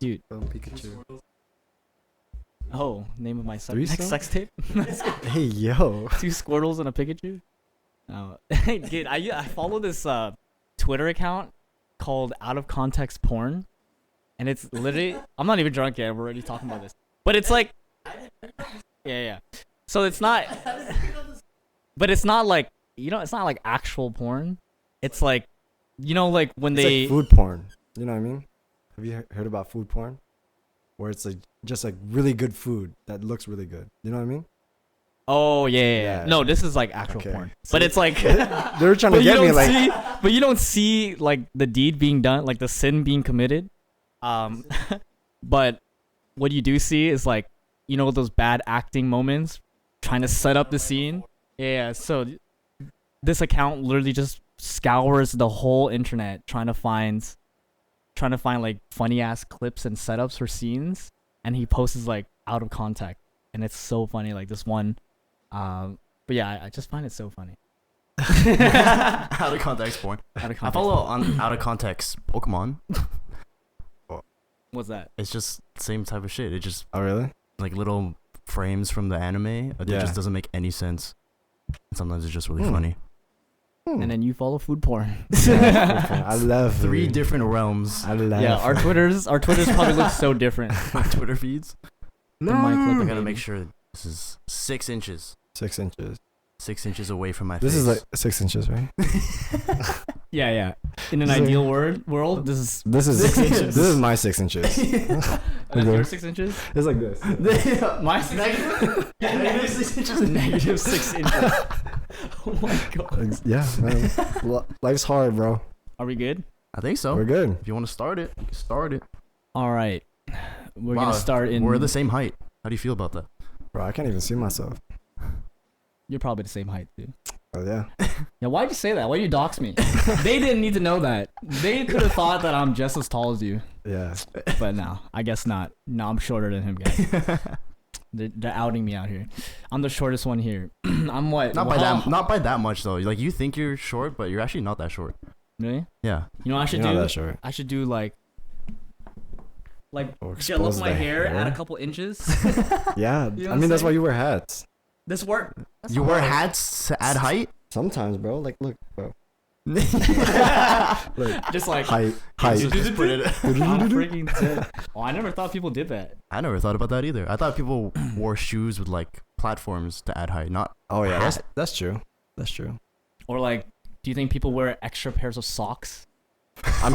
cute. Oh, Pikachu. Oh, name of my next Threesome? sex tape. Hey, yo. 2 Squirtles and a Pikachu. Oh, dude, I follow this Twitter account called Out of Context Porn, and it's literally I'm not even drunk yet. We're already talking about this, but it's like, yeah. So it's not, but it's not like it's not like actual porn. It's like, like when It's they like food porn. You know what I mean? Have you heard about food porn? Where it's like just like really good food that looks really good. You know what I mean? Oh yeah. Yeah. No, this is like actual Okay. porn, See? but it's like They were trying to get me like. but you don't see like the deed being done, like the sin being committed. But what you do see is like those bad acting moments, trying to set up the scene. Yeah. So this account literally just scours the whole internet trying to find like funny ass clips and setups for scenes, and he posts like out of context, and it's so funny. Like this one. But yeah, I just find it so funny. Out of context porn. Out of context. I follow on out of context Pokemon. What's that? It's just same type of shit. It just Oh really? like little frames from the anime. It Yeah. just doesn't make any sense. Sometimes it's just really funny. And then you follow food porn. Yeah, I love 3 food. different realms. I love. Yeah, our Twitters probably look so different. Twitter feeds. The mic I look gotta baby. make sure this is 6 inches. 6 inches. 6 inches away from my This face. is like 6 inches, right? Yeah. In an This is- ideal world, this is This is 6 inches. This is my 6 inches. that's your 6 inches. It's like this. My 6 inches. Negative 6 inches. Negative 6 inches. Oh my god. Yeah, man. Life's hard, bro. Are we good? I think so. We're good. If you want to start it, you can start it. All right. We're Wow, gonna start in. We're the same height. How do you feel about that? Bro, I can't even see myself. You're probably the same height, dude. Oh yeah. Yeah, why'd you say that? Why'd you dox me? They didn't need to know that. They could have thought that I'm just as tall as you. Yeah. But no, I guess not. No, I'm shorter than him, guys. They're outing me out here. I'm the shortest one here. I'm what? Not by that much though. Like you think you're short, but you're actually not that short. Really? Yeah. You know what I should You're do? not that short. I should do like Or gel up expose my the hair, hair. add a couple inches. Yeah. You know I what mean, I'm that's why saying? you wear hats. This work. You wear hats to add height? Sometimes, bro. Like, look, bro. Look, Just like height. Just put it. I'm freaking dead. Oh, I never thought people did that. I never thought about that either. I thought people wore shoes with like platforms to add height, not Oh yeah, that's true. That's true. Or like, do you think people wear extra pairs of socks? I'm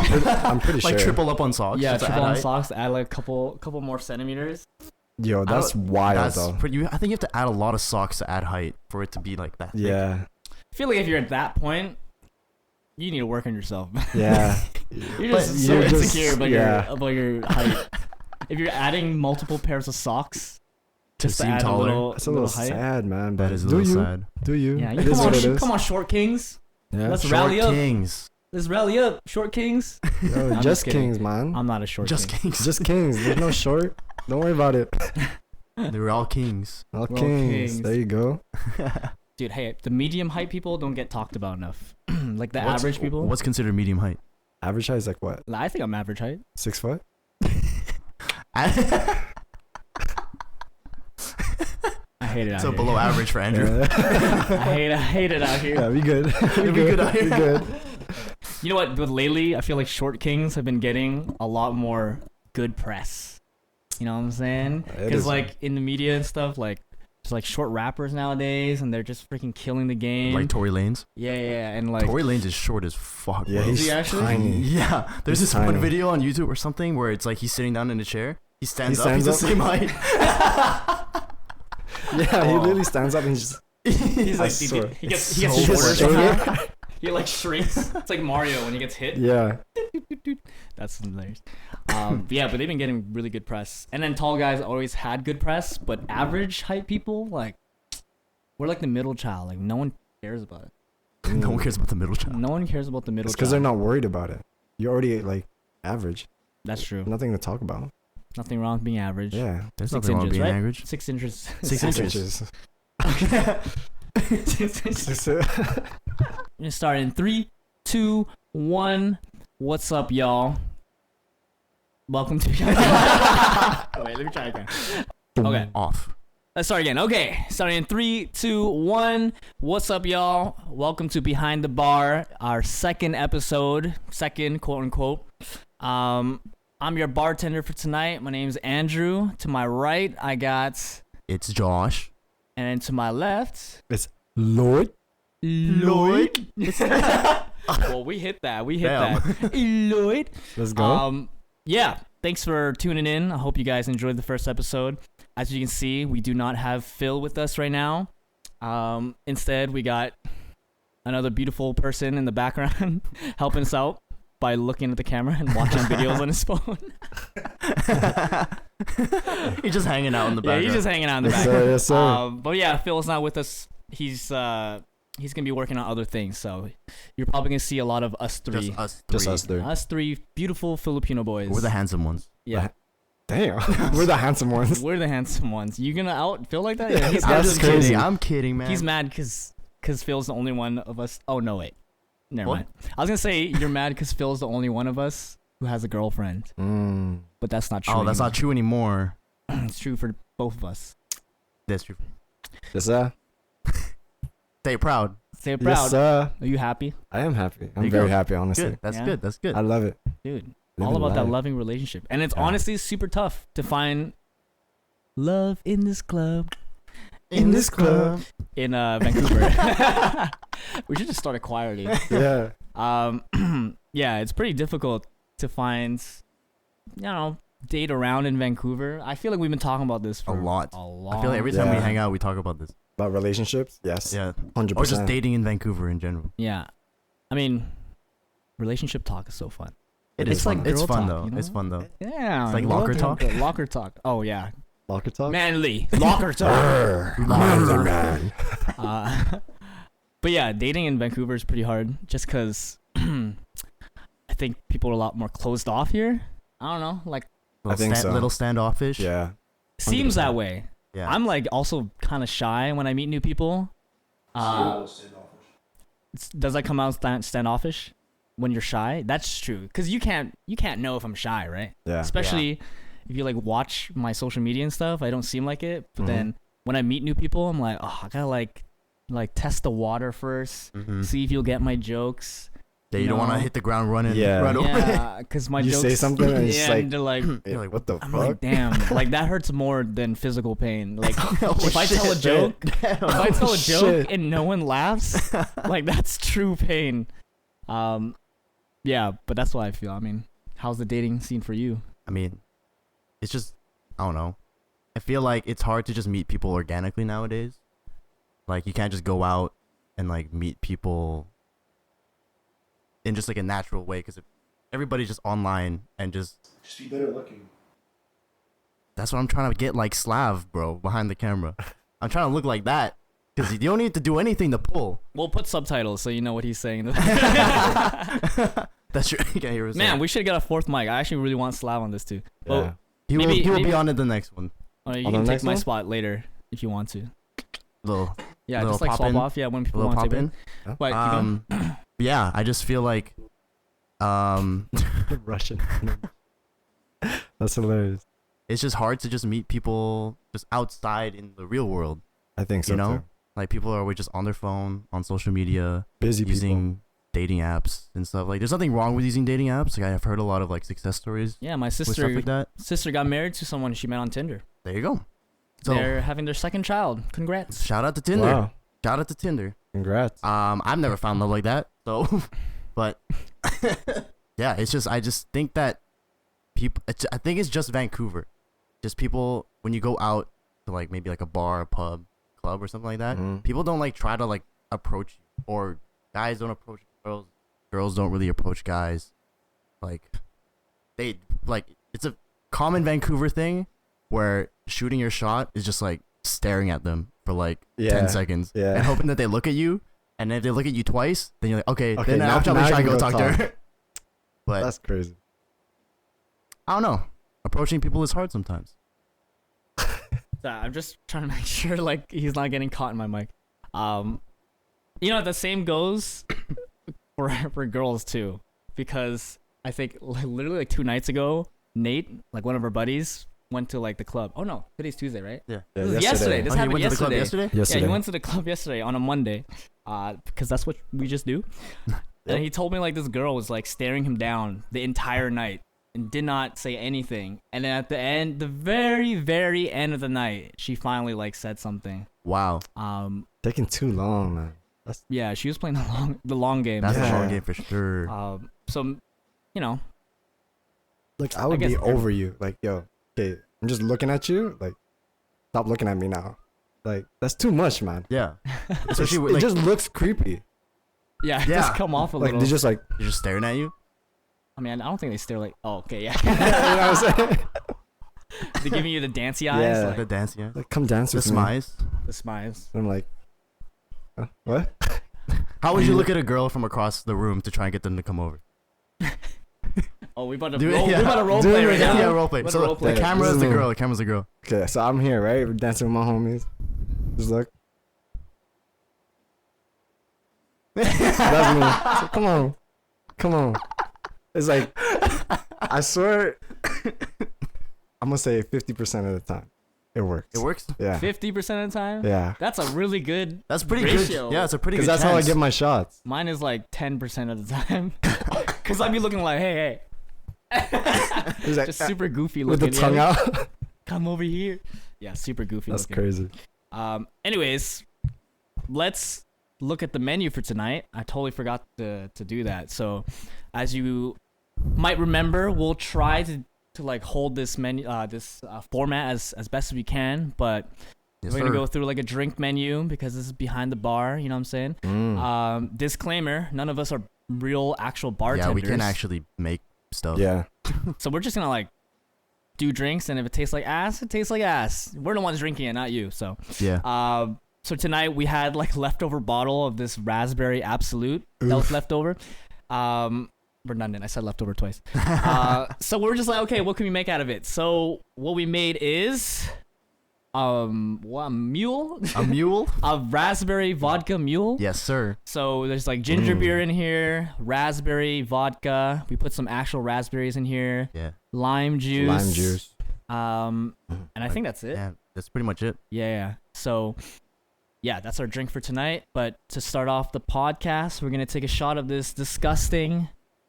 pretty like sure. triple up on socks. Yeah, just to triple add on height. socks, add like a couple more centimeters. Yo, I that's don't- wild That's though. pretty. I think you have to add a lot of socks to add height for it to be like that. thick. Yeah. I feel like if you're at that point, you need to work on yourself. Yeah. You're But just so you're just- insecure about yeah. your height. If you're adding multiple pairs of socks To just to seem add taller. a little, That's a little height. sad, man. That But is a do little you? sad. Do you? Yeah, It is what it is. come on, short kings. Yeah. Let's Short rally up. kings. Let's rally up, short kings. Yo, I'm just just kidding. kings, man. I'm not a short Just king. kings. Just kings. There's no short. Don't worry about it. They were all kings. All We're all kings. kings. There you go. Dude, hey, the medium height people don't get talked about enough. Like the What's- average people. What's considered medium height? Average height is like what? I think I'm average height. 6 foot? I hate it out So here. below average for Andrew. Yeah. I hate it out here. Yeah, we good. We We good out We here. good. You know what? But lately, I feel like short kings have been getting a lot more good press. You know what I'm saying? It Because is. like in the media and stuff, like there's like short rappers nowadays, and they're just freaking killing the game. Like Tory Lanez. yeah, and like Tory Lanez is short as fuck. Yeah, bro. Is he's he actually? tiny. Yeah, there's He's this one tiny. video on YouTube or something where it's like he's sitting down in a chair. He stands up. stands He's the up. same height. Yeah, he Oh. literally stands up and he's just. he's I like swear. he gets It's so shorter shorter. somehow. He like shrinks. It's like Mario when he gets hit. Yeah. That's hilarious. But yeah, but they've been getting really good press. And then tall guys always had good press, but average height people, like, we're like the middle child. Like, no one cares about it. No one cares about the middle child. No one cares about the middle It's child. because they're not worried about it. You're already like average. That's true. Nothing to talk about. Nothing wrong with being average. Yeah. There's 6 nothing wrong with inches, being right? average. 6 inches. 6 inches. Inches. 6 inches. It's- We're gonna start in 3, 2, 1. What's up, y'all? Welcome to. Wait, let me try again. Okay. Off. Let's start again. Okay, starting in 3, 2, 1. What's up, y'all? Welcome to Behind the Bar, our second episode, second quote unquote. I'm your bartender for tonight. My name's Andrew. To my right, I got, It's Josh. and to my left, It's Lloyd. Lloyd. Well, we hit that. Lloyd. Let's go. Yeah. Thanks for tuning in. I hope you guys enjoyed the first episode. As you can see, we do not have Phil with us right now. Instead, we got another beautiful person in the background helping us out by looking at the camera and watching videos on his phone. He's just hanging out in the background. Yeah, he's just hanging out in the Yes, background. sir, yes, sir. But yeah, Phil's not with us. He's gonna be working on other things, so you're probably gonna see a lot of us three. Just us three. Just us three. Us three beautiful Filipino boys. We're the handsome ones. Yeah. Damn. We're the handsome ones. We're the handsome ones. You gonna out Phil like that? Yeah, he's I'm mad. just crazy. kidding. I'm kidding, man. He's mad because Phil's the only one of us. Oh no, wait. Never What? mind. I was gonna say you're mad because Phil's the only one of us who has a girlfriend, but that's not true. Oh, that's not true anymore. It's true for both of us. That's true. Yes, sir. Stay proud. Stay proud. Yes, sir. Are you happy, I am happy. There I'm you very go. happy, honestly. Good. That's Yeah. good. That's good. I love it. dude? Living All about that life. loving relationship, and it's Yeah. honestly super tough to find love in this club. In this club. In Vancouver. We should just start a choir, dude. Yeah. Yeah, it's pretty difficult to find, date around in Vancouver. I feel like we've been talking about this for A lot. A long. I feel like every time we Yeah. hang out, we talk about this. About relationships? Yes. Yeah. 100%. Or just dating in Vancouver in general. Yeah, I mean, relationship talk is so fun. It It's is like fun. It's girl fun talk, though. you know? It's fun though. Yeah, It's like I locker love talk? Locker talk. Oh yeah, Locker talk? manly locker talk. Manly man. But yeah, dating in Vancouver is pretty hard just because I think people are a lot more closed off here. I don't know, like I think so. Little standoffish. Yeah. seems 100%. that way. Yeah. I'm like also kind of shy when I meet new people. Does that come out standoffish when you're shy? That's true, because you can't know if I'm shy, right? Yeah. Especially if you like watch my social media and stuff. I don't seem like it, but Mhm. then when I meet new people, I'm like, oh, I gotta like test the water first, Mhm. see if you'll get my jokes. Yeah, you don't want to know? hit the ground running. Yeah. Right away. Yeah, because my You jokes. say something and it's yeah, like- and they're like. You're like, what the I'm fuck? like, damn, like that hurts more than physical pain. Like, Oh, if I tell a shit. joke, if I tell a joke shit. and no one laughs, like that's true pain. Yeah, but that's what I feel. I mean, how's the dating scene for you? I mean, it's just, I don't know. I feel like it's hard to just meet people organically nowadays. Like, you can't just go out and, like, meet people in just, like, a natural way. Because everybody's just online and just be better looking. That's what I'm trying to get, like, Slav, bro, behind the camera. I'm trying to look like that. Because you don't need to do anything to pull. We'll put subtitles so you know what he's saying. That's true. You can't hear us. Man, we should get a fourth mic. I actually really want Slav on this too. Yeah. Well, he maybe- will be maybe- on it the next one. or you On can the take next my one? spot later if you want to. Little Yeah, Little just like pop swap in? off. Yeah, when people little want pop to. in. But keep going. Yeah, I just feel like, Russian. That's hilarious. it's just hard to just meet people just outside in the real world. I think so You know? too. Like, people are always just on their phone, on social media, Busy people. using dating apps and stuff. Like, there's nothing wrong with using dating apps. Like, I've heard a lot of, like, success stories Yeah, my with stuff sister like that. got married to someone she met on Tinder. There you go. So, They're having their second child. Congrats. shout out to Tinder. Wow. Shout out to Tinder. Congrats. I've never found love like that. So, but yeah, it's just, I just think that people, I think it's just Vancouver. Just people, when you go out to, like, maybe like a bar, a pub, club or something like that, Mhm. people don't, like, try to, like, approach you, or guys don't approach girls. Girls don't really approach guys. Like, they, like, it's a common Vancouver thing where shooting your shot is just, like, staring at them for, like, Yeah. 10 seconds Yeah. and hoping that they look at you. And if they look at you twice, then you're like, okay, Okay, then now- I'll probably now try you to go can talk go to her. But That's crazy. I don't know. Approaching people is hard sometimes. I'm just trying to make sure like he's not getting caught in my mic. The same goes for girls too, because I think like literally like 2 nights ago Nate, like one of our buddies, went to like the club. Oh no, today's Tuesday, right? Yeah. Yeah, This was yesterday. This Oh, you happened went to the club yesterday. yesterday? Yeah, he went to the club yesterday on a Monday, because that's what we just do. And he told me like this girl was like staring him down the entire night and did not say anything. And then at the end, the very, very end of the night, she finally like said something. Wow. Taking too long, man. Yeah, she was playing the long game. That's Yeah. a long game for sure. So, you know, Like, I would guess be every- over you. Like, yo, okay, I'm just looking at you. Like, stop looking at me now. Like, that's too much, man. Yeah. It's- Especially it with, like, just looks creepy. yeah, Yeah. just come off a Like, little. they're just like, you're just staring at you. I mean, I don't think they stare like. Oh, okay, yeah. you know what I'm saying? They're giving you the dancey eyes, Yeah. like The dancing. Yeah. Like, come dance The with me. smiles. the smiles. And I'm like, what? How would you look at a girl from across the room to try and get them to come over? Oh, we about to Do it, role. yeah. We about to role Do play it, right yeah. now. Yeah, role play. What a So role play. the camera This is is the me. girl. The camera's the girl. Okay, so I'm here, right? We're dancing with my homies. Just look. That's me. So, come on. It's like, I swear, I'm gonna say 50% of the time, it works. It works. Yeah. 50% of the time. Yeah. That's a really good. That's pretty ratio. good. Yeah, it's a pretty Because good. that's how I chance. get my shots. Mine is like 10% of the time. Cause I'd be looking like, hey, It's like, just super goofy with looking. the tongue yeah. out. Come over here. Yeah, super goofy That's looking. crazy. Anyways, let's look at the menu for tonight. I totally forgot to do that. So, as you might remember, we'll try to like hold this menu, this format as best as we can. But Yes, we're gonna sir. go through like a drink menu because this is behind the bar. You know what I'm saying? Mm. Disclaimer: none of us are real, actual bartenders. Yeah, we can actually make stuff. Yeah. So we're just gonna like do drinks, and if it tastes like ass, it tastes like ass. We're the ones drinking it, not you. So. Yeah. So tonight we had like leftover bottle of this raspberry Absolut that was left over. Redundant. I said leftover twice. So we're just like, okay, what can we make out of it? So what we made is a mule, A mule? a raspberry vodka mule. Yes, sir. So there's like ginger beer in here, raspberry vodka. We put some actual raspberries in here, Yeah. lime juice. Lime juice. And I think that's it. Yeah, that's pretty much it. Yeah. So, yeah, that's our drink for tonight. But to start off the podcast, we're gonna take a shot of this disgusting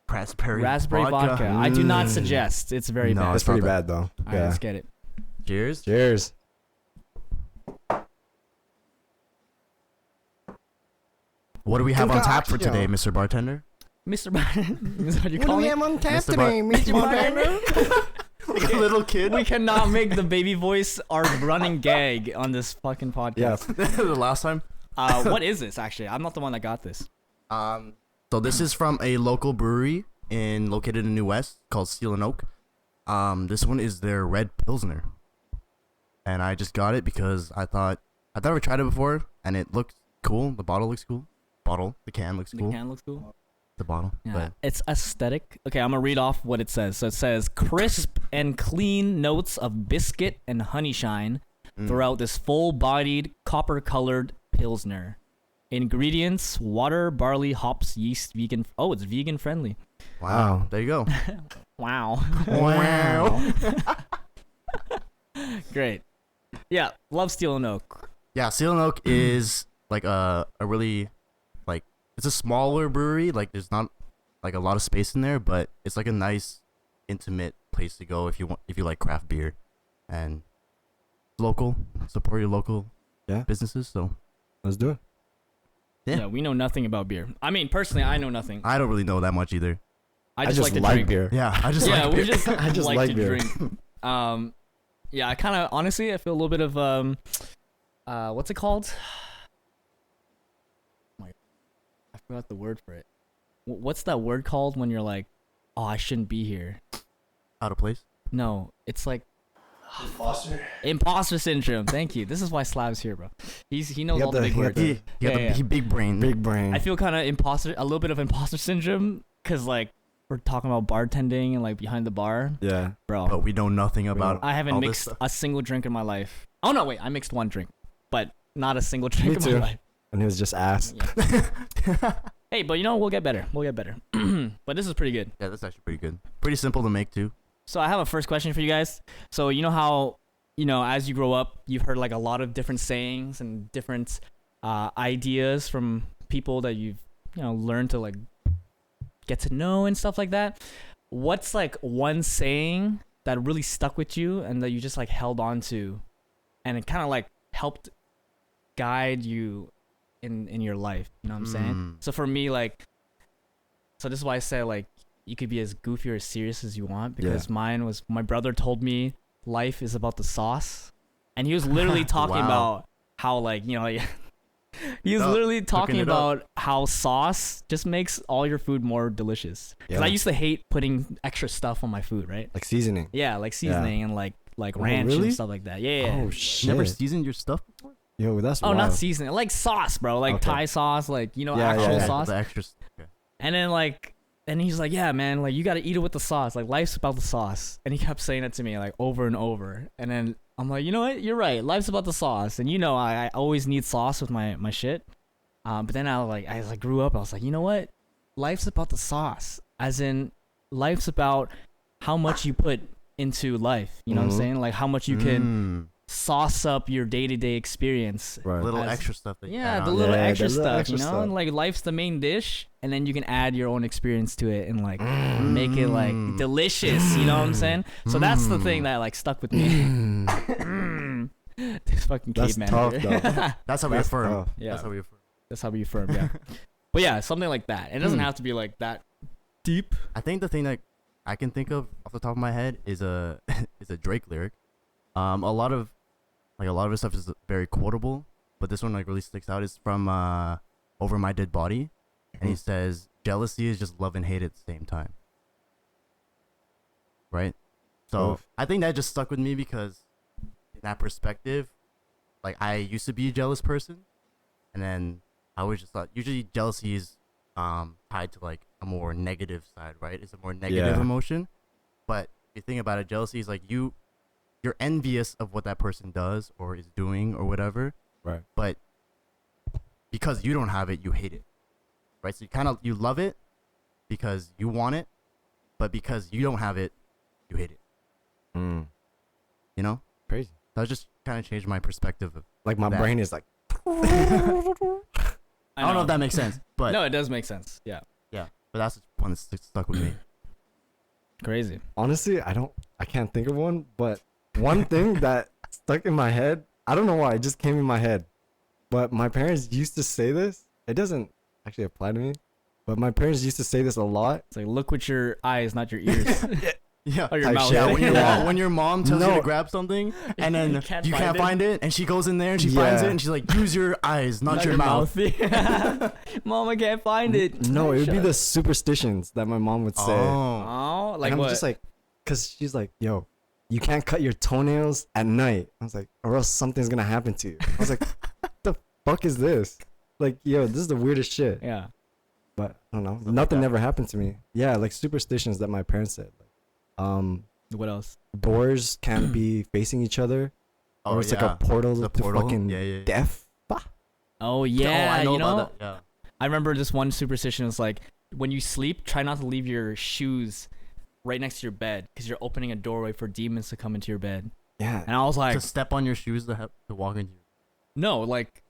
Raspberry vodka. I do not Mm. suggest. It's very No, bad. That's it's not pretty that- bad, though. All right, Yeah. let's get it. Cheers. Cheers. What do we have on tap for Concoction. today, Mr. Bartender? Mr. Bartender, is that what you call me? on tap Mr. Bar- Mr. Bartender? Like a little kid. We cannot make the baby voice our running gag on this fucking podcast. Yeah. The last time. What is this actually? I'm not the one that got this. So this is from a local brewery located in New West called Steel and Oak. This one is their red pilsner, and I just got it because I thought I've never tried it before, and it looks cool. The bottle looks cool. The can looks The cool. can looks cool. The bottle. Yeah, But it's aesthetic. Okay, I'm gonna read off what it says. So it says crisp and clean notes of biscuit and honey shine throughout this full-bodied, copper-colored pilsner. Ingredients: water, barley, hops, yeast, vegan. Oh, it's vegan friendly. wow. There you go. Wow. Wow. Great. Yeah, love Steel and Oak. Yeah, Steel and Oak is like a really like it's a smaller brewery. Like there's not like a lot of space in there, but it's like a nice, intimate place to go if you like craft beer, and local, support your local Yeah. businesses. So Let's do it. Yeah. Yeah, we know nothing about beer. I mean, personally, I know nothing. I don't really know that much either. I just like to drink. beer. Yeah, I just Yeah, like we beer. just I just like like to beer. drink. Yeah, I kind of honestly, I feel a little bit of what's it called? I forgot the word for it. What's that word called when you're like, oh, I shouldn't be here? Out of place. No, it's like imposter syndrome. Thank you. This is why Slav's here, bro. He knows You all got the big the- you got words. the- He got Yeah, yeah. he big brain. Big brain. I feel kind of a little bit of imposter syndrome, cause like we're talking about bartending and like behind the bar, Yeah. bro. But we know nothing about. I haven't all this mixed stuff. a single drink in my life. Oh no, wait, I mixed one drink, but not a single drink Me in too. my life. And he was just ass. Yeah. Hey, but you know, we'll get better. We'll get better. But this is pretty good. Yeah, that's actually pretty good. Pretty simple to make too. So I have a first question for you guys. So you know how, as you grow up, you've heard like a lot of different sayings and different ideas from people that you've learned to like get to know and stuff like that. What's like one saying that really stuck with you and that you just like held on to, and it kind of like helped guide you in your life? You know what I'm saying? So for me, like, so this is why I say like you could be as goofy or as serious as you want, because mine was, my brother told me life is about the sauce, and he was literally talking about how like he was literally talking about how sauce just makes all your food more delicious. Because I used to hate putting extra stuff on my food, right? Like seasoning. Yeah, like seasoning and like ranch and stuff like that. Yeah. Oh shit. Never seasoned your stuff before? Yo, that's Oh, wild. not seasoning, like sauce, bro. Like Thai sauce, like actual sauce. The extra. Okay. And then like, and he's like, yeah, man, like you gotta eat it with the sauce. Like life's about the sauce. And he kept saying it to me like over and over. And then I'm like, you know what? You're right. Life's about the sauce. And I always need sauce with my shit. But then as I grew up, I was like, you know what? Life's about the sauce. As in, life's about how much you put into life. You know what I'm saying? Like how much you can sauce up your day-to-day experience. Right. Little extra stuff that you add the on. little extra the little stuff, extra stuff. And like life's the main dish, and then you can add your own experience to it and like make it like delicious. You know what I'm saying? So that's the thing that like stuck with me. This fucking That's caveman. tough, here. though. That's how we affirm. tough. Yeah. That's how we affirm. That's how we affirm. Yeah. But yeah, something like that. It doesn't have to be like that deep. I think the thing that I can think of off the top of my head is a is a Drake lyric. A lot of his stuff is very quotable, but this one like really sticks out. It's from Over My Dead Body, and he says, "Jealousy is just love and hate at the same time." Right. So Oof. I think that just stuck with me because in that perspective, like I used to be a jealous person, and then I always just thought usually jealousy is tied to like a more negative side, right? It's a more negative emotion. But if you think about it, jealousy is like you're envious of what that person does or is doing or whatever. Right. But because you don't have it, you hate it. Right? So you love it because you want it, but because you don't have it, you hate it. You know? Crazy. That just kind of changed my perspective of Like my that. brain is like. I don't know if that makes sense, but No, it does make sense. Yeah. but that's the one that stuck with me. Crazy. Honestly, I can't think of one, but one thing that stuck in my head, I don't know why, it just came in my head. But my parents used to say this. It doesn't actually apply to me, but my parents used to say this a lot. It's like, look with your eyes, not your ears. Yeah. Or your Type mouth. shit. Yeah, when your mom tells you No. to grab something and then You you can't can't find it and she goes in there and she finds it and she's like, use your eyes, not your mouth. Mom, I can't find it. No, it would be Shut the up. superstitions that my mom would say. Oh. Oh, like and I'm what? just like, because she's like, yo, you can't cut your toenails at night. I was like, or else something's going to happen to you. I was like, what the fuck is this? Like, yo, this is the weirdest shit. Yeah. But I don't know. like Nothing that. never happened to me. Yeah, like superstitions that my parents said. Like, What else? doors can't be facing each other. Or it's like a portal The to portal? fucking Yeah. death. Oh yeah, I know you know. about that. Yeah. I remember this one superstition was like, when you sleep, try not to leave your shoes right next to your bed because you're opening a doorway for demons to come into your bed. Yeah. And I was like, To step on your shoes to walk into your no, like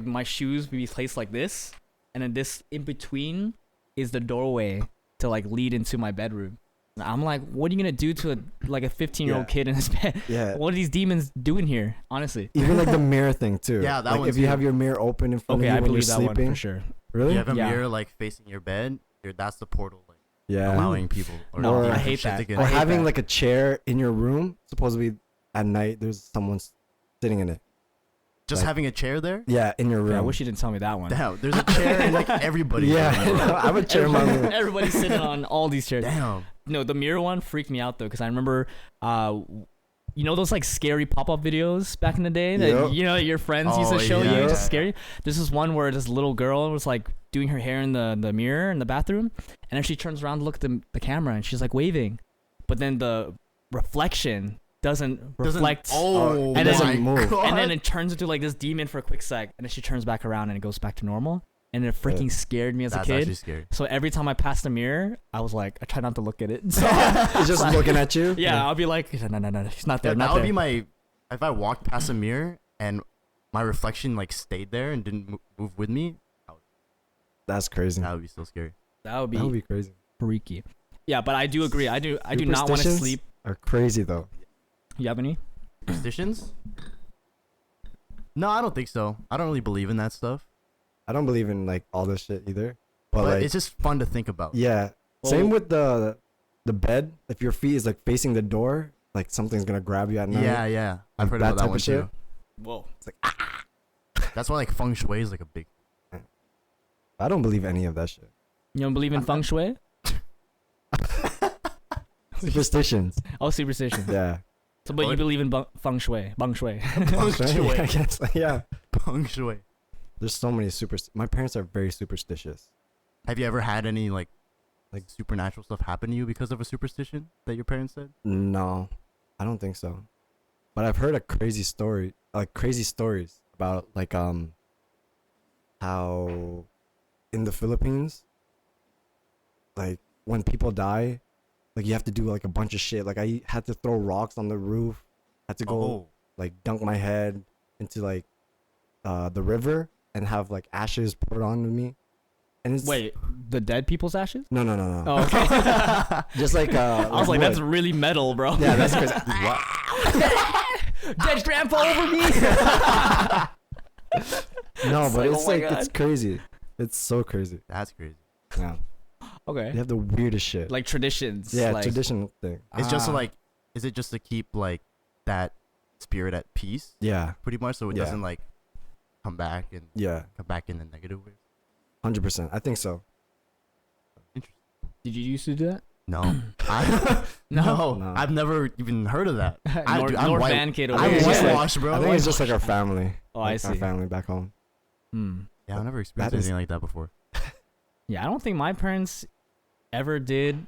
my shoes would be placed like this, and then this in between is the doorway to like lead into my bedroom. And I'm like, what are you gonna do to a 15-year-old Yeah. kid in his bed? Yeah. What are these demons doing here? Honestly. Even like the mirror thing too. Yeah, that like one if you too. have your mirror open in front Okay, of you I when you're believe that one sleeping. for sure. Really? You have a Yeah. mirror like facing your bed. That's the portal, like Yeah. allowing people. No, Or- I hate shit to that. get Or I hate having that. like a chair in your room. Supposedly at night there's someone sitting in it. Just like- having a chair there. Yeah, in your room. Yeah, I wish you didn't tell me that one. Damn, there's a chair in like everybody's Yeah, room, bro. I have a chair in my room. Everybody's sitting on all these chairs. Damn. No, the mirror one freaked me out though, because I remember, you know those like scary pop-up videos back in the day that Yep. your friends used to Oh, show yeah, you, yeah. just scary. This is one where this little girl was like doing her hair in the mirror in the bathroom, and then she turns around to look at the camera and she's like waving, but then the reflection doesn't reflect. Oh, it and doesn't then- move. And then it turns into like this demon for a quick sec, and then she turns back around and it goes back to normal. and it freaking scared me as a That's kid. actually scary. So every time I passed the mirror, I was like, I try not to look at it. So, He's just looking at you. yeah, I'll be like, no, he's not there. That Not would there. be my if I walked past a mirror and my reflection like stayed there and didn't move with me. That's crazy. That would be so scary. That would That would be be crazy. freaky. Yeah, but I do agree. I do not want to Superstitions sleep. Are crazy though. You have any? Superstitions? No, I don't think so. I don't really believe in that stuff. I don't believe in like all this shit either. But, But like, it's just fun to think about. yeah. Well- Same with the bed. If your feet is like facing the door, like something's gonna grab you at night. Yeah. I've Like heard that about that type one of shit? too. Whoa. That's why like feng shui is like a big. I don't believe any of that shit. You don't believe in feng shui? Superstitions. Oh, superstition. Yeah. So, but you What? believe in feng shui? Beng shui. Feng shui. I guess. Yeah. Feng shui. There's so many My parents are very superstitious. Have you ever had any like supernatural stuff happen to you because of a superstition that your parents said? No, I don't think so. But I've heard a crazy story, like crazy stories about like how in the Philippines, like when people die, like you have to do like a bunch of shit. Like I had to throw rocks on the roof, had to go Oh. like dunk my head into like the river and have like ashes poured onto me. And it's Wait, the dead people's ashes? no. Oh, okay. Just like I was like, that's wood. really metal, bro. Yeah, that's crazy. What? Dead grandpa over me. No, It's but like, it's oh my like it's God. crazy. It's so crazy. That's crazy. Yeah, Okay. they have the weirdest shit. Like traditions. yeah, like, tradition thing. It's just to Ah. like, is it just to keep like that spirit at peace, Yeah, pretty much, so it Yeah. doesn't like come back in the negative way? 100%. I think so. Did you used to do that? No, no, No. I've never even heard of that. I'm North white- Van kid over I I'm think here. it's just like- whitewashed, bro. I think it's just like our family. Oh, I like Our see. family back home. Hmm. Yeah, I've never experienced That is- anything like that before. Yeah, I don't think my parents ever did.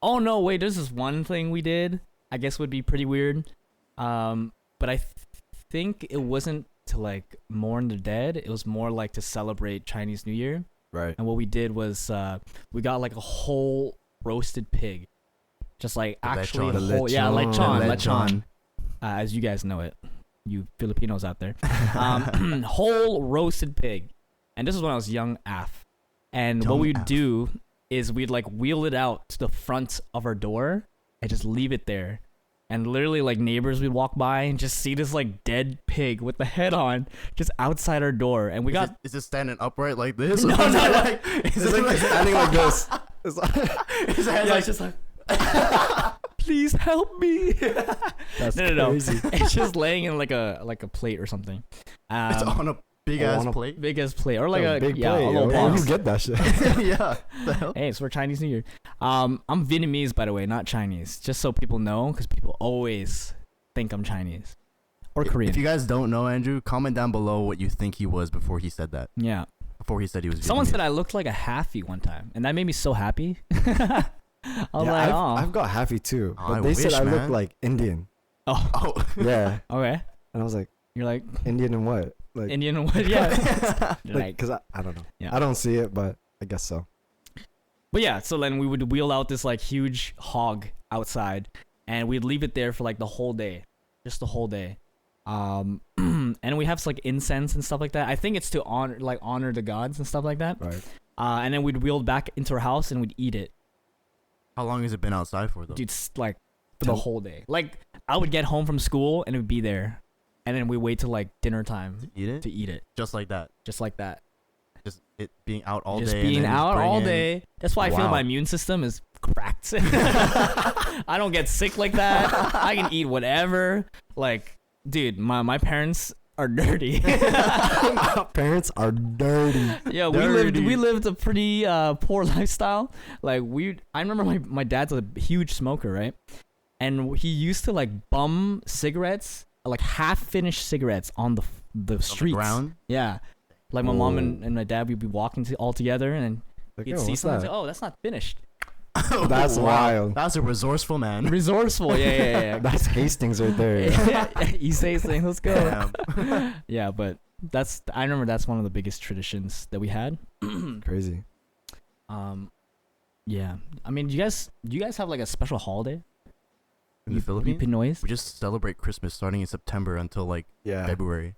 Oh no, wait, there's this one thing we did. I guess would be pretty weird. But I think it wasn't to like mourn the dead. It was more like to celebrate Chinese New Year. Right. And what we did was we got like a whole roasted pig, just like The actually lechon. a whole, yeah, lechon, The lechon, as you guys know it, you Filipinos out there, whole roasted pig. And this is when I was young af. And what Young we'd af. do is we'd like wheel it out to the front of our door and just leave it there. And literally, like neighbors would walk by and just see this like dead pig with the head on just outside our door. And we got Is it standing upright like this? No, Or is no, it no. like, is It's it like standing like this. It's like, his head yeah, like it's just like, please help me. that's No. crazy. It's just laying in like a plate or something. it's on a big Oh, ass on a- plate? Big as plate or like Yo, a big yeah, play. a little Where box. you get that shit? Yeah. The hell? Hey, it's for Chinese New Year. I'm Vietnamese, by the way, not Chinese. Just so people know, because people always think I'm Chinese or Korean. If you guys don't know Andrew, comment down below what you think he was before he said that. Yeah. Before he said he was Someone Vietnamese. said I looked like a halfie one time, and that made me so happy. I was Yeah, like, I've oh, got halfy too, Oh, but I they said wish, I look man. like Indian. oh, Oh. Yeah, okay. and I was like, You're like Indian and what? Like, Indian and what? Yeah. You're like, like, cause I don't know. Yeah. I don't see it, but I guess so. but yeah, so then we would wheel out this like huge hog outside, and we'd leave it there for like the whole day, just the whole day. And we have like incense and stuff like that. I think it's to honor the gods and stuff like that. Right. And then we'd wheel back into our house and we'd eat it. How long has it been outside for though? Dude, like for the whole day. Like I would get home from school and it would be there, and then we wait till like dinner time Eat it? to eat it, Just like that. just like that. Just it being out all Just day. and being then out bring all in- day. That's why I feel Wow. my immune system is cracked. I don't get sick like that. I can eat whatever. Like, dude, my parents are dirty. Parents are dirty. Yeah, Dirty. we lived a pretty poor lifestyle. Like I remember my dad's a huge smoker, right? And he used to like bum cigarettes, like half finished cigarettes on the On the streets. ground. Yeah. Like my mom Whoa. and my dad would be walking all together, and Like, he'd yo, see what's something and that? say, "Oh, that's not finished." That's wild. That's a resourceful man. Resourceful, yeah. That's Hastings right there. He says things. Let's go. Damn. Yeah, but I remember that's one of the biggest traditions that we had. Crazy. Yeah. I mean, do you guys have like a special holiday? In the Philippines, Pinoys? we just celebrate Christmas starting in September until like Yeah. February.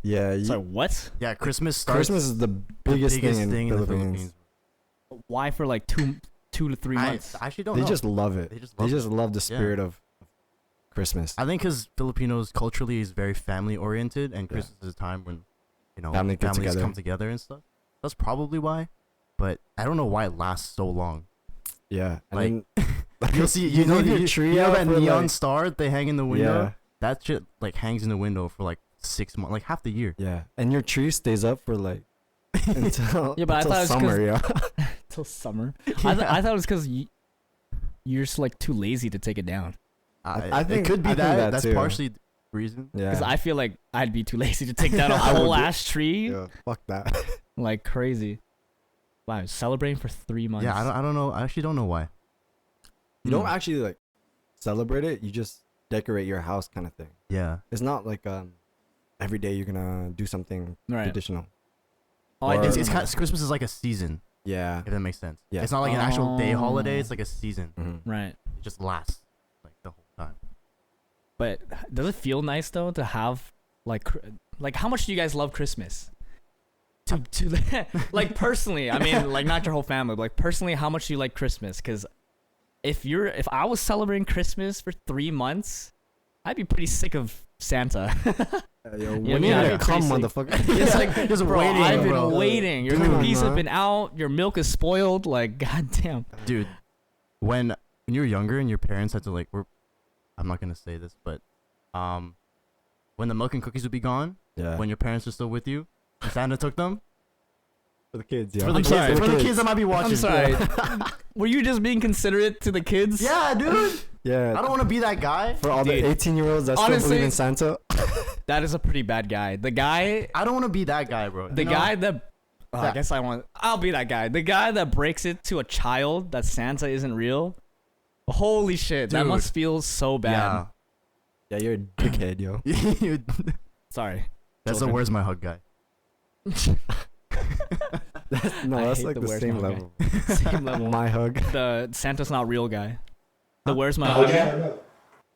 Yeah. Sorry, what? Yeah, Christmas starts. Christmas is the biggest thing in the Philippines. Why for like 2 to 3 months? I actually don't They know. just love it. They just They love just it. love the Yeah. spirit of Christmas. I think because Filipinos culturally is very family oriented, and Yeah. Christmas is a time when, you know, Family get families together. come together and stuff. That's probably why, but I don't know why it lasts so long. Yeah. And Like, then, You'll see, you leave your tree you know out that for, neon like- star they hang in the window. Yeah. That shit like hangs in the window for like 6 months, like half the year. Yeah. And your tree stays up for like until, Yeah, but I until thought it was summer, yeah. Till summer. I thought it was because you're just like too lazy to take it down. I think- it could be I think that That's too. partially the reason. Yeah. Because I feel like I'd be too lazy to take down a I would whole be- ass tree Yeah, fuck that. like crazy. Wow, celebrating for 3 months. Yeah, I don't know. I actually don't know why. You don't actually like celebrate it. You just decorate your house, kind of thing. Yeah. It's not like every day you're gonna do something Right. traditional. Oh, I Or- did It's remember. kind of, Christmas is like a season, Yeah. if that makes sense. Yeah. It's not like an actual day holiday. Oh. It's like a season. Mm-hmm. Right. It just lasts like the whole time. But does it feel nice though to have like how much do you guys love Christmas? To like personally, I mean, like not your whole family, but like personally, how much do you like Christmas? Because if I was celebrating Christmas for 3 months, I'd be pretty sick of Santa. Yo, Yeah, when yeah, you I'd gonna be come, pretty motherfucker? It's like Just bro, waiting, I've been bro. waiting. Your Dude, cookies have man. been out. Your milk is spoiled. Like goddamn. Dude, when you were younger and your parents had to like, I'm not gonna say this, but when the milk and cookies would be gone, Yeah. when your parents were still with you, and Santa took them. For the kids, yeah. For the I'm kids, sorry. for the kids that might be watching. I'm sorry. Were you just being considerate to the kids? Yeah, dude. Yeah. I don't want to be that guy. For all Dude. the 18-year-olds that still Honestly- believe in Santa. That is a pretty bad guy. The guy I don't want to be that guy, bro. The You know? guy that I That- guess I'll be that guy. The guy that breaks it to a child that Santa isn't real. Holy shit, that Dude. must feel so bad. Yeah, you're a dickhead, yo. Yeah. Sorry. That's the Children. where's my hug guy. No, I that's hate like the the where's same my level. Same level. My hug. The Santa's not real guy. The Huh? where's my hug guy?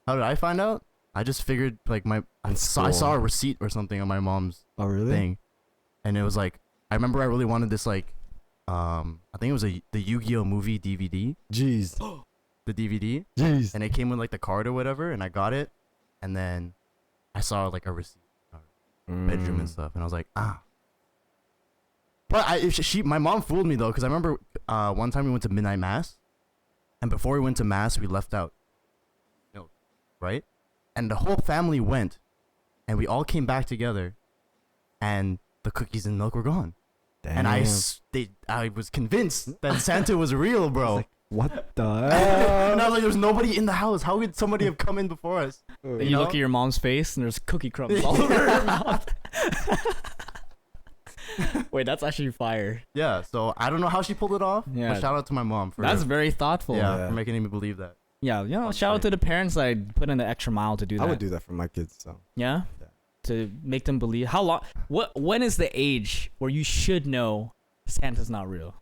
How did I find out? I just figured like I saw a receipt or something on my mom's Oh, really? thing, and it was like I remember I really wanted this like I think it was the Yu-Gi-Oh movie DVD, Jeez. the DVD, Jeez. and it came with like the card or whatever, and I got it, and then I saw like a receipt, bedroom and stuff, and I was like But my mom fooled me though, because I remember one time we went to midnight mass, and before we went to mass, we left out milk, right? And the whole family went, and we all came back together, and the cookies and milk were gone. Damn. And I was convinced that Santa was real, bro. Like, what the And I hell? was like, there's nobody in the house. How could somebody have come in before us? Then You you know? look at your mom's face and there's cookie crumbs all over her mouth. Wait, that's actually fire. Yeah, so I don't know how she pulled it off. Yeah. But shout out to my mom for That's very thoughtful. yeah, Yeah. for making me believe that. Yeah, you know, On shout out site. to the parents that put in the extra mile to do that. I would do that for my kids, so. Yeah? Yeah. To make them believe. How long? When is the age where you should know Santa's not real?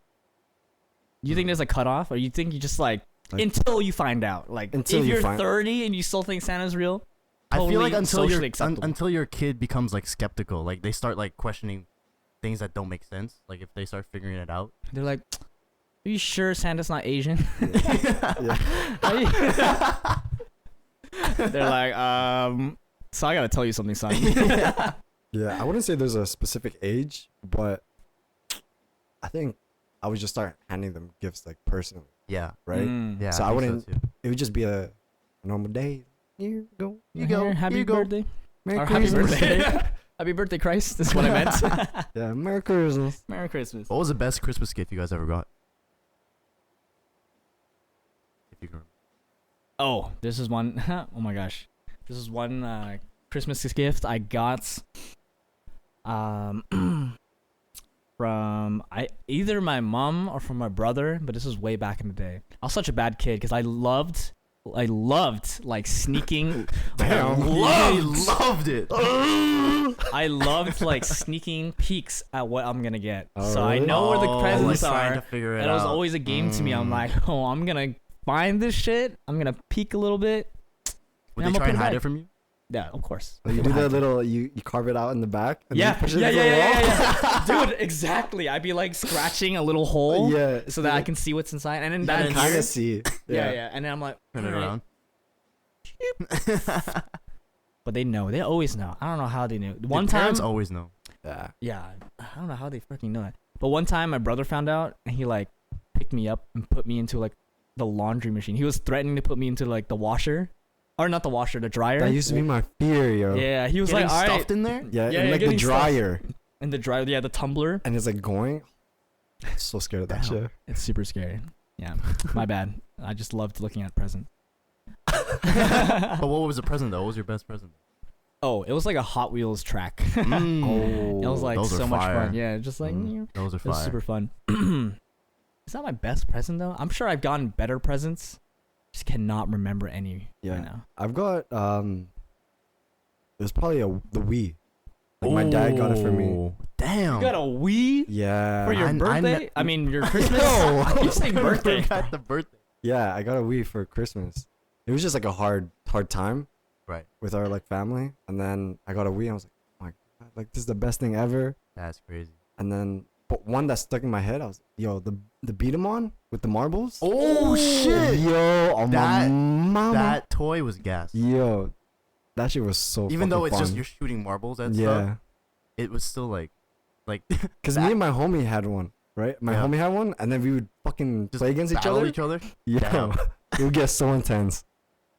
You think there's a cutoff, or you think you just like until you find out? Like Until if you you're find- 30 and you still think Santa's real, I feel like totally socially acceptable. until your kid becomes like skeptical, like they start like questioning things that don't make sense. Like if they start figuring it out. they're like, "Are you sure Santa's not Asian?" Yeah. Are you- they're like, So I gotta tell you something, son. Yeah, I wouldn't say there's a specific age, but I think I would just start handing them gifts like personally, Yeah. right? Mm. Yeah. So I I think wouldn't- too. It would just be a normal day. Here you go. Here, happy here you go. birthday. Merry Or happy Christmas. birthday. Happy birthday, Christ. That's what I meant. Yeah, Merry Christmas. Merry Christmas. What was the best Christmas gift you guys ever got? If you can remember. Oh, this is one. Oh my gosh, this is one Christmas gift I got. From either my mom or from my brother, but this was way back in the day. I was such a bad kid because I loved I loved like sneaking. Damn. He loved it. I loved like sneaking peeks at what I'm gonna get. Oh, So I really? know where the like presents trying are. to figure it And it was out. always a game to me. I'm like, oh, I'm gonna find this shit. I'm gonna peek a little bit. Would and they I'm try and gonna put it hide back. it from you? Yeah, of course. You do that little, you carve it out in the back. And Yeah, then push it yeah, into the wall. yeah. Dude, exactly. I'd be like scratching a little hole Yeah, so that I can see what's inside. And then that kind here- of see. yeah. And then I'm like, Turn it alright. around. But they know. They always know. I don't know how they knew. One Your time, parents always know. Yeah. yeah, I don't know how they freaking know that. But one time, my brother found out, and he like picked me up and put me into like the laundry machine. He was threatening to put me into like the washer, or not the washer, the dryer. That used to be my fear, yo. Yeah, he was Getting like, all right, stuffed in there? Yeah, Yeah, and yeah, like the getting stuff. dryer. and the dryer, yeah, the tumbler. And it's like going. I'm so scared of that Damn. shit. It's super scary. Yeah, my bad. I just loved looking at presents. But what was the present though? What was your best present? Oh, it was like a Hot Wheels track. Mm. It was like Those are so much fire. fun. Yeah, just like Those are it was fire. super fun. It's not my best present though. I'm sure I've gotten better presents. Just cannot remember any Yeah. right now. I've got it was probably the Wii. Like my dad got it for me. Oh, damn. You got a Wii Yeah. for your I birthday? I mean, your Christmas. No. I keep saying birthday. Got the birthday. Yeah, I got a Wii for Christmas. It was just like a hard time Right. with our like family, and then I got a Wii. And I was like, oh my god, like this is the best thing ever. That's crazy. And then, but one that stuck in my head, I was, yo, the beat 'em on with the marbles. Oh shit. Yo, oh my That- mama. That toy was gas. Yo, that shit was so. Even though fucking it's just fun. you're shooting marbles and Yeah, stuff, it was still like because me and my homie had one, right? My Yeah. homie had one, and then we would fucking just play against each battle other. each other. Yeah, Damn. it would get so intense,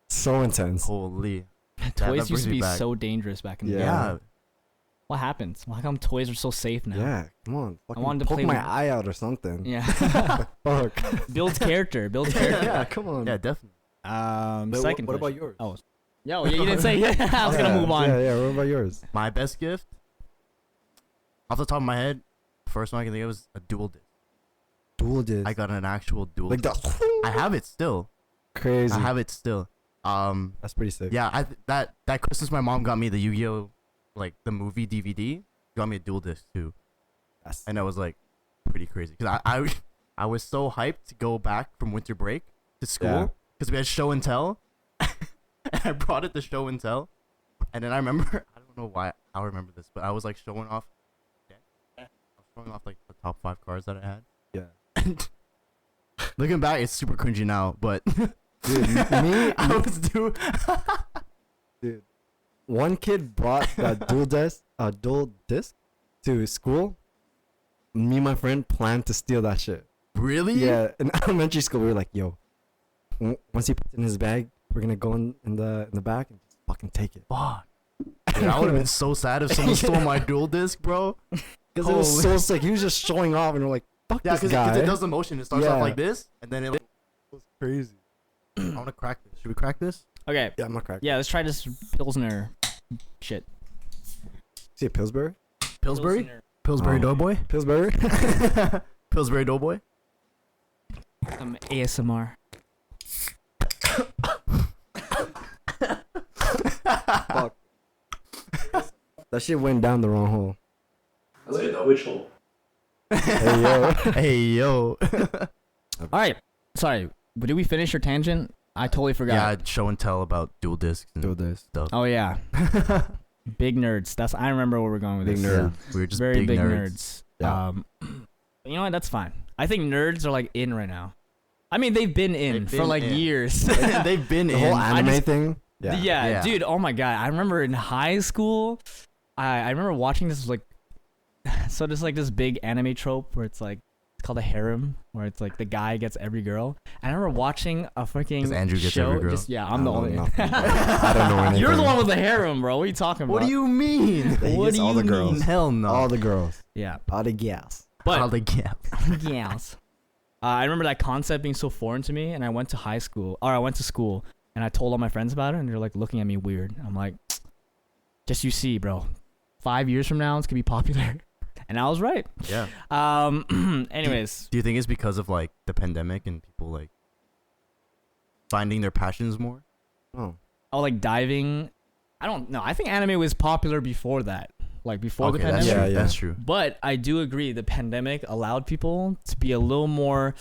so intense. Holy. Toys that used to brings me be back. so dangerous back in the day. Yeah. What happens? How come toys are so safe now? Yeah, come on, fucking wanted to poke play my with- eye out or something. Yeah. Fuck. Builds character. Builds character. Yeah, come on. Yeah, definitely. But Second. what question. about yours? Oh, yo, yeah, you didn't say. Yeah, I was gonna move on. Yeah. What about yours? My best gift, off the top of my head, first one I can think of was a dual disc. Dual disc. I got an actual dual like disc. that. I have it still. Crazy. I have it still. That's pretty sick. Yeah, that Christmas my mom got me the Yu-Gi-Oh, like the movie DVD. Got me a dual disc too, That's, and that was like pretty crazy because I was so hyped to go back from winter break to Yeah. school because we had show and tell, and I brought it to show and tell, and then I remember I don't know why I remember this, but I was like showing off, I was showing off like the top 5 cards that I had. yeah. And looking back, it's super cringy now, but Dude, me, I was doing. dude. One kid brought that dual disc to school. Me and my friend planned to steal that shit. Really? Yeah, in elementary school, we were like, yo, once he puts it in his bag, we're gonna go in the back and just fucking take it. Fuck. Dude, I would have been so sad if someone stole my dual disc, bro. Because it was so sick. He was just showing off, and we're like, fuck Yeah, this because guy. it does the motion. It starts Yeah. off like this, and then it was crazy. I want to crack this. Should we crack this? Okay. Yeah, I'm not cracked. Yeah, let's try this Pilsner shit. See a Pillsbury? Pillsbury? Pilsner. Pillsbury Oh. Doughboy? Pillsbury? Pillsbury Doughboy? ASMR. Fuck. That shit went down the wrong hole. Which hole? Hey, yo. Hey, yo. All right. Sorry. But did we finish your tangent? I totally forgot. Yeah, show and tell about dual discs and Do this. stuff. Oh yeah. Big nerds. That's I remember where we're going with Big this. nerd. Yeah, we were just Very big nerds. nerds. Yeah. You know what? That's fine. I think nerds are like in right now. I mean, they've been in They've for been like in. years. They've been The in. whole I anime just- thing? Yeah. Yeah. Dude. Oh my god. I remember in high school, I remember watching this like, so there's like this big anime trope where it's like it's called a harem, where it's like the guy gets every girl. And I remember watching a freaking 'Cause Andrew gets show. every girl. Just, yeah, I I'm the don't only. know nothing. I don't know anything. You're the one with the harem, bro. What are you talking about? What do you mean? He What gets do all you the girls. mean? Hell no. All the girls. Yeah, All the gas. but All the gap. yes. I remember that concept being so foreign to me, and I went to school, and I told all my friends about it, and they're like looking at me weird. I'm like, just you see, bro. 5 years from now, it's gonna be popular, and I was right. Yeah. Anyways, Do you think it's because of like the pandemic and people like finding their passions more. Oh. Oh, like diving. I don't know. I think anime was popular before that. Like before the Okay, pandemic. that's true. Yeah. That's true. But I do agree the pandemic allowed people to be a little more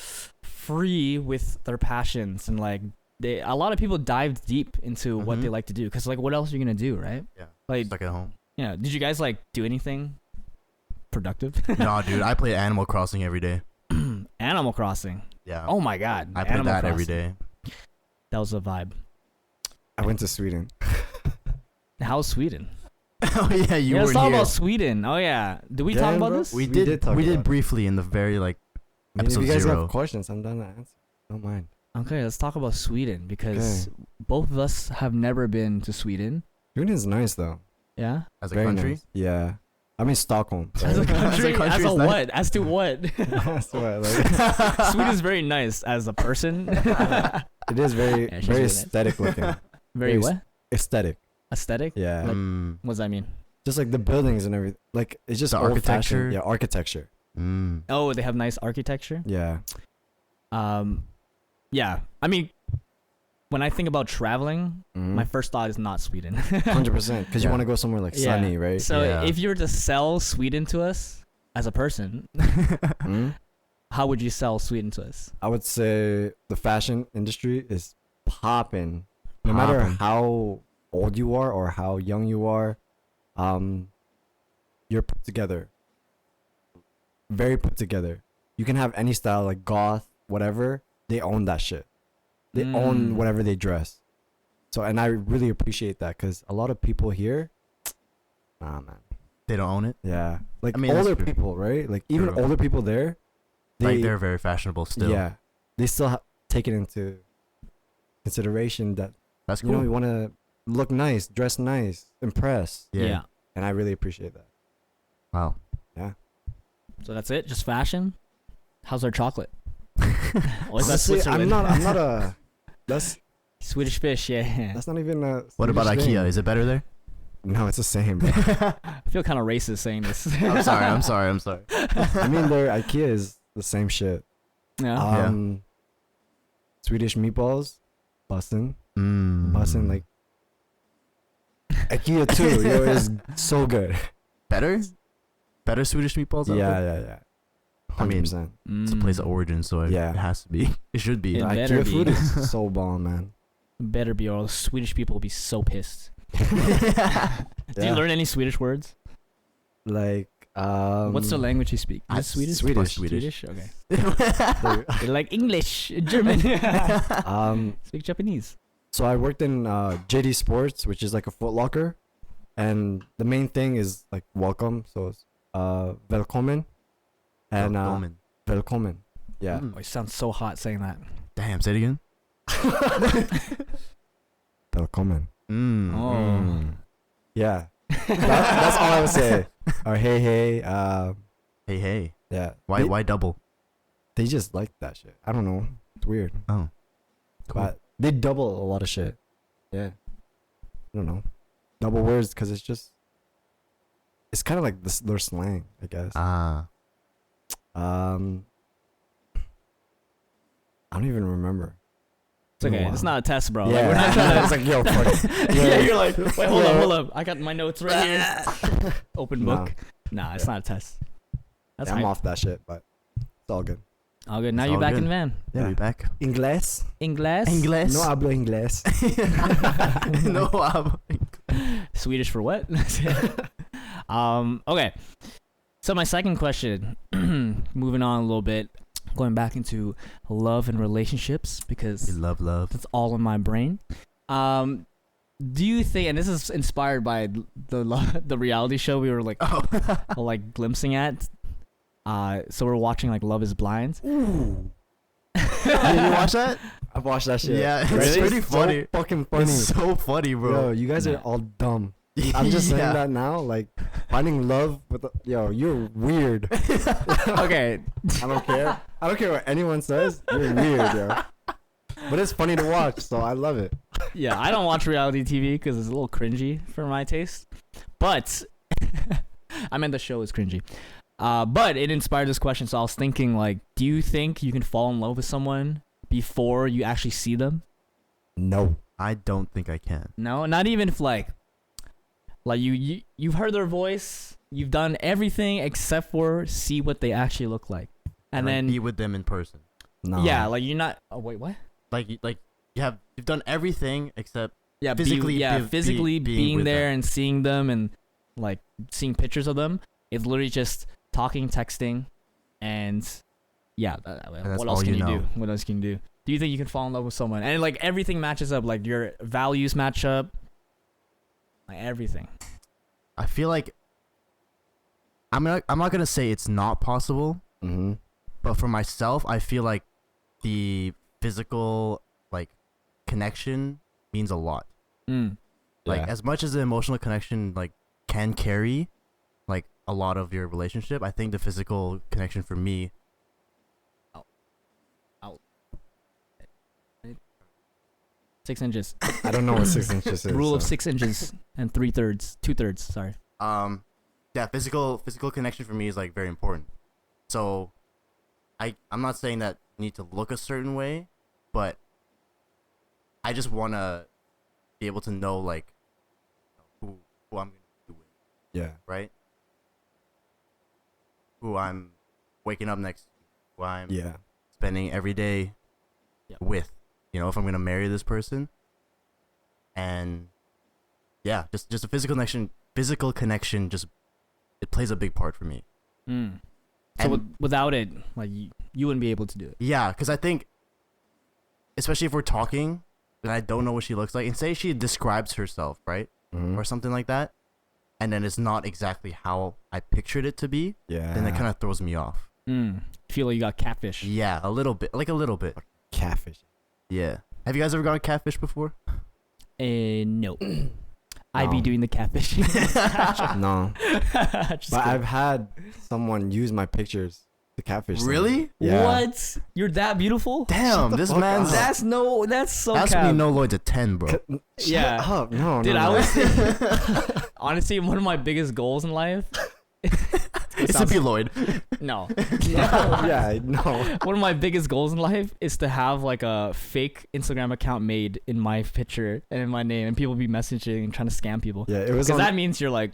free with their passions, and like a lot of people dived deep into what they like to do, because like what else are you gonna do, right? Yeah. Like, Stuck at home. yeah. Did you guys like do anything productive? No, dude, I play Animal Crossing every day. Animal Crossing. Yeah. Oh my god. I play Animal that every Crossing. day. That was a vibe. I went to Sweden. How's Sweden? Oh yeah, you Yeah, were let's talk here. about Sweden. Oh yeah. Did we talk Yeah, about bro. this? We We did. did talk We did about it. briefly in the very like I mean, if episode you guys 0. have questions, I'm done to answer. Don't mind. Okay, let's talk about Sweden, because both of us have never been to Sweden. Sweden's nice though. Yeah. As a Very country. nice. Yeah. I mean Stockholm. As a right? country, as country a is nice. what? As to what? That's what, like, Sweden's very nice as a person. it is very Yeah, she's very really nice. aesthetic looking. Very Very what? Aesthetic. Aesthetic? Yeah. Like- Mm, What does that mean? Just like the buildings and everything. Like it's just The old-fashioned. architecture. Yeah, architecture. mm. Oh, they have nice architecture. Yeah. Yeah. I mean, when I think about traveling, my first thought is not Sweden. 100%. Because you Yeah. want to go somewhere like Yeah. sunny, right? So Yeah. if you were to sell Sweden to us as a person, Mhm. how would you sell Sweden to us? I would say the fashion industry is popping. No matter Poppin'. how old you are or how young you are, you're put together. Very put together. You can have any style, like goth, whatever. They own that shit. They own whatever they dress. So, and I really appreciate that, because a lot of people here, nah, man. They don't own it. Yeah. Like I mean, that's older true. people, right? Like even True. older people there, Like they're very fashionable still. yeah, they still take it into consideration that That's you cool. know you want to look nice, dress nice, impress, yeah. and I really appreciate that. Wow. So that's it? Just fashion? How's our chocolate? Or is that Honestly, Switzerland? I'm not a. That's Swedish fish, yeah. that's not even a. What about Swedish IKEA? thing. Is it better there? No, it's the same. Bro. I feel kind of racist saying this. I'm sorry. I'm sorry. I'm sorry. I mean, their IKEA is the same shit. Yeah. Swedish meatballs, bussin', Mm. like IKEA too. Yo, is so good. Better? Better Swedish meatballs? out Yeah, there? yeah. I mean, 100%. It's a place of origin, so it Yeah. has to be. It should be. It The better IKEA be. food is so bomb, man. Better be, or else Swedish people will be so pissed. Did you Yeah. learn any Swedish words? Like What's the language you speak? Is it Swedish? Swedish. Swedish. Okay. the- They like English, German. Speak Japanese. So I worked in JD Sports, which is like a Foot Locker, and the main thing is like welcome. So it's välkommen and Velkommen. välkommen. Yeah. Mm. Oh, it sounds so hot saying that. Damn, say it again. Välkommen. Mm. Oh. Yeah. That's all I would say. Or hey hey. Hey, hey. Yeah. Why double? They just like that shit. I don't know. It's weird. Oh. Cool. But they double a lot of shit. Yeah. I don't know. Double words because it's kind of like their slang, I guess. Ah. I don't even remember. It's okay. Wow. It's not a test, bro. Yeah. Like, we're not trying to. It's like, yo, fuck it. Yeah, you're like, wait, hold Yeah. up. I got my notes right here. Open book. Nah, it's not a test. That's I'm hype. off that shit, but it's all good. All good. Now It's you're all back good. in the van. Yeah, Yeah. we back. Inglés? English. Inglés. No hablo inglés. No, Swedish for what? Okay. So my second question, moving on a little bit, going back into love and relationships, we because love. that's all in my brain. Do you think, and this is inspired by the reality show we were like Oh. like glimpsing at. So we're watching like Love Is Blind. Ooh. Did you watch that? I've watched that shit. Yeah, it's Really? pretty So funny. fucking funny. It's so funny, Yo, bro. you guys are Yeah. all dumb. I'm just saying Yeah. that now. Like, finding love with yo, you're weird. Okay. I don't care. I don't care what anyone says. You're weird, yo. But it's funny to watch, so I love it. Yeah, I don't watch reality TV because it's a little cringy for my taste. But I meant the show is cringy. But it inspired this question, so I was thinking, like, do you think you can fall in love with someone before you actually see them? No. I don't think I can. No, not even if like you've heard their voice, you've done everything except for see what they actually look like, and like, then be with them in person. No. yeah, like you're not. Oh wait, what? Like you've done everything except Yeah, physically physically being being with there them. and seeing them and like seeing pictures of them. It's literally just talking, texting, and yeah. that's What all else can you you know. do? What else can you do? Do you think you can fall in love with someone and like everything matches up? Like your values match up, like everything. I feel like I'm not gonna say it's not possible, Mm-hmm. but for myself, I feel like the physical like connection means a lot. Mm. Like Yeah. as much as the emotional connection like can carry like a lot of your relationship, I think the physical connection for me 6 inches. I don't know what 6 inches is. Rule of so. 6 inches and 2/3. Sorry. yeah, physical connection for me is like very important. So I'm not saying that you need to look a certain way, but I just want to be able to know like who I'm going to be with, Yeah. right? Who I'm waking up next to, who I'm Yeah. spending every day Yep. with, you know, if I'm gonna marry this person. And yeah, just a physical connection just it plays a big part for me. Mm. So And without it, like you wouldn't be able to do it. yeah, because I think especially if we're talking and I don't know what she looks like, and say she describes herself, right, Mhm. or something like that, and then it's not exactly how I pictured it to be, Yeah. then it kind of throws me off. Mm. Feel like you got catfish. Yeah, a little bit, like a little bit. Catfish. Yeah. Have you guys ever gone catfish before? No. I be No. doing the catfishing. No. Just But kidding. I've had someone use my pictures to catfish. someone. Really? Yeah. What? You're that beautiful? Damn, the this fuck man's up. That's so that's cap. when you know Lloyd's a 10, bro. Shut Yeah. up. No, Dude, no, I no. was thinking, honestly, one of my biggest goals in life. It's to be Lloyd. No. Yeah, no. One of my biggest goals in life is to have like a fake Instagram account made in my picture and in my name, and people be messaging and trying to scam people. Yeah, it was Because on. that means you're like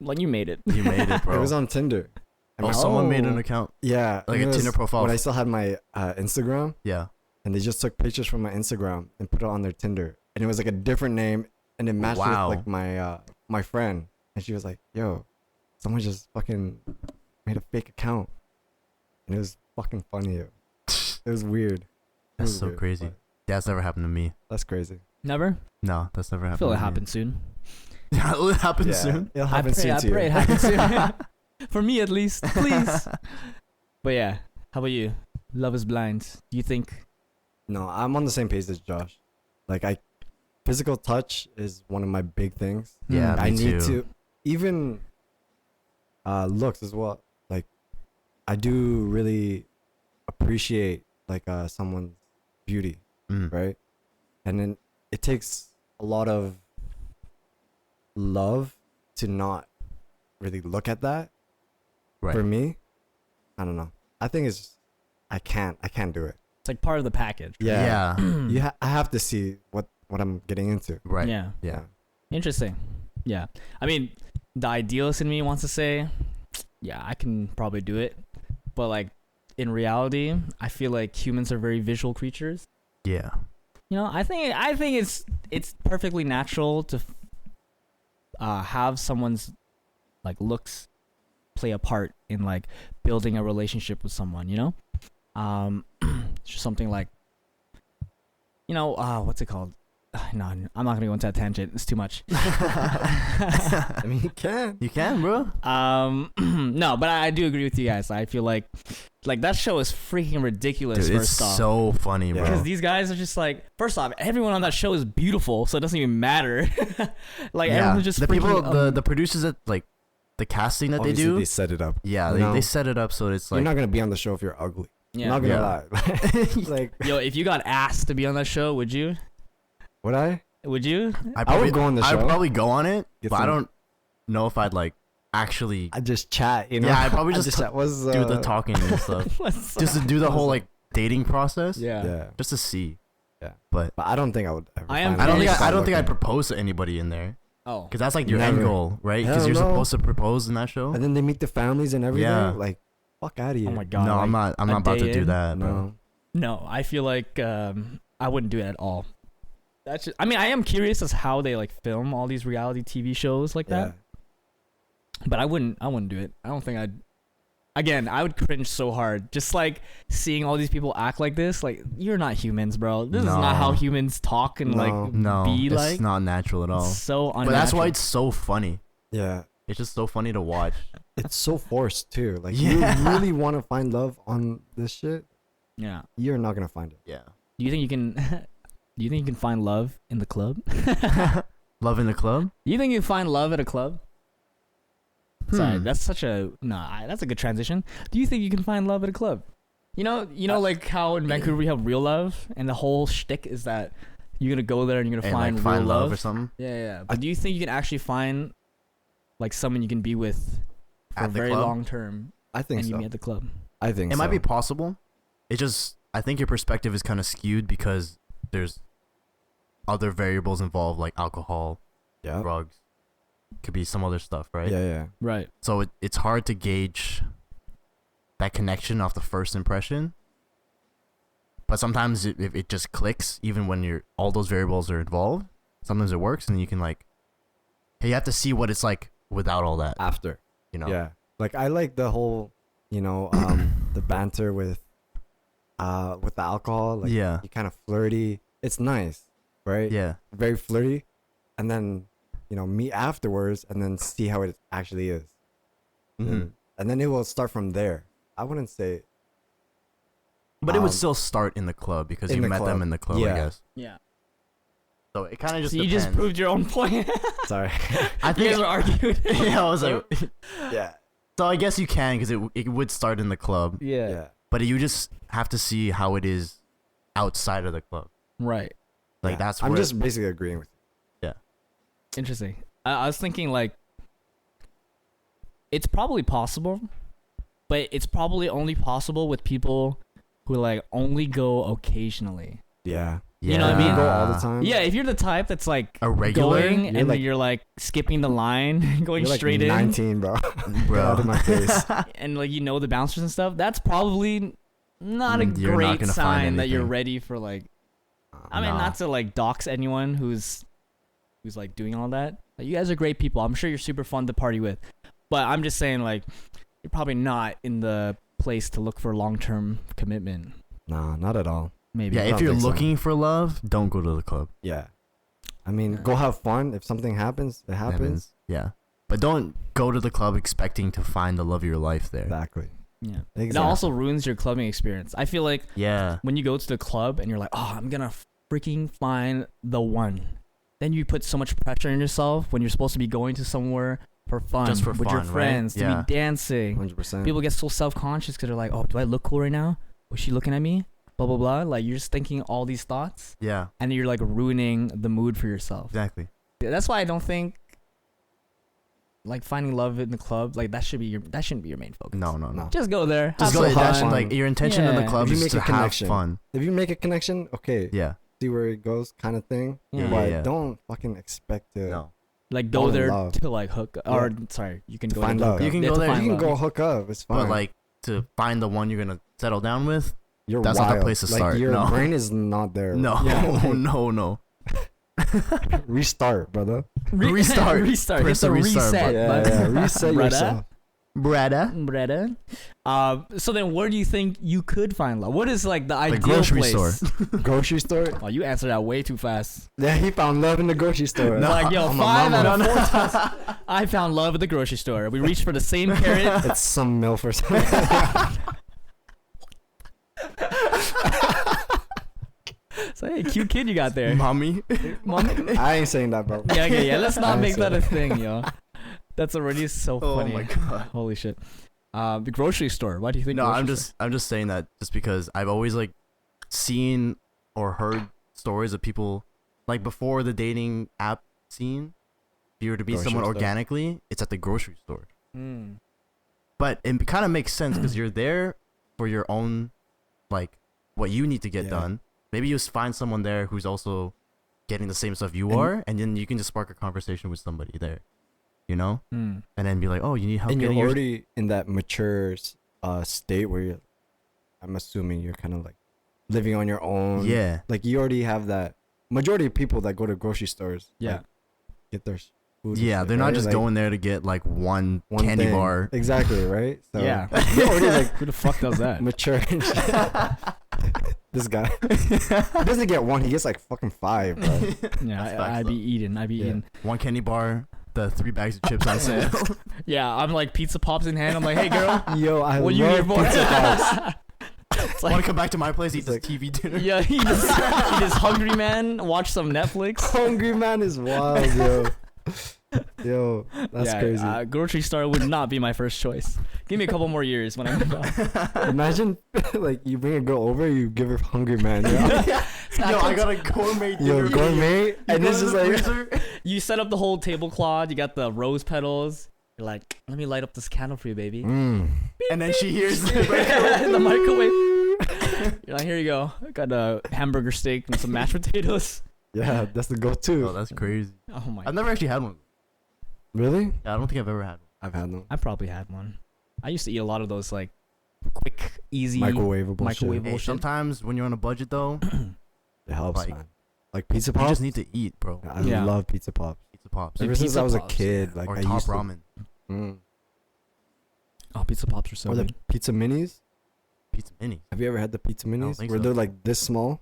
you made it. You made it, bro. It was on Tinder. And Oh, my- someone made an Oh. account. Yeah, Like and a it was Tinder profile. when I still had my Instagram, Yeah. and they just took pictures from my Instagram and put it on their Tinder, and it was like a different name, and it matched Wow. with like my friend, and she was like, "Yo, someone just fucking made a fake account," and it was fucking funny. Yo. It was weird. It That's was so weird, crazy. but That's never happened to me. That's crazy. Never? No, that's never I happened. feel it to me. happen soon. It'll happen soon. It'll happen soon I to pray you. it happens soon. For me at least, please. But yeah, how about you? Love is blind. Do you think? No, I'm on the same page as Josh. Like physical touch is one of my big things. Yeah, Mm. me I need too. to even looks as well. Like I do really appreciate like someone's beauty, Mm. right? And then it takes a lot of love to not really look at that. Right. For me, I don't know. I think it's I can't do it. It's like part of the package. Yeah. Yeah. I have to see what I'm getting into. Right. Yeah. Yeah. Interesting. Yeah. I mean, the idealist in me wants to say, yeah, I can probably do it. But like in reality, I feel like humans are very visual creatures. Yeah. You know, I think it's perfectly natural to have someone's like looks play a part in like building a relationship with someone, you know? It's just something like, you know, what's it called? No, I'm not gonna go into that tangent. It's too much. I mean, you can. You can, bro. No, but I do agree with you guys. I feel like that show is freaking ridiculous. Dude, it's first off, so funny, bro. because these guys are just like, first off, everyone on that show is beautiful, so it doesn't even matter. Like yeah. everyone's just the freaking, people, the producers that like the casting that Obviously, they do. they set it up. Yeah, you know? they set it up so it's like You're not gonna be on the show if you're ugly. yeah. I'm not gonna lie. Like, Yo, if you got asked to be on that show, would you? would I? Would you? I would go on the show. I'd probably go on it, Get but I some- don't know if I'd like actually I just chat, you know. Yeah, I'd probably I just chat. What's, do the talking and stuff. What's Just to do the whole like dating process. Yeah. Yeah. Just to see. Yeah. But But I don't think I would ever. I am find I don't love think curious. I don't without think I'd looking. propose to anybody in there, Oh. because that's like your end Never. goal, right? Because Hell you're no. supposed to propose in that show. And then they meet the families and everything. Yeah. Like, fuck out of here. Oh my god. No, like, I'm not. I'm a not about to day do in? that, bro. No. No, I feel like I wouldn't do it at all. That's just, I mean, I am curious as how they like film all these reality TV shows like Yeah. that, but I wouldn't do it. I don't think I'd. Again, I would cringe so hard just like seeing all these people act like this. Like, you're not humans, bro. This is not how No. humans talk and No. like No, be it's like. not natural at all. It's so unnatural. But that's why it's so funny. Yeah. It's just so funny to watch. It's so forced too. Like, Yeah. you really want to find love on this shit, Yeah. you're not gonna find it. Yeah. Do you think you can? Do you think you can find love in the club? Love in the club? You think you can find love at a club? Sorry, Hmm. that's such a that's a good transition. Do you think you can find love at a club? You know, like how in Vancouver we have real love, and the whole shtick is that you're gonna go there and you're gonna And find like real find love. love or something Yeah. But do you think you can actually find like someone you can be with for At the very club? long term, I think and you so. meet at the club? I think It so. might be possible. It just, I think your perspective is kind of skewed because there's other variables involved, like alcohol, Yeah. drugs, could be some other stuff, right? Yeah. Yeah. Right. So it's hard to gauge that connection off the first impression. But sometimes it just clicks, even when all those variables are involved. Sometimes it works, and you can like, hey, you have to see what it's like without all that, After. you know? Yeah. Like, I like the whole, the banter with the alcohol. Like, Yeah. you kind of flirty. It's nice, right? Yeah. Very flirty, and then meet afterwards, and then see how it actually is. Mhm. And then it will start from there. I wouldn't say. But it would Um, still start in the club because in you the met them club. in the club, Yeah. I guess. Yeah. So it kind of just So you depends. just proved your own point. Sorry. I You think guys were arguing. yeah, I was like, Yeah. so I guess you can because it would start in the club, Yeah. Yeah. but you just have to see how it is outside of the club. Right. Like Yeah. that's I'm where just basically agreeing with you. Interesting. I was thinking like it's probably possible, but it's probably only possible with people who like only go occasionally. Yeah. You know what I mean? You go all the time. Yeah, if you're the type that's like A regular? going You're and like- you're like skipping the line, going You're like straight 19, bro. Get bro. out of my face. in, and like the bouncers and stuff, that's probably not a You're not great gonna find sign that you're anything. ready for like. I mean, Nah. not to like dox anyone who's like doing all that. Like, you guys are great people. I'm sure you're super fun to party with, but I'm just saying like you're probably not in the place to look for long-term commitment. Nah, not at all. Maybe. Yeah, I if don't you're think so. looking for love, don't go to the club. Yeah. I mean, Yeah. go have fun. If something happens, it happens. Yeah, but don't go to the club expecting to find the love of your life there. Exactly. Yeah. It Exactly. also ruins your clubbing experience. I feel like Yeah, when you go to the club and you're like, oh, I'm gonna freaking find the one, then you put so much pressure on yourself when you're supposed to be going to somewhere for fun, Just for with your fun, right? friends, to Yeah. be dancing. 100%. People get so self-conscious because they're like, oh, do I look cool right now? Was she looking at me? Blah blah blah. Like, you're just thinking all these thoughts, yeah, and you're like ruining the mood for yourself. exactly. That's why I don't think like finding love in the club, like that shouldn't be your main focus. No. No. Just go there. Just have Go. go some have That's fun. fun. like your intention in the Yeah. club If you is make to a have connection. fun. If you make a connection, okay, Yeah. see where it goes, kind of thing. Yeah. But Yeah. don't fucking expect to. No. Like fall go in there love. to like hook or sorry, you can To go find to hook love. up. You can Yeah, go to there. find You can love. go hook up. It's fine. But like to find the one you're gonna settle down with. You're that's not the wild. place to like, start. Your No. brain is not there. No. Yeah. no. Restart, brother. Restart. restart. Press Hit the the restart reset button. Yeah, button. yeah. Reset Brother. yourself. Brada. Brother. So then, where do you think you could find love? What is like the ideal grocery place? store. Grocery store. Oh, you answered that way too fast. Yeah, he found love in the grocery store. No. Like, yo, I'm a 5 out of mama. 4 times I found love at the grocery store. We reached for the same carrot. It's some MILF or something. So hey, cute kid you got there. Mommy. Mommy. I ain't saying that, bro. Yeah, okay, yeah. Let's I not ain't make that a saying thing, yo. That's already so Oh funny. my god. Holy shit. The grocery store. Why do you think? No, grocery I'm store? just saying that just because I've always like seen or heard stories of people like before the dating app scene. If you were to meet Grocery someone store. organically, it's at the grocery store. Mm. But it kind of makes sense because you're there for your own, like, what you need to get Yeah. done. maybe you find someone there who's also getting the same stuff you are, and then you can just spark a conversation with somebody there, you know, Mm. and then be like, oh, you need help And you're getting your already in that mature state where you're, I'm assuming you're kind of like living on your own. yeah. Like you already have that. Majority of people that go to grocery stores, Yeah. like, get their food. and Yeah, shit, they're not right? just Like, going there to get like one candy thing. bar. Exactly, right? So Yeah. you're already like Who the fuck does that? mature and shit. This guy. He doesn't get one, he gets like fucking 5, bro. Yeah, That's facts, I'd be though. eating. I'd be Yeah. eating. One candy bar, the 3 bags of chips on sale. Yeah, I'm like pizza pops in hand. I'm like, hey girl, Yo, I what you here love for? pizza pops. It's Want like, to come back to my place, eat It's this like- TV dinner? yeah, he just hungry man. Watch some Netflix. Hungry man is wild, yo. Yo, that's Yeah, crazy. Grocery store would not be my first choice. Give me a couple more years when I move out. Imagine like you bring a girl over, you give her hungry man. Yo, Yo, I got a gourmet dinner. yo gourmet, and go this to is the like freezer. You set up the whole tablecloth. You got the rose petals. You're like, let me light up this candle for you, baby. And then she hears The microwave. You're like, here you go. I got a hamburger steak and some mashed potatoes. Yeah, that's the go-to. Oh, that's crazy. Oh my. I've never actually had one. Really? Yeah, I don't think I've ever had one. I've had them. I probably had one. I used to eat a lot of those like quick, easy. Microwavable. Microwave- Shit. Hey, Bullshit. sometimes when you're on a budget though, It helps, Like, man. Like pizza you pops. just need to eat, bro. I Yeah. love pizza pops. Pizza pops. Ever Dude, since pizza I was pops, a kid, like or I top used to. ramen. Oh, pizza pops are so Or the good. pizza minis. Pizza mini. Have you ever had the pizza don't minis think where so. they're like this small?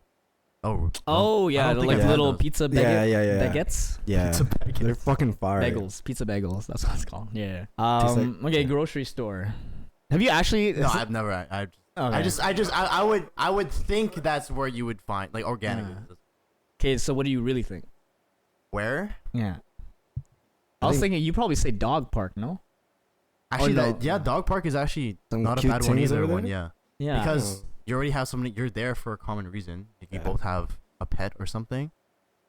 Oh. Oh yeah, don't they're think like I've had little those. pizza Yeah, yeah, yeah. baguettes. Yeah, Pizza baguettes. they're fucking fire. Bagels, pizza bagels. That's what it's called. Yeah. Tastes like- Okay, yeah. grocery store. Have you actually? No, I've never. I would think that's where you would find like organic. Yeah. Okay, so what do you really think? Where? Yeah. I was think- thinking you probably say dog park, no? Actually, no. yeah, dog park is actually Some not a cute bad one things either. over One, there? yeah, Yeah. because Oh. you already have somebody. You're there for a common reason. Like you Yeah. both have a pet or something,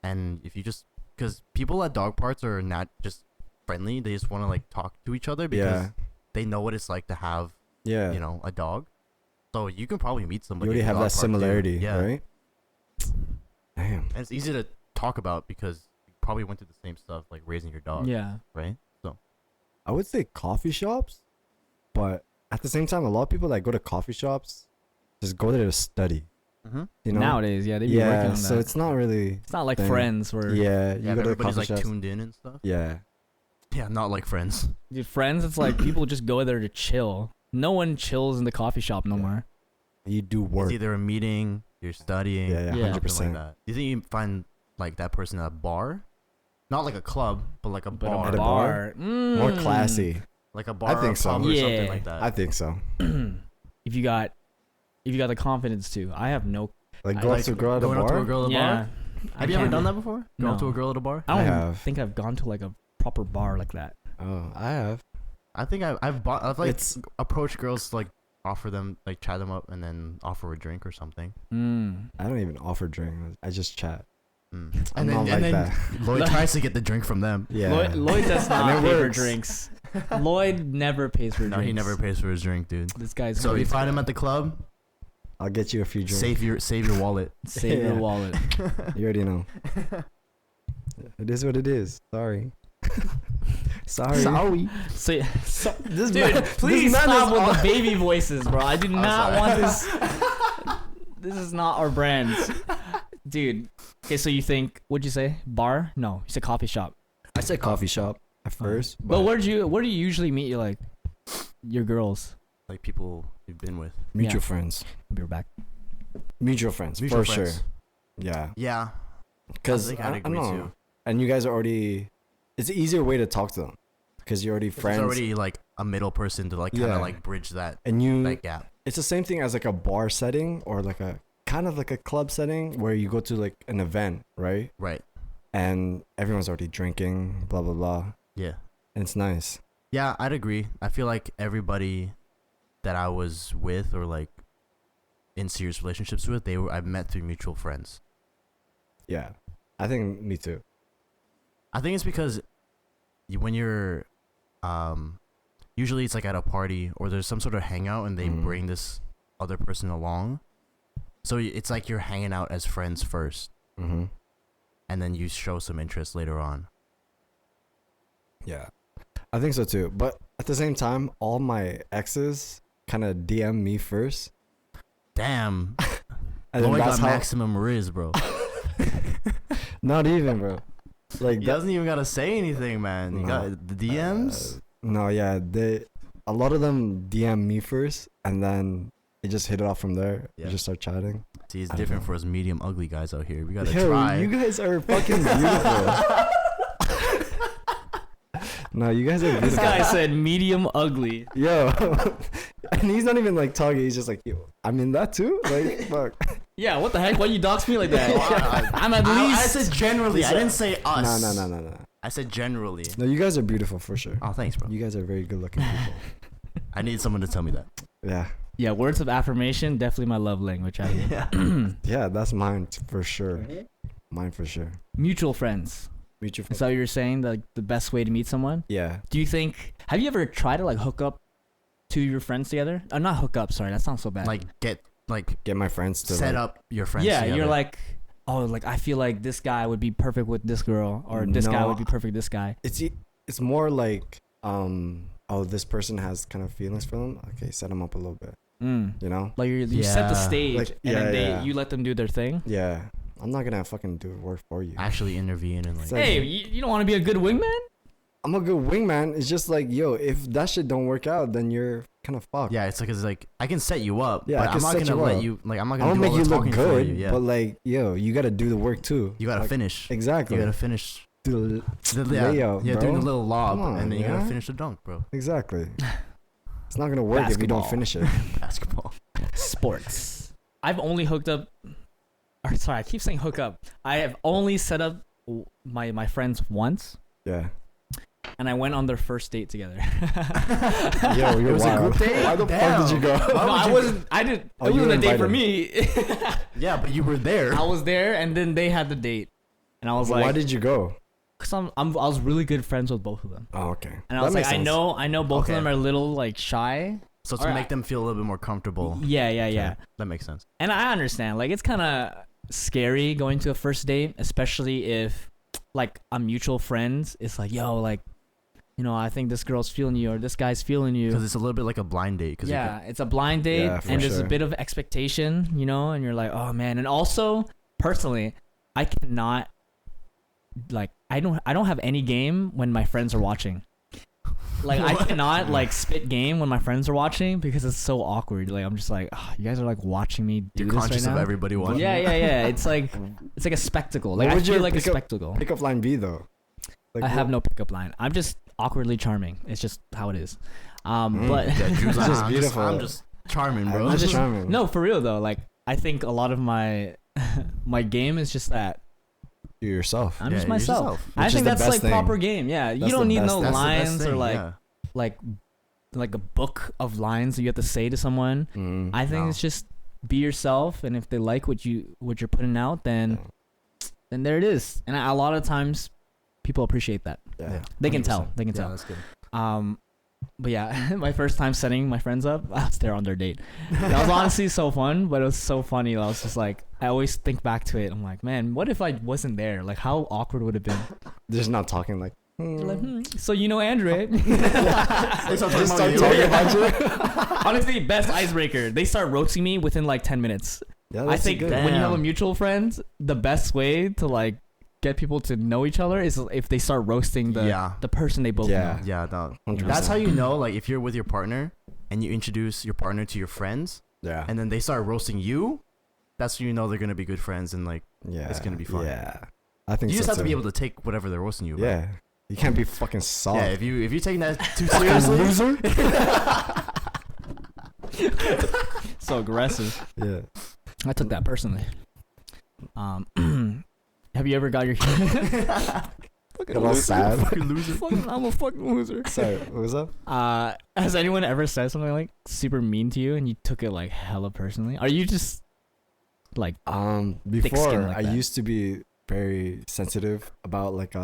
and if you just because people at dog parks are not just friendly, they just want to like talk to each other because Yeah, they know what it's like to have yeah. you know a dog. So you can probably meet You somebody. already at the have dog that park, too. similarity, yeah. right? Damn. And it's easy to talk about because you probably went through the same stuff like raising your dog, Yeah. right? So I would say coffee shops, but at the same time, a lot of people that go to coffee shops just go there to study. You know? Nowadays, yeah, they be working Yeah, on so that. it's not really. It's not like thing. Friends where Yeah, you yeah, go to the everybody's coffee like shops. tuned in and stuff. Yeah, Yeah, not like Friends. dude, Friends. It's like people just go there to chill. No one chills in the coffee shop no Yeah. more. you do work. It's either a meeting, you're studying, Yeah, Yeah. 100%. something like that. Do you think you find like that person at a bar? Not like a club, but like a But bar. At a bar? More Mm. classy. Like a bar think or a so. pub or Yeah. something like that. I think so. if you got the confidence to. I have no. Like I go up like to a girl at a Going up to a bar. girl at a Yeah. bar? Have you ever done that before? Go up to No. a girl at a bar? I I don't have. think I've gone to like a proper bar like that. Oh, I have. I think I've like It's- approached girls to like offer them like chat them up and then offer a drink or something. Mm. I don't even offer drink. I just chat. Mm. I'm not like that. Lloyd tries to get the drink from them. Yeah. Lloyd does And not it pay for works. drinks. Lloyd never pays for No, drinks. he never pays for his drink, dude. This guy's So if you crazy. find him at the club, I'll get you a few drinks. save your wallet. Save your Yeah. wallet. You already know. It is what it is. Sorry. Sorry. So, This dude, man- please this man stop is with on- the baby voices, bro. I do not sorry. want this. This is not our brand, dude. Okay, so you think? What'd you say? Bar? No, you said coffee shop. I said coffee shop at first, But where do you usually meet your girls? Like people you've been with. mutual Yeah. friends. I'll be right back. Mutual friends, Mutual for friends. sure. Yeah, Yeah. because think I, I'd I agree don't know. too. And you guys are already. It's an easier way to talk to them because you're already friends. There's already like a middle person to like kind of Yeah. like bridge that and you. that gap. It's the same thing as like a bar setting or like a kind of like a club setting where you go to like an event, right? Right. And everyone's already drinking, blah blah blah, Yeah. and it's nice. Yeah, I'd agree. I feel like everybody that I was with or like in serious relationships with, I've met through mutual friends. Yeah, I think me too. I think it's because when you're usually it's like at a party or there's some sort of hangout and they Mhm. bring this other person along. So it's like you're hanging out as friends first, Mm-hmm. and then you show some interest later on. Yeah, I think so too. But at the same time, all my exes kind of DM me first. Damn. And then Lloyd that's got how. maximum riz, bro. Not even, bro. Like He that. doesn't even gotta say anything, man. You No. got the DMs. No, yeah, a lot of them DM me first, and then they just hit it off from there. Yeah. We just start chatting. See, it's I don't different know. for us medium ugly guys out here. We gotta Yo, try. you guys are fucking beautiful. No, you guys are This beautiful. guy said medium ugly. Yo, and he's not even like talking. He's just like, yo, I'm in that too. Like, fuck. Yeah, what the heck? Why you dox me like that? I'm at I least. said generally. I didn't say us. No. I said generally. No, you guys are beautiful for sure. Oh, thanks, bro. You guys are very good looking people. I need someone to tell me that. Yeah, Yeah, words of affirmation, definitely my love language. Yeah. yeah, that's mine for sure. Mine for sure. Mutual friends. Mutual. Is that what you're saying? Like the best way to meet someone? Yeah. Do you think? Have you ever tried to like hook up two of your friends together? Not hook up. Sorry, that sounds so bad. Like Get my friends to set like, up your friends. yeah, together. you're like, oh, like I feel like this guy would be perfect with this girl, or this guy No. would be perfect with this guy. It's more like oh, this person has kind of feelings for them. Okay, set them up a little bit. You know? Like you set the Yeah. stage, Like, and then yeah. you let them do their thing. Yeah. I'm not gonna fucking do work for you. actually intervene and like. It's like- Hey, you don't want to be a good wingman? I'm a good wingman. It's just like, yo, if that shit don't work out, then you're kind of fucked. Yeah, it's like I can set you up, Yeah, I but can I'm not set gonna you let up. you like I'm not I'm gonna gonna do make all you the look talking for good, you. Yeah, but like, yo, you gotta do the work too. you gotta Like, finish. Exactly. You gotta finish do the layup, yeah, bro. doing the little lob, Come on, and then you yeah. gotta finish the dunk, bro. exactly. It's not gonna work if you don't Basketball. finish it. Basketball. Sports. I've only hooked up. Or sorry, I keep saying hook up. I have only set up my friends once, Yeah. and I went on their first date together. Yo, you're It was a wild. group date? Why the fuck did you go? Damn. No, I wasn't. I didn't. Oh, It you wasn't were a date for invited. me. Yeah, but you were there. I was there, and then they had the date, and I was Why like, did you go? cause I was really good friends with both of them, Oh, okay. and I was That like, makes sense. I know both Okay. of them are a little like shy. So to Alright. make them feel a little bit more comfortable. Yeah, Okay, that makes sense. and I understand. Like it's kind of scary going to a first date, especially if like a mutual friends. It's like, yo, like, you know, I think this girl's feeling you or this guy's feeling you. Because it's a little bit like a blind date. Cause Yeah, it's a blind date, Yeah, for and there's a sure. bit of expectation, you know, and you're like, oh man. And also, personally, I cannot, like, I don't have any game when my friends are watching. Like, I What? cannot like spit game when my friends are watching because it's so awkward. Like, I'm just like, oh, you guys are like watching me do you're this conscious right of now. everybody watching. Yeah. It's like a spectacle. Like, What I would feel your like a pickup- spectacle. Pick up line B though. Like, I have no pickup line. I'm just awkwardly charming. It's just how it is. Mm. But Yeah, Drew's like, Just I'm beautiful. I'm just charming, bro. I'm just charming. no, for real though. Like, I think a lot of my my game is just that Do yourself. I'm Yeah, just you're myself. yourself. I Which think is the that's best like thing. proper game. Yeah, you That's don't the need best no thing. That's the best lines or thing, like yeah. like a book of lines that you have to say to someone. Mm. I think No. it's just be yourself, and if they like what you're putting out, then there it is. And a lot of times, people appreciate that. Yeah. They can 100%. tell. They can Yeah, tell. that's good. But yeah, my first time setting my friends up, I was there on their date. That was honestly so fun, but it was so funny. I was just like, I always think back to it. I'm like, man, what if I wasn't there? Like, how awkward would it have been? They're just not talking like. They're like, so you know Andrew, right? They start Just talking start about you. talking about you. Honestly, best icebreaker. They start roasting me within like 10 minutes. Yeah, I that's think good. when you have a Damn. mutual friend, the best way to like get people to know each other is if they start roasting the person they both Yeah. know. Yeah, no. 100%. That's how you know, like, if you're with your partner and you introduce your partner to your friends, Yeah. and then they start roasting you, that's when you know they're gonna be good friends, and like Yeah. it's gonna be fun. Yeah. I think you just so have to be too. able to take whatever they're roasting you about. Yeah. You can't be fucking soft. Yeah, if you're taking that too Fucking seriously, loser. So aggressive. Yeah. I took that personally. Have you ever got your Got all sad. I'm a fucking loser. Sorry, what was up? Has anyone ever said something like super mean to you and you took it like hella personally? Are you just like Before skin like I that. used to be very sensitive about like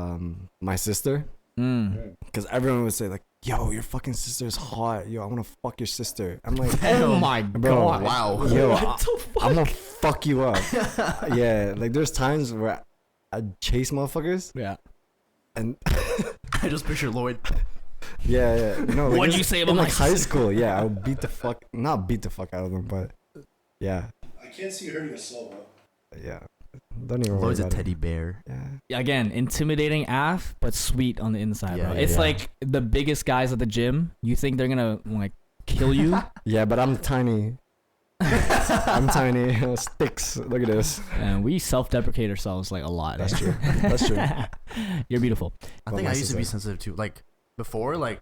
my sister, mm, because everyone would say like, yo, your fucking sister's hot. Yo, I want to fuck your sister. I'm like, Oh my bro, god! wow. Yo, What the fuck? I'm gonna fuck you up. Yeah, like there's times where I chase motherfuckers Yeah. and I just picture Lloyd. yeah. No, like What'd you it's say about in my like high sister? school? Yeah, I would not beat the fuck out of them, but yeah, I can't see you hurting yourself, bro. yeah. Don't even worry Lloyd's a about it. teddy bear. Yeah. Again, intimidating AF, but sweet on the inside, Yeah, bro. yeah, It's yeah. like the biggest guys at the gym. You think they're gonna like kill you? Yeah, but I'm tiny. I'm tiny. Sticks. Look at this. And we self-deprecate ourselves like a lot. That's true. That's true. You're beautiful. I What think I my used to be sister? sensitive too. Like before, like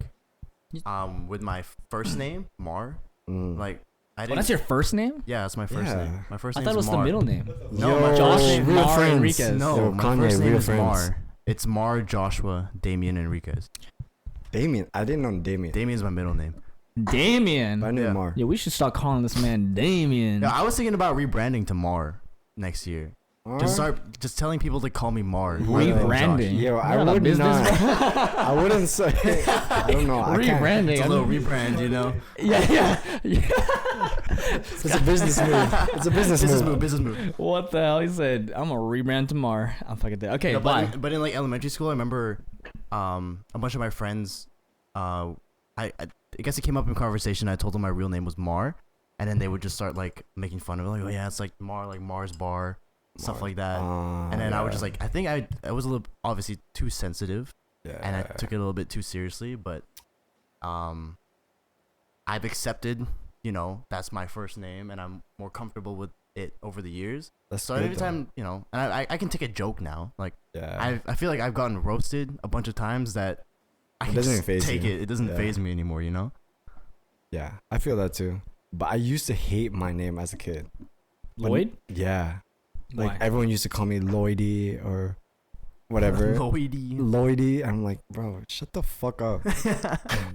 with my first name, Mar. Like I Oh, didn't. that's your first name? Yeah, that's my first Yeah. name. My first I name thought it was Mar. the middle name. No, my Yo, Josh name- real Mar friends. Enriquez. No, Yo, my Kanye, first name real is friends. Mar. It's Mar Joshua Damien Enriquez. Damien. I didn't know Damien. Damien's my middle name. Damien. But I knew Yeah. Mar. Yeah, we should start calling this man Damien. Yeah, I was thinking about rebranding to Mar next year. Just telling people to call me Mar. rather than Josh. Rebranding. Yo, I You're not a would business- not. I wouldn't say. I don't know. I can't. Rebranding. It's a I little mean- rebrand, you know. yeah. It's a business move. It's a business move. Business move. What the hell? He said, I'm gonna rebrand tomorrow. I'm fucking dead. Okay, No, bye. but in like elementary school, I remember a bunch of my friends. I guess it came up in conversation. I told them my real name was Mar, and then they would just start like making fun of it, like, oh yeah, it's like Mar, like Mars bar, stuff like that. And then I was just like, I think I was a little obviously too sensitive, and I took it a little bit too seriously. But I've accepted, you know, that's my first name, and I'm more comfortable with it over the years. That's So good, every though. time, you know, and I can take a joke now. Like Yeah. I feel like I've gotten roasted a bunch of times that I It can doesn't just even faze take you. it. It doesn't Yeah. phase me anymore, you know? Yeah, I feel that too. But I used to hate my name as a kid. Lloyd? Yeah. Like Why? everyone used to call me Lloydie or whatever. Lloydie. Lloydie. I'm like, bro, shut the fuck up.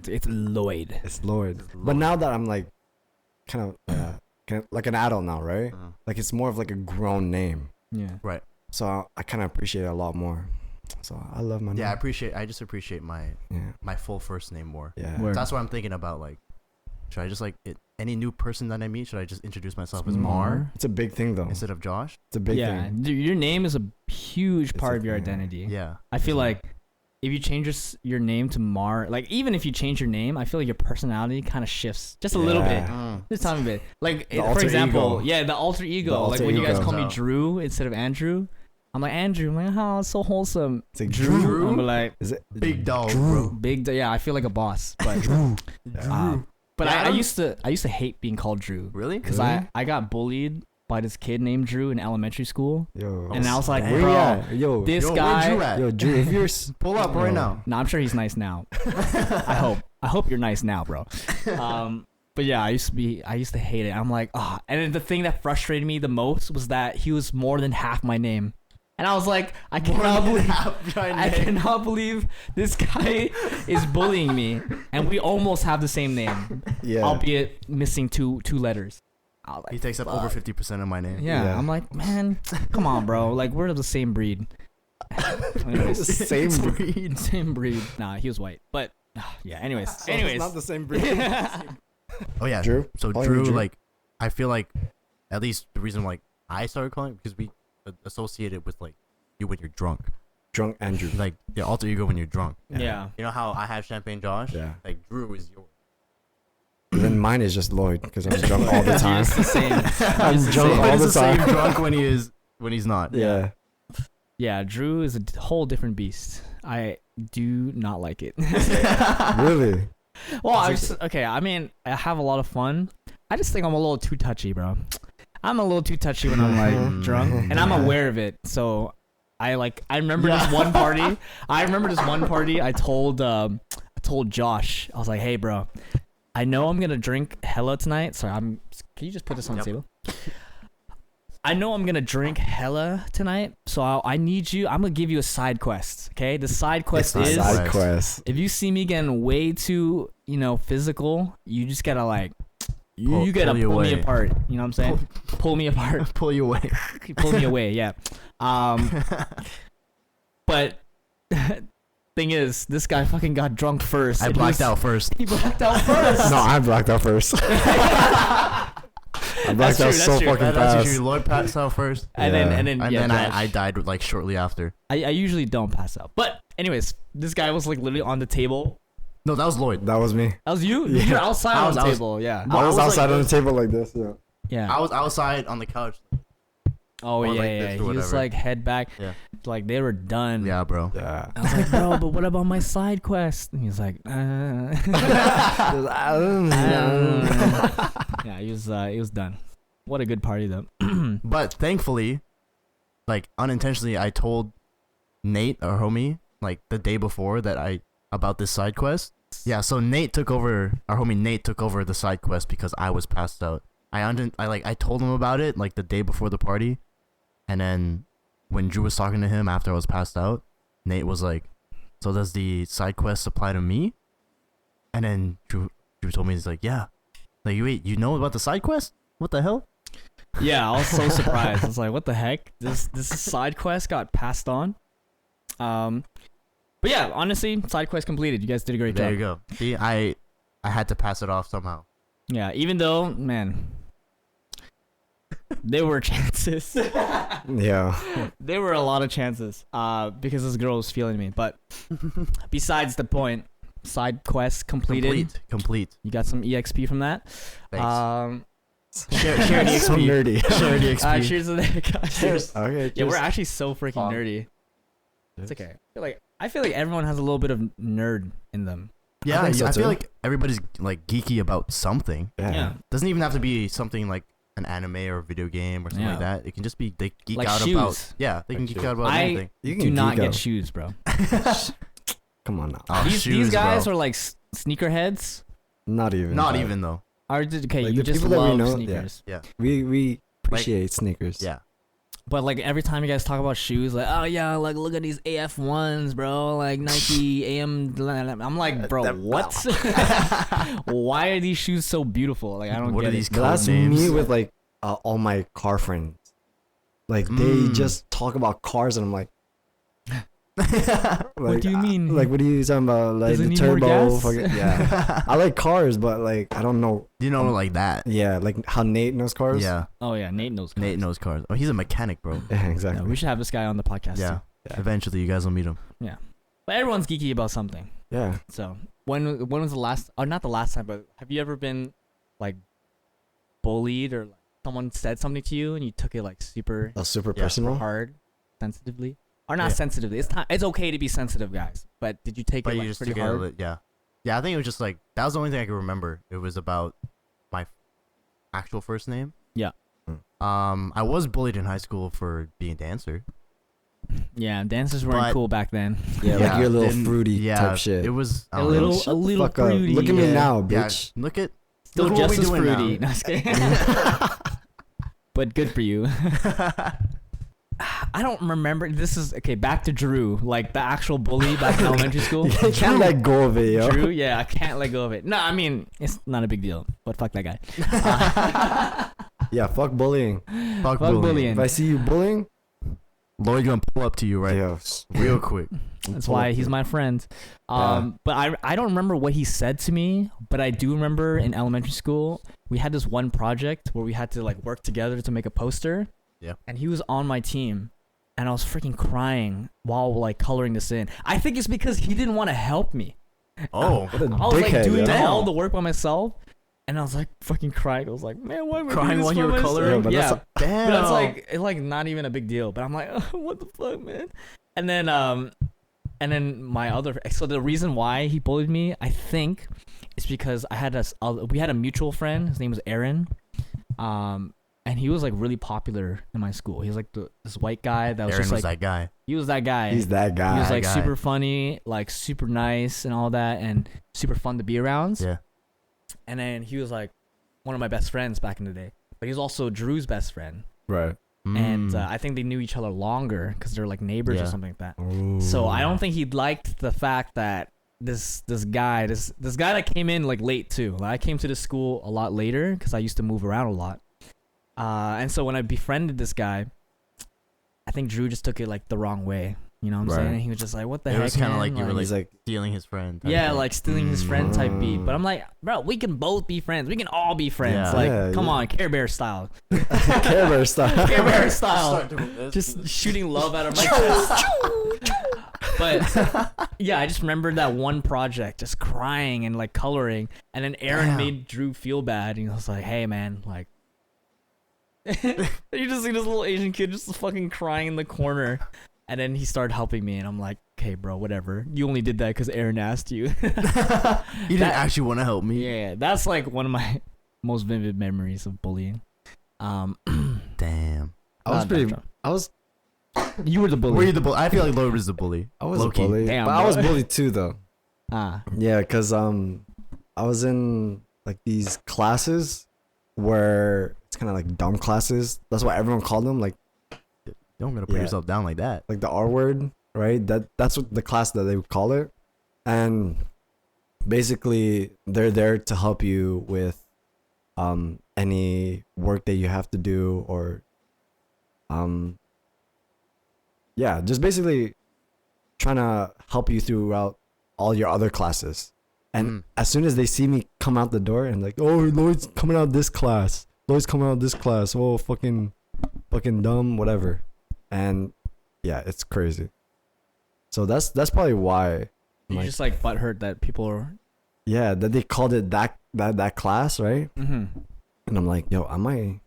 It's Lloyd. It's Lloyd. It's But Lloyd. now that I'm like kind of like an adult now, right? Like it's more of like a grown name. Yeah. So I kind of appreciate it a lot more. So I love my name. Yeah, I just appreciate my Yeah. full first name more. Yeah. Word. That's what I'm thinking about. Like, should I just like any new person that I meet? Should I just introduce myself as Mar It's a big thing though. instead of Josh? It's a big Yeah, thing. dude, your name is a huge It's part a of your thing. identity. Yeah. I feel like if you change your name to Mar, like even if you change your name, I feel like your personality kind of shifts just a little bit. Yeah. Just tell me a bit. Like The for alter example, ego. yeah, the alter ego. The Like alter when you guys ego. call me Out. Drew instead of Andrew, I'm like Andrew. I'm like, oh, it's so wholesome. It's like Drew. Drew. I'm like Is it Big dog, Drew. big. Yeah, I feel like a boss. But Drew. but Yeah, I I don't- used to hate being called Drew Really? because Really? I got bullied by this kid named Drew in elementary school, Yo. and I was like, Dang. Where you bro, at? Yo. this Yo, where guy. Drew at? Yo, Drew, if you're Pull up right now. No, I'm sure he's nice now. I hope you're nice now, bro. But yeah, I used to hate it. I'm like, ah. And then the thing that frustrated me the most was that he was more than half my name. And I was like, I cannot believe this guy is bullying me. And we almost have the same name, yeah. albeit missing two letters. I was He like, takes up over 50% of my name. yeah. Yeah. I'm like, man, come on, bro. Like we're the same breed. Anyways, Same breed. same breed. Nah, he was white. But yeah. Anyways, So anyways. it's not the same breed. Oh yeah. Drew. So Oh, Drew, Drew. like, I feel like at least the reason like I started calling because we associate it with like you when you're drunk, Drunk Andrew. like the alter ego when you're drunk. Yeah. You know how I have Champagne Josh? Yeah. Like Drew is yours. And then mine is just Lloyd because I'm drunk all the time. It's the same. I'm It's the drunk same. all But the it's the same time. drunk when he's not. Yeah. Yeah, Drew is a whole different beast. I do not like it. Really? Well, okay. I mean, I have a lot of fun. I just think I'm a little too touchy, bro. I'm a little too touchy when I'm like drunk, and I'm aware of it. So I remember this one party. I told Josh. I was like, "Hey, bro, I know I'm gonna drink hella tonight. So can you just put this on the table? I know I'm gonna drink hella tonight, so I need you. I'm gonna give you a side quest. Okay, the side quest It's is not Side quest. if you see me getting way too, physical, you just gotta like, you gotta pull you pull me away. apart. You know what I'm saying? Pull me apart. Pull you away. Pull me away. Yeah. But Thing is, this guy fucking got drunk first. I and blacked out first. He blacked out first. No, I blacked out first. I blacked out so fucking That's fast. usually Lloyd passed out first. And Yeah. then Josh. I died like shortly after. I usually don't pass out. But anyways, this guy was like literally on the table. No, that was Lloyd. That was me. That was you? Yeah. You're outside I on the was- table, yeah. No, I was I was outside like on the table like this. Yeah. Yeah. I was outside on the couch. Oh or yeah, like yeah. this or He was whatever. like head back. Yeah. Like they were done. Yeah, bro. Yeah. I was like, bro, but what about my side quest? And he was like, Yeah, he was done. What a good party though. But thankfully, like unintentionally, I told Nate, our homie, like the day before about this side quest. Yeah, so our homie Nate took over the side quest because I was passed out. I told him about it like the day before the party, and then when Drew was talking to him after I was passed out, Nate was like, "So does the side quest apply to me?" And then Drew told me, he's like, "Yeah." Like, wait, you know about the side quest? What the hell? Yeah, I was so surprised. I was like, what the heck? This side quest got passed on. But yeah, honestly, side quest completed. You guys did a great There job. you go. See, I had to pass it off somehow. Yeah, even though, man, there were chances. Yeah. There were a lot of chances. Because this girl was feeling me. But besides the point, side quest completed. Complete. You got some EXP from that. Thanks. Share the So XP. nerdy. Share the XP. Cheers to that, guys. Cheers. Okay. Yeah, we're cheers. actually so freaking nerdy. It's okay. I feel like everyone has a little bit of nerd in them. Yeah, I think so I feel too. like everybody's like geeky about something. Yeah. Doesn't even have to be something like an anime or a video game or something like Yeah. that. It can just be they geek Like out shoes. about. Yeah, they can Like geek shoes. out about anything. You Do not geek get out. shoes, bro. Come on now. Oh, These shoes, guys bro. are like sneakerheads. Not even. Not but even though. Okay, Like you the just people that we love know, yeah. sneakers. Yeah. We appreciate sneakers. Yeah. But like every time you guys talk about shoes, like, oh yeah, like look at these AF1s, bro, like Nike AM. I'm like, bro, what? Why are these shoes so beautiful? Like I don't What get are it. these But that's names. me with like all my car friends. Like they Mm. just talk about cars and I'm like, What do you mean? Like what are you talking about? Like Does it the need more turbo. gas? Yeah. I like cars, but like I don't know. You know, like that. Yeah, like how Nate knows cars. Yeah. Oh yeah, Nate knows. Nate knows cars. Oh, he's a mechanic, bro. Yeah, Yeah, exactly. we should have this guy on the podcast. Yeah. Too. Yeah. Eventually, you guys will meet him. But everyone's geeky about something. Yeah. So when was the last? Or not the last time, but have you ever been like bullied or like, someone said something to you and you took it like super A super Yeah. personal. hard, sensitively, or not Yeah. sensitively? It's okay to be sensitive, guys. But did you take But it you like just pretty took it a hard? little bit, yeah. Yeah, I think it was just like that was the only thing I could remember. It was about my actual first name. Yeah. I was bullied in high school for being a dancer. Yeah, dancers weren't But- cool back then. Yeah, like your little didn't- fruity yeah, type shit. It was I A don't little, know. a little Fuck up. fruity. Look at me yeah. now, Yeah, bitch. look at Still look what just we as doing fruity. now. No, just kidding. But good for you. I don't remember. This is okay. Back to Drew, like the actual bully back in elementary school. You can't let go of it, yo. Drew, yeah, I can't let go of it. No, I mean it's not a big deal. But fuck that guy. Yeah, fuck bullying. Fuck Fuck bullying. bullying. If I see you bullying, Lloyd gonna pull up to you right yo, real quick. That's why he's my friend. But I don't remember what he said to me, but I do remember in elementary school we had this one project where we had to like work together to make a poster. Yeah. And he was on my team, and I was freaking crying while like coloring this in. I think it's because he didn't want to help me. Oh, what a I was like dickhead, doing yo. all the work by myself, and I was like fucking crying. I was like, man, why am I Crying doing this while you by were myself?" coloring? Yeah, but Yeah, that's damn. but it's like not even a big deal. But I'm like, what the fuck, man? And then my other, so the reason why he bullied me, I think, is because we had a mutual friend. His name was Aaron, and he was like really popular in my school. He was like this white guy that was Aaron just was like that guy. he was that guy. He's that guy. He was like guy. super funny, like super nice and all that, and super fun to be around. Yeah. And then he was like one of my best friends back in the day. But he's also Drew's best friend. Right. And Mm. I think they knew each other longer because they're like neighbors or Yeah. something like that. Ooh. So I don't think he liked the fact that this guy that came in like late too. Like, I came to the school a lot later because I used to move around a lot. And so when I befriended this guy, I think Drew just took it like the wrong way. You know what I'm Right. saying? He was just like, what the It heck, was kind of man? like you were He's like like, stealing his friend. type yeah, thing. like stealing his friend type beat. But Mm. I'm like, bro, we can both be friends. We can all be friends. Yeah. Like, Yeah, come yeah. on, Care Bear style. Care Bear style. Care Bear style. Start doing this. Just shooting love out of my chest. But yeah, I just remembered that one project, just crying and like coloring, and then Aaron Damn. made Drew feel bad, and he was like, "Hey, man, like." You just see this little Asian kid just fucking crying in the corner, and then he started helping me, and I'm like, "Okay, bro, whatever. You only did that because Aaron asked you." You didn't actually want to help me. Yeah, that's like one of my most vivid memories of bullying. Damn. I was pretty. I was. You were the bully. Were you the bully? I feel like Lloyd was the bully. I was Low-key. a bully, Damn, but I was bro. bullied too, though. Ah, Yeah, cause I was in like these classes where it's kind of like dumb classes. That's what everyone called them, like Don't gonna put Yeah. yourself down like that. the R word, right? That's what the class that they would call it, and basically they're there to help you with any work that you have to do or yeah, just basically trying to help you throughout all your other classes. And Mm. as soon as they see me come out the door and like, oh, Lloyd's coming out this class. Lloyd's coming out this class. Oh, fucking dumb, whatever. And yeah, it's crazy. So that's probably why. you Like, just like butthurt that people are. yeah, that they called it that class, right? Mm-hmm. And I'm like, yo, am I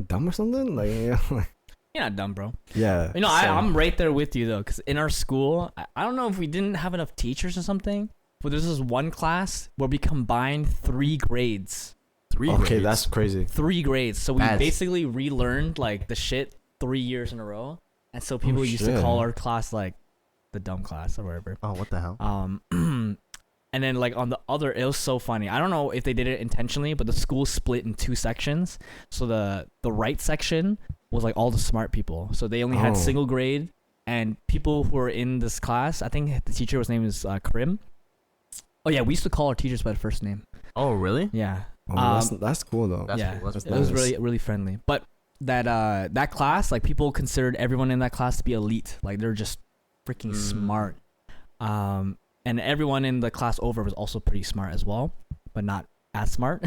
dumb or something? Like, yeah, You're not dumb, bro. yeah. You know, so- I'm right there with you though, because in our school, I don't know if we didn't have enough teachers or something, but there's this one class where we combined 3 grades. 3 Okay, grades. that's crazy. 3 grades. So we That's- basically relearned like the shit 3 years in a row, and so people used to shit. call our class like the dumb class or whatever. Oh, what the hell? And then like on the other, it was so funny. I don't know if they did it intentionally, but the school split in 2 sections. So the right section was like all the smart people. So they only had Oh. single grade, and people who were in this class, I think the teacher was name is Karim. Oh yeah, we used to call our teachers by the first name. Oh, really? Yeah. Oh, that's cool though. That's yeah, cool. That's it was nice. really really friendly. But that class, like people considered everyone in that class to be elite. Like they're just freaking smart. And everyone in the class over was also pretty smart as well, but not as smart.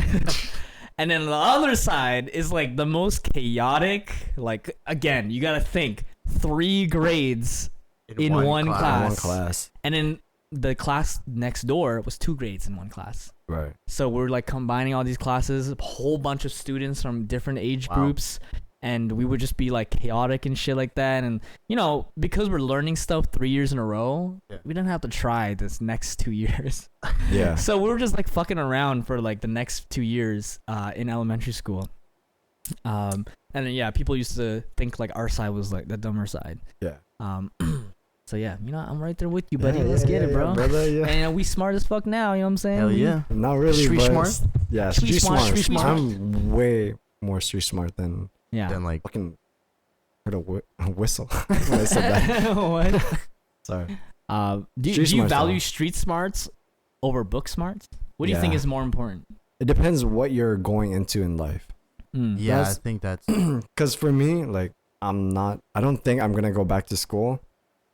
And then the other side is like the most chaotic. Like again, you gotta think 3 grades in one class. One class. and then the class next door was 2 grades in one class. Right. So we're like combining all these classes, a whole bunch of students from different age Wow. groups, and we would just be like chaotic and shit like that. And you know, because we're learning stuff 3 years in a row, Yeah. we didn't have to try this next 2 years. Yeah. So we were just like fucking around for like the next 2 years in elementary school. And then, yeah, people used to think like our side was like the dumber side. Yeah. So yeah, you know, I'm right there with you, buddy. Let's get it, bro. brother, yeah. And we smart as fuck now. You know what I'm saying? Hell yeah. Not really, Street but smart? yeah, Street street smart, smart. street smart. I'm way more street smart than Yeah. Then like, fucking heard a whistle when I said that. What? Sorry. Do Street you smarts, value though. street smarts over book smarts? What do you think Yeah. is more important? It depends what you're going into in life. yeah, I That's- think that's Cause for me, like I don't think I'm gonna go back to school,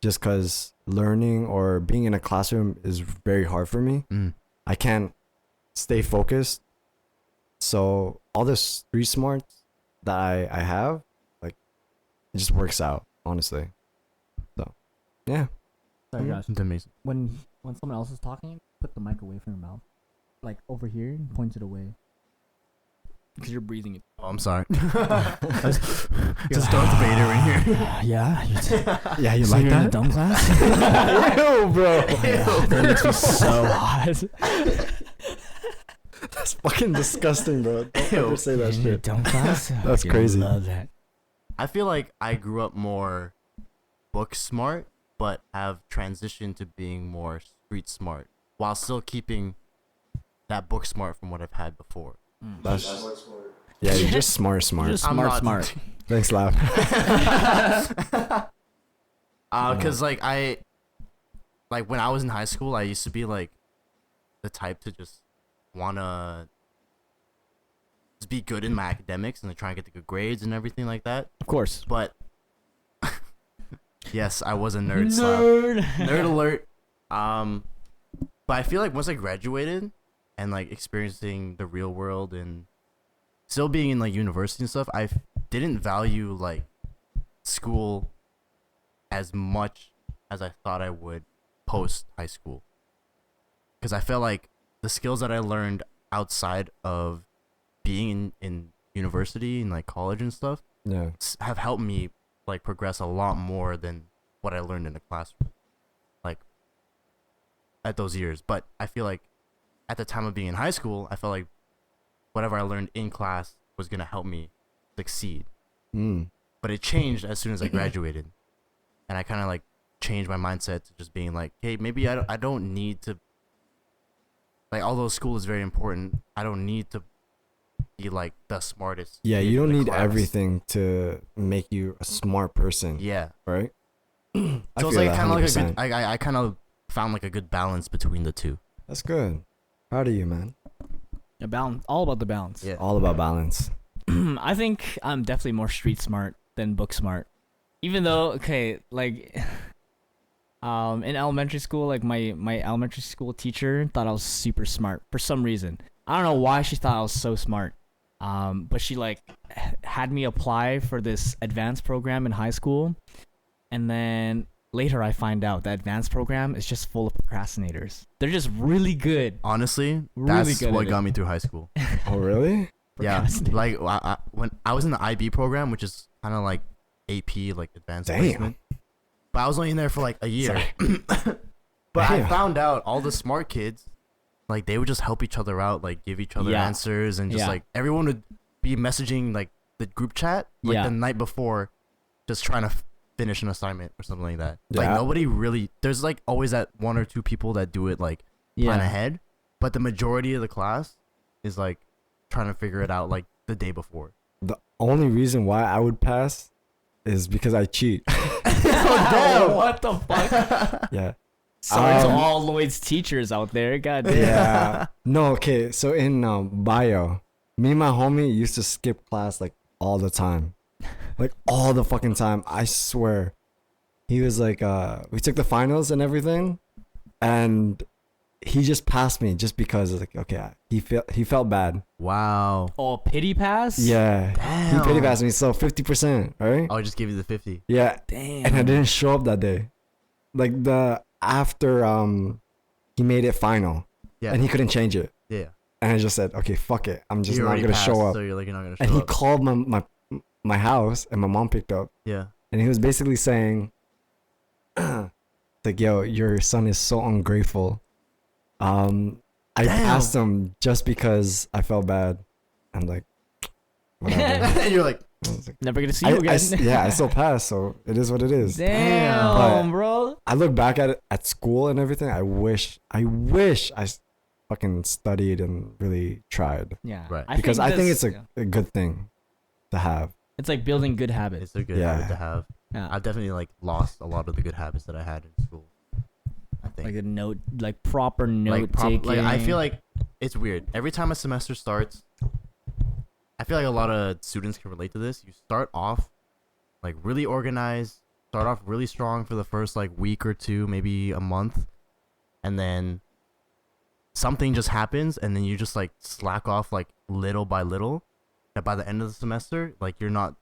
just cause learning or being in a classroom is very hard for me. I can't stay focused. So all the street smarts that I have, like, it just works out, honestly. So, yeah. Sorry, Josh. it's amazing. When someone else is talking, put the mic away from your mouth, like over here, and point it away. Because you're breathing it. Oh, I'm sorry. It's a Darth Vader in here. Yeah. Yeah, you So like you're in a that? dumb class? Ew, bro. That makes me so hot. That's fucking disgusting, bro. Don't ever say that You're in a shit. dumb class? That's I crazy. love that. I feel like I grew up more book smart, but have transitioned to being more street smart while still keeping that book smart from what I've had before. That's, Smart, smart. yeah, you're just smart. You're just I'm not- smart. Thanks, Lav. Cause like when I was in high school, I used to be like the type to just wanna just be good in my academics and to try and get the good grades and everything like that. Of course. But Yes, I was a nerd. Slav. Nerd alert. But I feel like once I graduated and like experiencing the real world and still being in like university and stuff, I didn't value like school as much as I thought I would post high school. Because I felt like the skills that I learned outside of being in university and like college and stuff have helped me like progress a lot more than what I learned in the classroom, like at those years. But I feel like at the time of being in high school, I felt like whatever I learned in class was gonna help me succeed. But it changed as soon as I graduated, and I kind of like changed my mindset to just being like, hey, maybe I don't need to, like, although school is very important, I don't need to be like the smartest. Yeah, kid you don't in the need class. everything to make you a smart person. Yeah. Right? So it's like kind of like a good. I kind of found like a good balance between the two. That's good. Proud of you, man. A balance, all about the balance. Yeah. All about balance. I think I'm definitely more street smart than book smart. Even though, okay, like, in elementary school, like my elementary school teacher thought I was super smart for some reason. I don't know why she thought I was so smart. But she like had me apply for this advanced program in high school, and then later I find out that advanced program is just full of procrastinators. They're just really good. Honestly, Really that's good what at got it. me through high school. Oh, really? Yeah, Procrastinate. like when I was in the IB program, which is kind of like AP, like advanced Damn. placement. But I was only in there for like a year. But I Damn. found out all the smart kids, like they would just help each other out, like give each other Yeah. answers, and just Yeah. like everyone would be messaging like the group chat like Yeah. the night before, just trying to finish an assignment or something like that. Like Yeah. nobody really. There's like always that one or two people that do it like plan Yeah. ahead, but the majority of the class is like trying to figure it out like the day before. The only reason why I would pass is because I cheat. Oh, what the fuck? Yeah. Sorry to all Lloyd's teachers out there. God damn. Yeah. No, okay. So in bio, me and my homie used to skip class like all the time. Like all the fucking time. I swear. He was like, we took the finals and everything, and he just passed me just because like, okay, he felt bad. Wow. Oh, pity pass? Yeah. Damn. He petty passed me, so 50%, right? I'll just give you the 50. Yeah. Damn. And I didn't show up that day. Like after he made it final. Yeah. And he couldn't change it. Yeah. And I just said, okay, fuck it. I'm just You not already gonna passed, show up. So you're like, you're not gonna show And he up. called my house, and my mom picked up, Yeah. and he was basically saying, like, yo, your son is so ungrateful. I Damn. passed him just because I felt bad. I'm like, whatever. You're like, I was like, Never gonna see you again. yeah, I still passed, so it is what it is. Damn, But- bro. I look back at it at school and everything. I wish I fucking studied and really tried, Yeah. Right. because I think it's yeah. a good thing to have. It's like building good habits. it's a good Yeah. habit to have. Yeah. I've definitely like lost a lot of the good habits that I had in school. I think. Like a note, like proper note like taking. I feel like it's weird. Every time a semester starts, I feel like a lot of students can relate to this. You start off like really organized, start off really strong for the first like week or two, maybe a month, and then something just happens, and then you just like slack off like little by little. That by the end of the semester, like you're not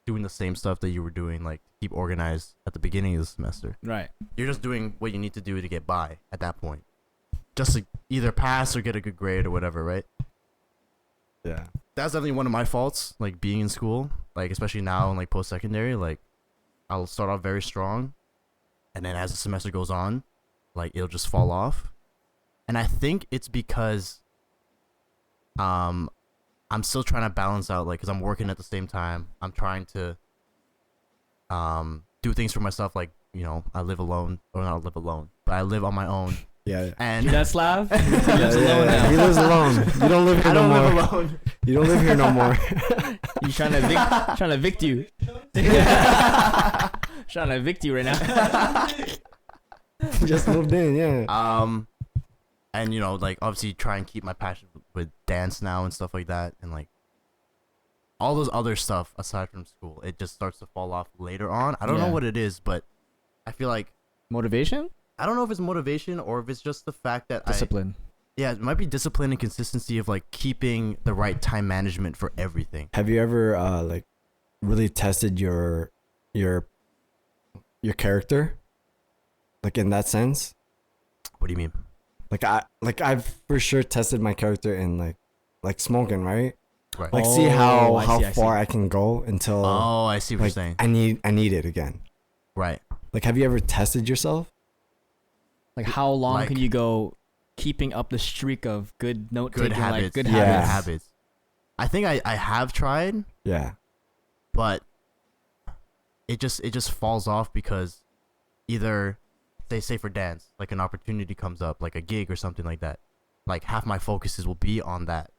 doing the same stuff that you were doing like to keep organized at the beginning of the semester. right. You're just doing what you need to do to get by at that point, just to either pass or get a good grade or whatever, right? Yeah. That's definitely one of my faults, like being in school, like especially now in like post-secondary. Like I'll start off very strong, and then as the semester goes on, like it'll just fall off. And I think it's because I'm still trying to balance out, like, because I'm working at the same time. I'm trying to do things for myself, like, you know, I live alone, or not live alone, but I live on my own. Yeah. And See that, Slav? He lives alone now. He lives alone. You don't live here I no don't more. live alone. You don't live here no more. He's trying to evict you. Trying to evict you right now. Just moved in, yeah. And you know, like obviously try and keep my passion with dance now and stuff like that, and like all those other stuff aside from school, it just starts to fall off later on. I don't know Yeah. what it is, but I feel like Motivation, I don't know if it's motivation or if it's just the fact that discipline. Yeah, it might be discipline and consistency of like keeping the right time management for everything. Have you ever like really tested your character? Like in that sense? What do you mean? I've for sure tested my character in like smoking, right? Right. Like see Oh, how I see. far I can go until Oh, I see what you're like saying. I need it again. Right. Like have you ever tested yourself? Like how long Like- can you go keeping up the streak of good note Good taking, habits. like good Yeah. habits? Habits. I think I have tried, Yeah. but it just falls off because either they say for dance, like an opportunity comes up, like a gig or something like that. Like half my focuses will be on that,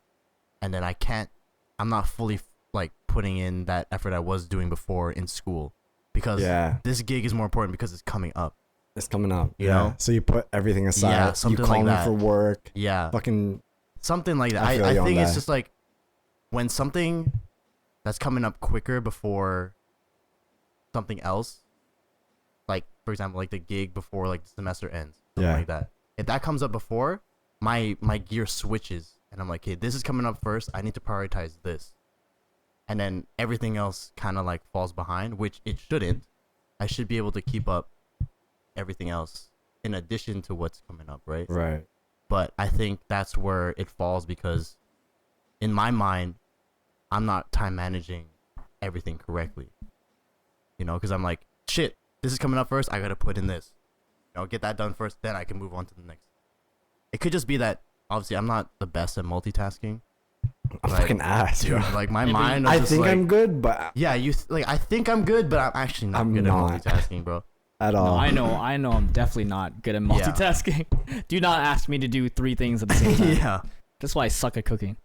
and then I'm not fully like putting in that effort I was doing before in school because Yeah. this gig is more important because it's coming up. It's coming up. You yeah. know? So you put everything aside. Yeah, you something call like me that. for work. Yeah, Fucking something like that. I feel I you on think it's that. just like when something that's coming up quicker before something else, like for example, like the gig before like the semester ends, something Yeah. like that. If that comes up before, my gear switches, and I'm like, okay, this is coming up first. I need to prioritize this, and then everything else kind of like falls behind, which it shouldn't. I should be able to keep up everything else in addition to what's coming up, right? right. But I think that's where it falls because in my mind, I'm not time managing everything correctly. You know, because I'm like, shit, this is coming up first. I got to put in this. You know, get that done first. Then I can move on to the next. It could just be that, obviously, I'm not the best at multitasking. I'm Like, fucking ass, Dude, bro. like my Maybe- mind is I just think like, I'm good, but yeah, I think I'm good, but I'm actually not I'm good not. at multitasking, bro. at No, all. I know I'm definitely not good at multitasking. Do not ask me to do 3 things at the same time. Yeah. That's why I suck at cooking.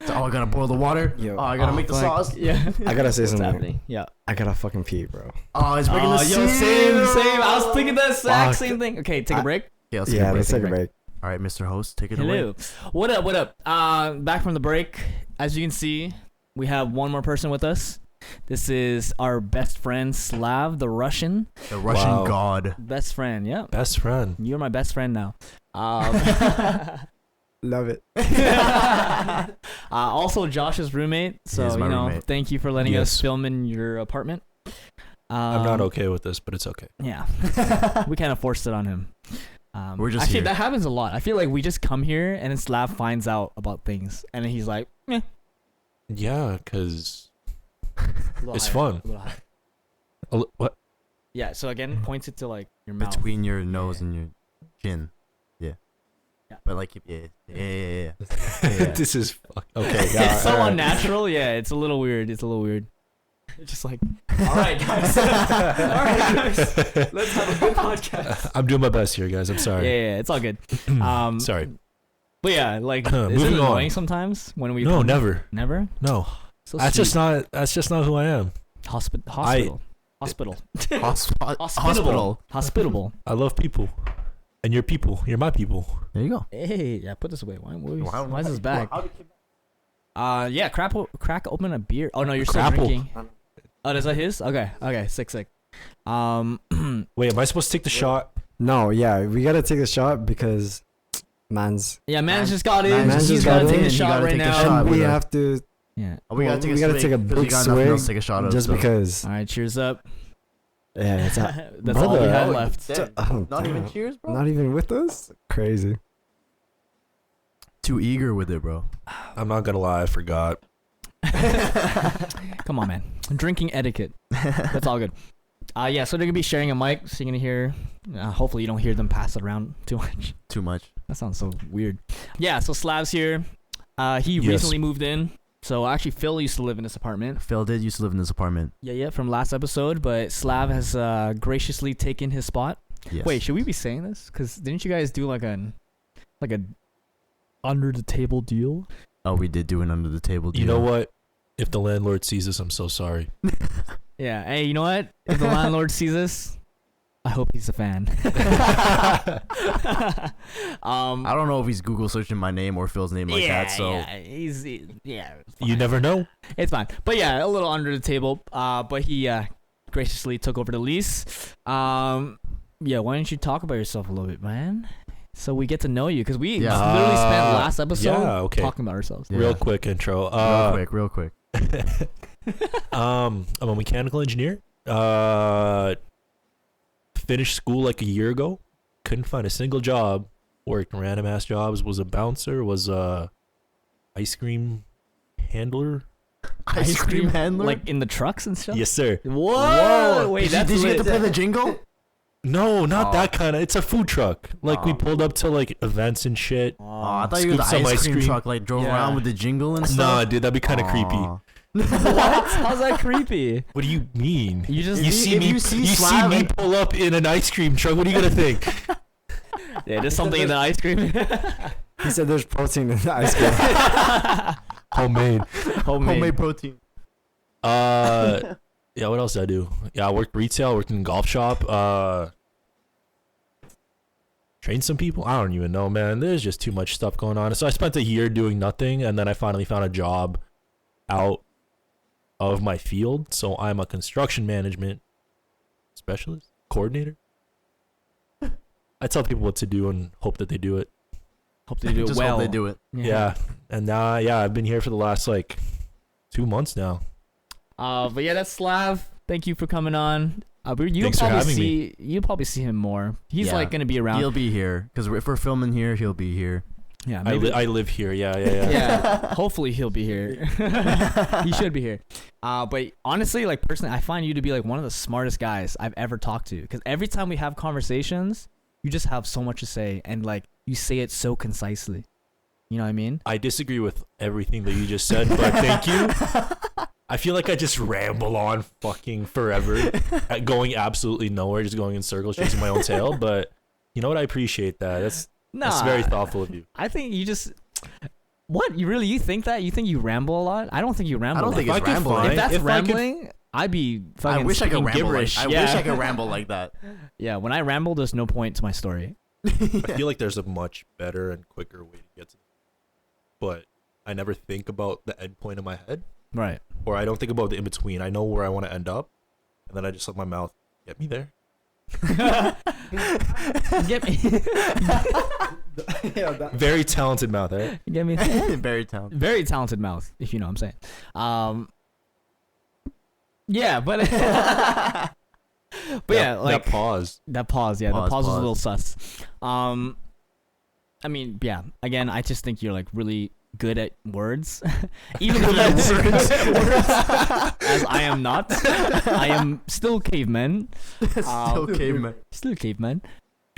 So, I gotta boil the water. Yo, I gotta make the fuck. sauce. Yeah. I gotta say What's something. happening? Yeah. I gotta fucking pee, bro. Oh, it's breaking the Yo, seal. same. I was thinking the exact Fuck. same thing. Okay, take a break. Yeah, Yeah, let's take a break. All right, Mr. Host, take it away. Hello. What up? Back from the break. As you can see, we have one more person with us. This is our best friend, Slav, the Russian. The Russian Wow. god. Best friend, yeah. Best friend. You're my best friend now. Love it. Also, Josh's roommate. So, is my you know, roommate. thank you for letting us Yes. film in your apartment. I'm not okay with this, but it's okay. Yeah. We kind of forced it on him. We're just actually, here. that happens a lot. I feel like we just come here and then Slav finds out about things. And then he's like, eh. Yeah, because A little It's higher, fun. a little higher. what? Yeah, so again, points it to like your mouth. Between your nose and your chin. Yeah. Yeah. But like, yeah. Yeah. This is okay. It's Yeah, so all right. unnatural. Yeah, it's a little weird. It's just like, all right, guys. All right, guys. Let's have a good podcast. I'm doing my best here, guys. I'm sorry. Yeah, it's all good. Sorry. But yeah, like, is it Moving on. annoying sometimes when we? No, never. Never. No. So That's just not who I am. Hospital. Hospitable. I love people. And you're people. You're my people. There you go. Hey, yeah, put this away. Why is this bag? Yeah, crack open a beer. Oh no, you're still Crapple. drinking. Oh, is that his? Okay, sick. Wait, am I supposed to take the shot? No, yeah, we gotta take a shot because man's man's just got in. man's He's just gotta got take in. the You shot gotta right take the now. shot. and we with a- have to Yeah. Oh, we gotta take a we gotta swig, take a 'cause we big got nothing else to swig take a shot of. just so. because. All right, cheers up. Yeah, it's a, That's all we Brother, have oh, left. Damn. Not even damn. cheers, bro. Not even with us. Crazy. Too eager with it, bro. I'm not gonna lie, I forgot. Come on, man. Drinking etiquette. That's all good. Yeah, so they're gonna be sharing a mic, so you're gonna hear. Hopefully, you don't hear them pass it around too much. Too much. That sounds so weird. Yeah, so Slav's here. He Yes. recently moved in. So actually, Phil used to live in this apartment. Phil did used to live in this apartment. Yeah, from last episode. But Slav has graciously taken his spot. Yes. Wait, should we be saying this? Because didn't you guys do like a under the table deal? Oh, we did do an under the table deal. You know what? If the landlord sees this, I'm so sorry. Yeah. Hey, you know what? If the landlord sees this, I hope he's a fan. I don't know if he's Google searching my name or Phil's name like that. So yeah. You never know. It's fine. But yeah, a little under the table. But he graciously took over the lease. Yeah, why don't you talk about yourself a little bit, man? So we get to know you, because we literally spent last episode talking about ourselves. Yeah. Real quick intro. Real quick. I'm a mechanical engineer. Finished school like a year ago. Couldn't find a single job. Worked random ass jobs. Was a bouncer. Was a ice cream handler. Ice cream handler? Like in the trucks and stuff? Yes, sir. Whoa! Wait, did you get to play the jingle? No, not that kind of. It's a food truck. Like we pulled up to like events and shit. I thought you were the ice cream truck, like drove around with the jingle and stuff. Nah, dude, that'd be kind of creepy. What? How's that creepy? What do you mean? You just you see me pull up in an ice cream truck. What are you gonna think? Yeah, there's something in the ice cream. He said there's protein in the ice cream. Homemade protein. Yeah, what else did I do? Yeah, I worked retail, worked in a golf shop, trained some people. I don't even know, man. There's just too much stuff going on. So I spent a year doing nothing, and then I finally found a job out of my field. So I'm a construction management specialist, coordinator. I tell people what to do and hope that they do it. Hope they do it Just well. hope they do it. Yeah. And I've been here for the last like 2 months now. But yeah, that's Slav. Thank you for coming on. Thanks for having me. You'll probably see him more. He's like gonna be around. He'll be here because if we're filming here, he'll be here. Yeah, I live here. Yeah. Yeah. Hopefully he'll be here. He should be here. But honestly, like personally, I find you to be like one of the smartest guys I've ever talked to. Because every time we have conversations, you just have so much to say, and like you say it so concisely. You know what I mean? I disagree with everything that you just said, but thank you. I feel like I just ramble on fucking forever, going absolutely nowhere, just going in circles, chasing my own tail. But you know what? I appreciate that. That's very thoughtful of you. I think you just... What? You think that? You think you ramble a lot? I don't think you ramble. I don't think a lot. it's rambling. If that's rambling, I'd be fucking I wish I could ramble. gibberish. I wish I could ramble like that. Yeah, when I ramble, there's no point to my story. I feel like there's a much better and quicker way to get to it. But I never think about the end point in my head. Right. Or I don't think about the in-between. I know where I want to end up. And then I just let my mouth get me there. Get me. Very talented mouth, eh? Get me. Very talented. Very talented mouth, if you know what I'm saying. Yeah, but yeah, like that pause. yeah, the pause was a little Pause. sus. I mean, yeah. Again, I just think you're like really good at words, even if you as I am not. I am still caveman. Still caveman.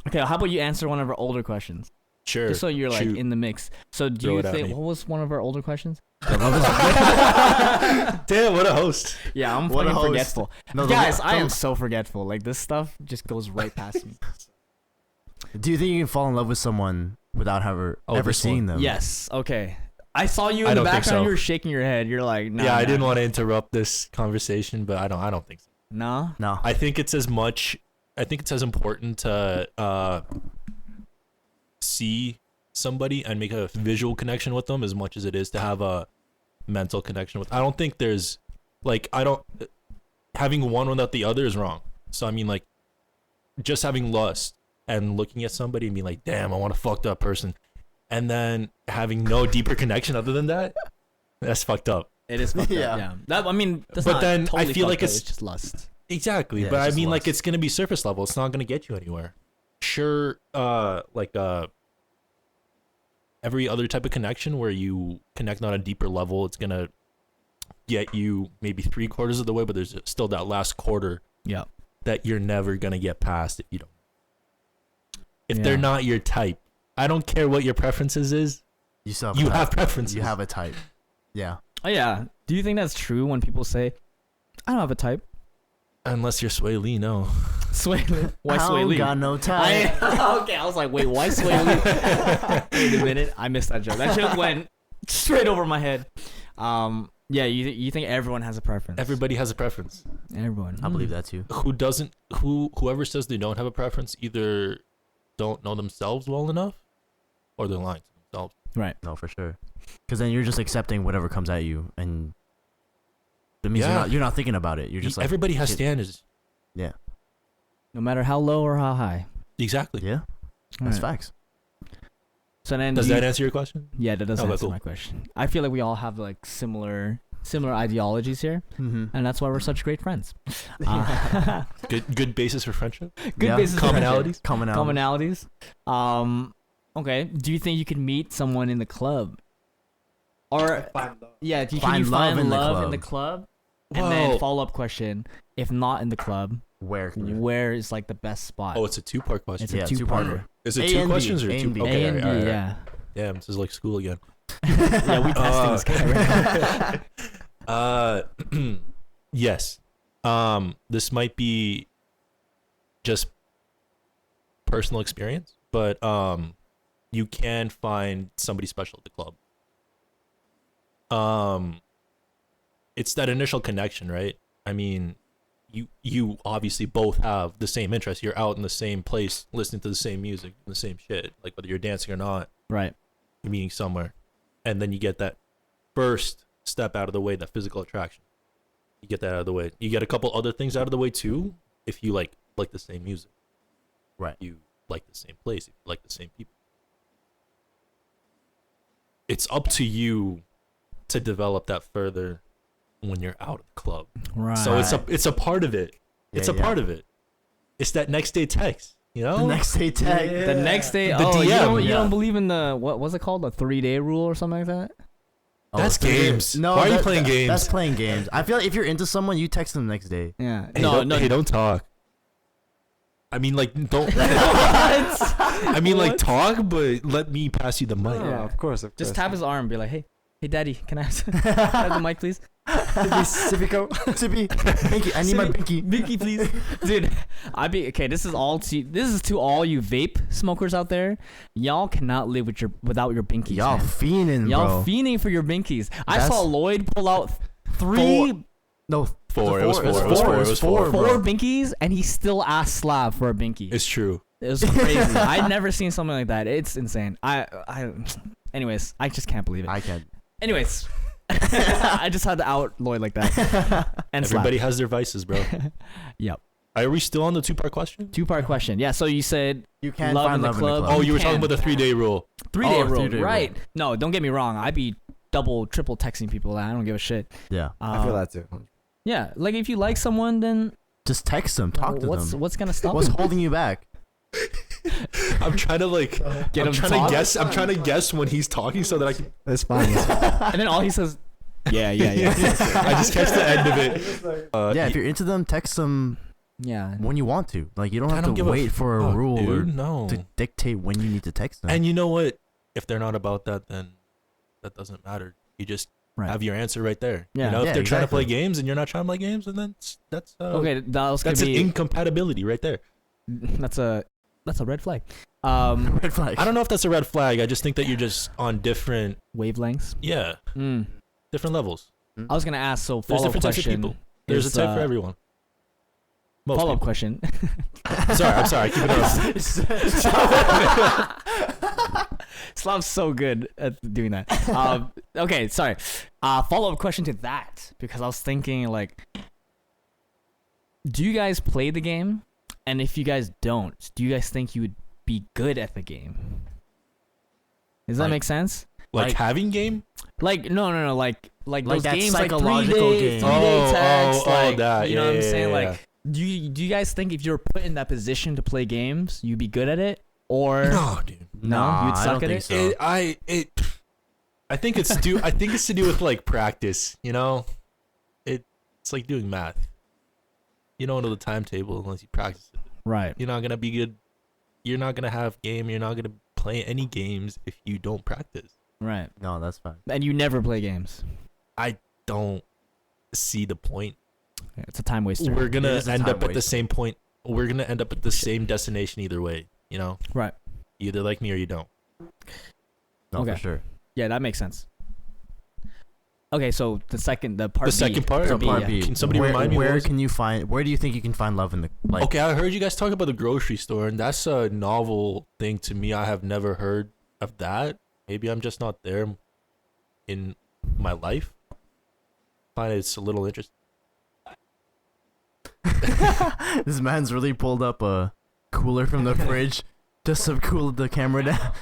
Okay, how about you answer one of our older questions? Sure. Just so you're like Shoot. in the mix. So do Throw you it at think me. what was one of our older questions? Damn, what a host. Yeah, I'm What a fucking host. forgetful. No, Guys, I am so forgetful. Like this stuff just goes right past me. Do you think you can fall in love with someone without ever this seeing one. them? Yes. Okay. I saw you I in the don't think background. so. You were shaking your head. You're like, no. Yeah, I didn't want to interrupt this conversation, but I don't think so. No. No. I think it's as important to see somebody and make a visual connection with them as much as it is to have a mental connection with. I don't think there's having one without the other is wrong. So I mean, like, just having lust and looking at somebody and being like, damn, I want to fuck that person, and then having no deeper connection other than that, that's fucked up. It is fucked Yeah. up. Yeah. That, I mean, that's But not then I totally feel fucked like up, it's just lust. Exactly, Yeah, but it's I just mean, like, lust. it's gonna be surface level. It's not gonna get you anywhere. Sure, every other type of connection where you connect on a deeper level, it's gonna get you maybe 3/4 of the way, but there's still that last quarter Yeah. that you're never gonna get past if you don't. If Yeah. they're not your type, I don't care what your preferences is. You still You a type. have preferences. You have a type. Yeah. Oh yeah. Do you think that's true when people say, "I don't have a type"? Unless you're Sway Lee, no. Sway Lee. Why I Sway don't Lee? got no type. Okay, I was like, wait, why Sway Lee? Wait a minute, I missed that joke. That joke went straight over my head. Yeah, you think everyone has a preference? Everybody has a preference. Everyone. I believe that too. Whoever says they don't have a preference either don't know themselves well enough, or they're lying to themselves. Right. No, for sure. Because then you're just accepting whatever comes at you, and That means Yeah. you're not thinking about it. You're just like everybody has shit. standards. Yeah. No matter how low or how high. Exactly. Yeah. That's Alright. facts. So then Does that answer your question? Yeah, that does Oh, answer cool. my question. I feel like we all have like similar ideologies here, Mm-hmm. and that's why we're such great friends. Uh, Good basis for friendship. good Yeah. basis for friendship. Commonalities. Commonalities. Okay. Do you think you can meet someone in the club? Or yeah, can Find you love find in the love in the club. club? And then Whoa. follow-up question: if not in the club, Where can you? where is like the best spot? Oh, it's a two-part question. It's a Yeah, two-parter. Is it A two and B, questions or A two? and B. Okay, A and B, alright. yeah. Damn, this is like school again. Yeah, we testing this guy right now. Yes. This might be just personal experience, but you can find somebody special at the club. It's that initial connection, right? I mean, you obviously both have the same interests. You're out in the same place, listening to the same music, the same shit. Like whether you're dancing or not, Right. you're meeting somewhere, and then you get that first step out of the way, that physical attraction. You get that out of the way. You get a couple other things out of the way too. If you like the same music, Right. you like the same place, if you like the same people. It's up to you to develop that further when you're out of the club. Right. So it's a part of it. It's a Yeah, part of it. It's that next day text, you know? The next day tag. the next day. The Oh, DM, you yeah. don't believe in the what's it called? The 3-day rule or something like that? That's so you're- games. No, Why are you playing games? That's playing games. I feel like if you're into someone, you text them the next day. Yeah. Hey, no, don't, hey, don't talk. I mean, like, don't. What? I mean, like, What? talk, but let me pass you the mic. Oh, Yeah. of course. Just tap his arm and be like, hey, daddy, can I have the mic, please? Civico. Sippy, binky, I need my binky. Binky, please. Dude, okay, this is to all you vape smokers out there. Y'all cannot live without your binkies. Y'all man. fiending, Y'all bro. fiending for your binkies. I That's- saw Lloyd pull out three No, Four. It was It was four. It was four. four. It It was was four, four. bro. binkies, and he still asked Slav for a binky. It's true. It was crazy. I'd never seen something like that. It's insane. Anyways, I just can't believe it. I can't. Anyways, I just had to out Lloyd like that. And Everybody has their vices, bro. Yep. Are we still on the two-part question? 2-part question. Yeah. So you said You can't Love find in the love club. in the club. Oh, you were can. talking about the 3-day rule. 3-day Oh, rule, 3-day right? rule. No, don't get me wrong. I'd be double, triple texting people. I don't give a shit. Yeah. I feel that too. Yeah, like if you like someone, then Just text them. Talk to them. what's gonna stop What's you? holding you back? I'm trying to like Get I'm him to trying talk? to guess. I'm trying to guess when he's talking so that I can. It's fine. It's fine. And then all he says, yeah. I just catch the end of it. Yeah, if you're into them, text them Yeah. when you want to. Like you don't I have don't to give a wait for a fuck, rule or dude, no. to dictate when you need to text them. And you know what? If they're not about that, then that doesn't matter. You just Right. have your answer right there. Yeah. You know, if Yeah, they're trying to play exactly. games and you're not trying to play games, and then that's Okay, that was that's gonna an be incompatibility right there. that's a red flag. Red flag. I don't know if that's a red flag. I just think that you're just on different, Wavelengths. different levels. I was gonna ask. So There's follow up different types of question. people. There's is, a type for everyone. Most Follow up people. question. I'm sorry. Keep it up. Slav's so good at doing that. Okay, sorry. Follow up question to that, because I was thinking like, do you guys play the game? And if you guys don't, do you guys think you would be good at the game? Does that Like- make sense? Like having game. Like no, like those that games psychological like 3-day, game. 3-day text, like that. you know what I'm Yeah, saying? yeah, Like, do you guys think if you're put in that position to play games, you'd be good at it, or No, dude. no, Nah, you'd I suck don't at think it? so. I think it's to do with like practice. You know, it's like doing math. You don't know the timetable unless you practice it. Right. You're not gonna be good. You're not gonna have game. You're not gonna play any games if you don't practice. Right. No, that's fine. And you never play games. I don't see the point. Yeah, it's a time waster. We're gonna It is a end time up at the waster. same point. We're gonna end up at the same destination either way. You know, Right. you either like me or you don't. No, Okay. for sure. Yeah, that makes sense. Okay, so the second part The B. second part? So B, part yeah. B. Can somebody where, remind me what where was it? can you find? Where do you think you can find love in the like? Okay, I heard you guys talk about the grocery store, and that's a novel thing to me. I have never heard of that. Maybe I'm just not there in my life. find it's a little interesting. This man's really pulled up a cooler from the fridge just to cool the camera down.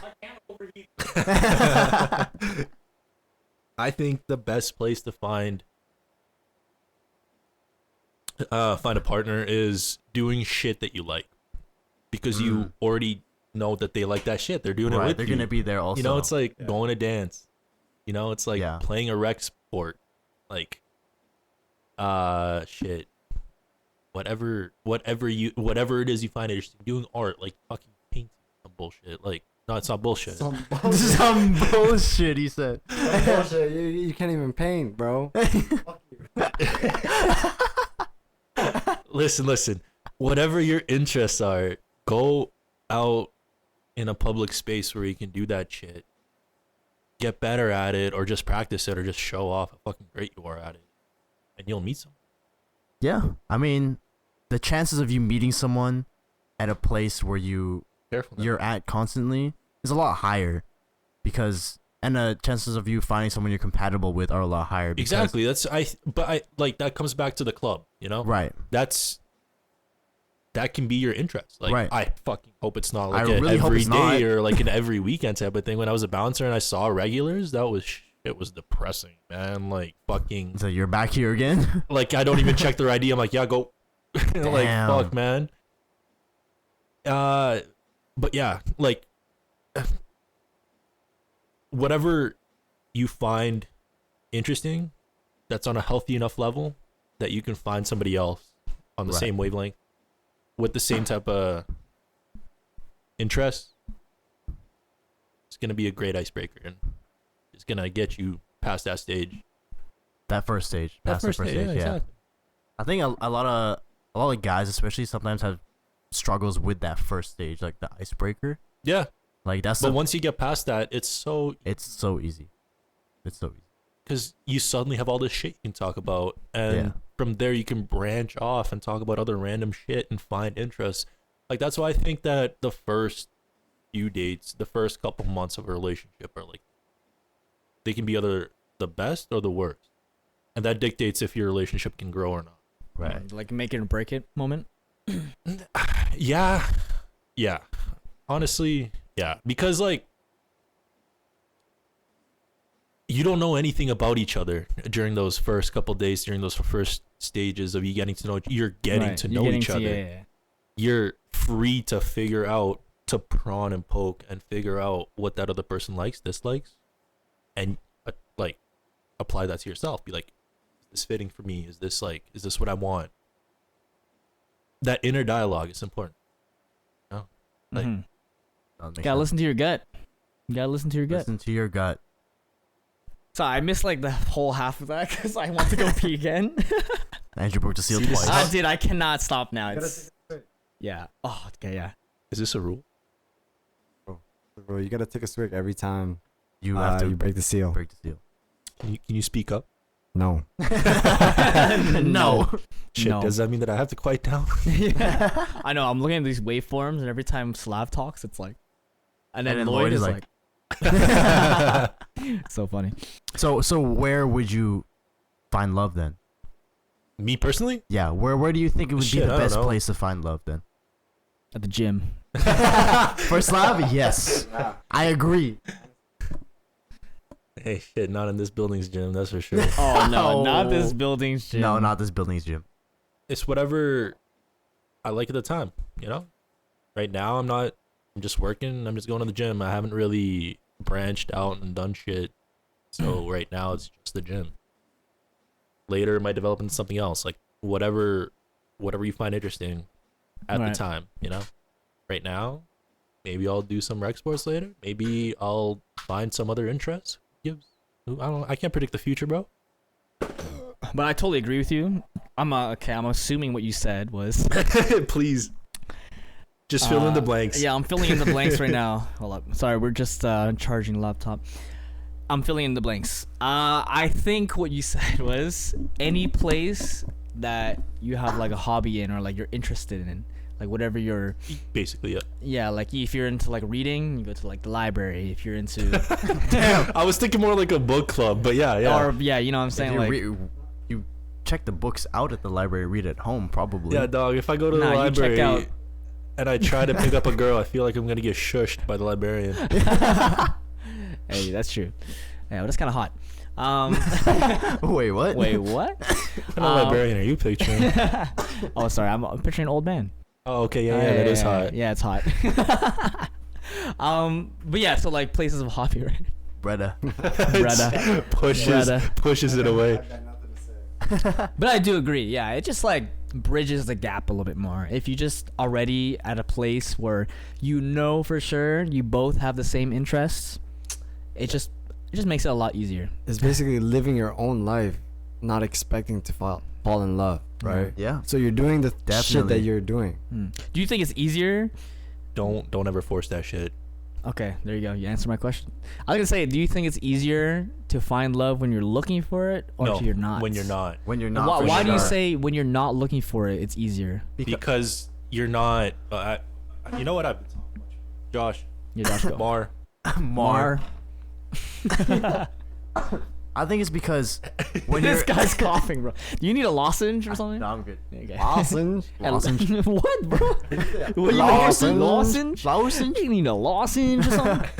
I think the best place to find a partner is doing shit that you like, because you already know that they like that shit. They're doing it with They're you. gonna be there also. You know, it's like going to dance. You know, it's like playing a rec sport. Like, shit. Whatever it is you find interesting. Doing art, like fucking painting some bullshit. Like, no, it's not bullshit. Some bullshit, he said. bullshit. You can't even paint, bro. Fuck you. Listen. Whatever your interests are, go out in a public space where you can do that shit. Get better at it, or just practice it, or just show off how fucking great you are at it, and you'll meet someone. Yeah, I mean, the chances of you meeting someone at a place where you're at constantly is a lot higher, and the chances of you finding someone you're compatible with are a lot higher. Exactly. But I like that comes back to the club, you know? Right. That can be your interest. Like, right. I fucking hope it's not like really every day or like an every weekend type of thing. When I was a bouncer and I saw regulars, it was depressing, man. Like, fucking. So you're back here again? Like, I don't even check their ID. I'm like, yeah, go. Like, fuck, man. But yeah, like, whatever you find interesting, that's on a healthy enough level that you can find somebody else on the same wavelength with the same type of interest. It's gonna be a great icebreaker, and it's gonna get you past that stage. That first stage. Past the first stage. Yeah. Exactly. I think a lot of guys, especially, sometimes have struggles with that first stage, like the icebreaker. Yeah. Like but once you get past that, it's so easy. It's so easy. Because you suddenly have all this shit you can talk about, and from there you can branch off and talk about other random shit and find interests. Like, that's why I think that the first few dates, the first couple months of a relationship are like, they can be either the best or the worst, and that dictates if your relationship can grow or not. Right. Like make it or break it moment. Yeah. Honestly, yeah, because like, you don't know anything about each other during those first couple days, during those first stages of you getting to know. You're getting to know each other. Yeah. You're free to figure out, to prawn and poke and figure out what that other person likes, dislikes, and like apply that to yourself. Be like, is this fitting for me? Is this what I want? That inner dialogue is important. You know? Like, gotta listen to your gut. Listen to your gut. So I missed like the whole half of that because I want to go pee again. Andrew broke the seal twice. I cannot stop now. Yeah. Oh, okay, yeah. is this a rule? Bro, you gotta take a swig every time You have to you break the seal. break the seal. Can you speak up? No. No. Shit, No. does that mean that I have to quiet down? Yeah. I know. I'm looking at these waveforms, and every time Slav talks, it's like, and then Lloyd is like, so funny. So where would you find love then? Me personally? Yeah, where do you think it would be Shit, the I don't best know. place to find love then? At the gym. For Slav, yes. I agree. Hey, shit, not in this building's gym, that's for sure. Oh no, not this building's gym. No, not this building's gym. It's whatever I like at the time, you know? Right now, I'm just working, I'm just going to the gym. I haven't really branched out and done shit. So right now, it's just the gym. Later, it might develop into something else, like whatever you find interesting at the time, you know? Right now, maybe I'll do some rec sports later. Maybe I'll find some other interest. I don't know. I can't predict the future, bro. But I totally agree with you. I'm assuming what you said was. Please. Just fill in the blanks. Yeah, I'm filling in the blanks right now. Hold up. Sorry, we're just charging the laptop. I'm filling in the blanks. I think what you said was any place that you have like a hobby in or like you're interested in. Like whatever you're Basically, yeah. Yeah, like if you're into like reading, you go to like the library. If you're into Damn, I was thinking more like a book club, but yeah. or yeah, you know what I'm saying, like check the books out at the library, read at home, probably. Yeah, dog. If I go to the Nah, you check library out. and I try to pick up a girl, I feel like I'm gonna get shushed by the librarian. Hey, that's true. Yeah, but that's kind of hot. Wait, what? Wait, what? What kind of librarian are you picturing? Oh, sorry. I'm picturing an old man. Oh, okay, yeah, that is hot. Yeah, it's hot. But yeah, so like places of hobby, right? Brother. Brother. Pushes it away. I've got nothing to say. But I do agree. Yeah, it just like bridges the gap a little bit more. If you just already at a place where you know for sure you both have the same interests, it just makes it a lot easier. It's basically living your own life, not expecting to fall in love, right? Yeah. So you're doing the shit Definitely. that you're doing. Do you think it's easier? Don't ever force that shit. Okay, there you go. You answered my question. I was gonna say, do you think it's easier to find love when you're looking for it, or No, if you're not? when you're not. When you're And not. for why do you sure. say when you're not looking for it, it's easier? Because you're not. You know what? Josh, Yeah, Josh, go. Mar. Mar. I think it's because when This you're. guy's coughing, bro. Do you need a lozenge or something? No, I'm good. Okay. Lozenge. What, bro? What do you Lozenge? Lozenge? Lozenge? You need a lozenge or something?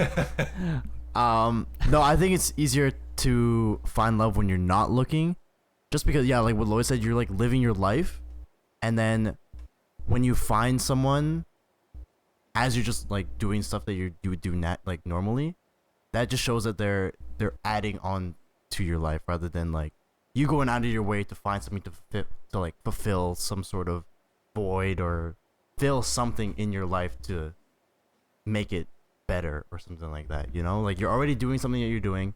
No, I think it's easier to find love when you're not looking, just because like what Lloyd said, you're like living your life, and then when you find someone, as you're just like doing stuff that you would do like normally, that just shows that they're adding on to your life rather than like you going out of your way to find something to like fulfill some sort of void or fill something in your life to make it better or something like that, you know? Like you're already doing something that you're doing,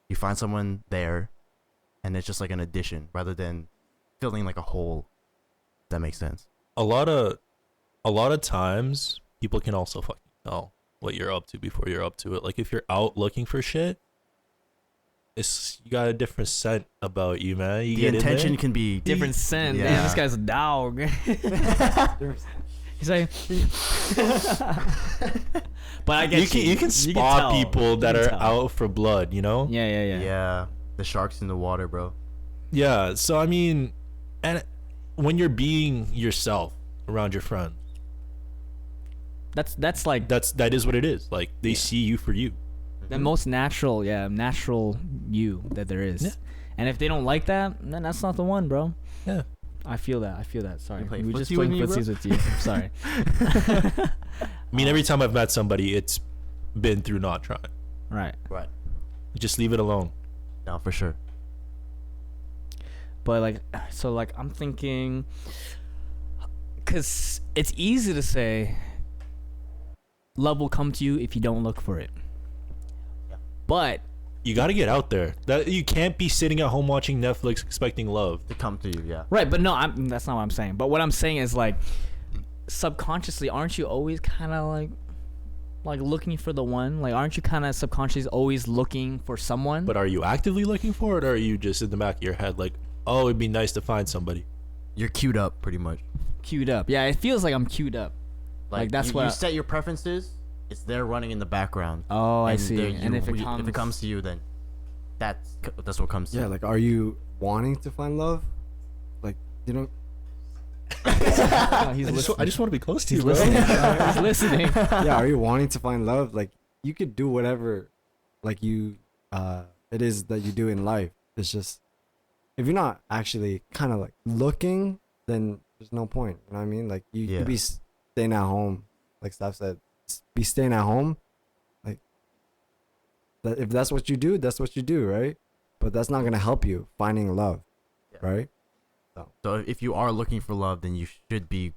you find someone there, and it's just like an addition rather than filling like a hole. If that makes sense. A lot of times people can also fucking tell what you're up to before you're up to it. Like if you're out looking for shit, you got a different scent about you, man. You The get intention in there, can be Different scent. Yeah. Damn, this guy's a dog. He's like, but I guess you can spot tell. people that You are can tell. out for blood, you know? Yeah. yeah, the sharks in the water, bro. Yeah, so I mean, and when you're being yourself around your friends, That's like that is what it is. Like they see you for you. the most natural you that there is. Yeah. And if they don't like that, then that's not the one, bro. Yeah. I feel that. Sorry. You play We just footsie playing with me, bro? footsies with you. I'm sorry. I mean, every time I've met somebody, it's been through not trying. Right. Right. You just leave it alone. No, for sure. But like, so like I'm thinking, cause it's easy to say love will come to you if you don't look for it. But You got to get out there. That you can't be sitting at home watching Netflix expecting love. To come to you, yeah. right, but no, that's not what I'm saying. But what I'm saying is like, subconsciously, aren't you always kind of like looking for the one? Like, aren't you kind of subconsciously always looking for someone? But are you actively looking for it, or are you just in the back of your head like, oh, it'd be nice to find somebody? You're queued up, pretty much. Queued up. Yeah, it feels like I'm queued up. Like, that's you, what you I- set your preferences. It's there running in the background. Oh, I And see. there And you- if it comes to you, then that's what comes to Yeah, you. like, are you wanting to find love? Like, you know, oh, he's listening. I just want to be close to He's you, bro. listening. He's listening. yeah, are you wanting to find love? Like, you could do whatever, like it is that you do in life. It's just, if you're not actually kind of like looking, then there's no point. You know what I mean? Like, you Yeah. be staying at home, like Slav said, be staying at home. Like, that if that's what you do, that's what you do, right? But that's not gonna help you finding love, Yeah. right? So if you are looking for love, then you should be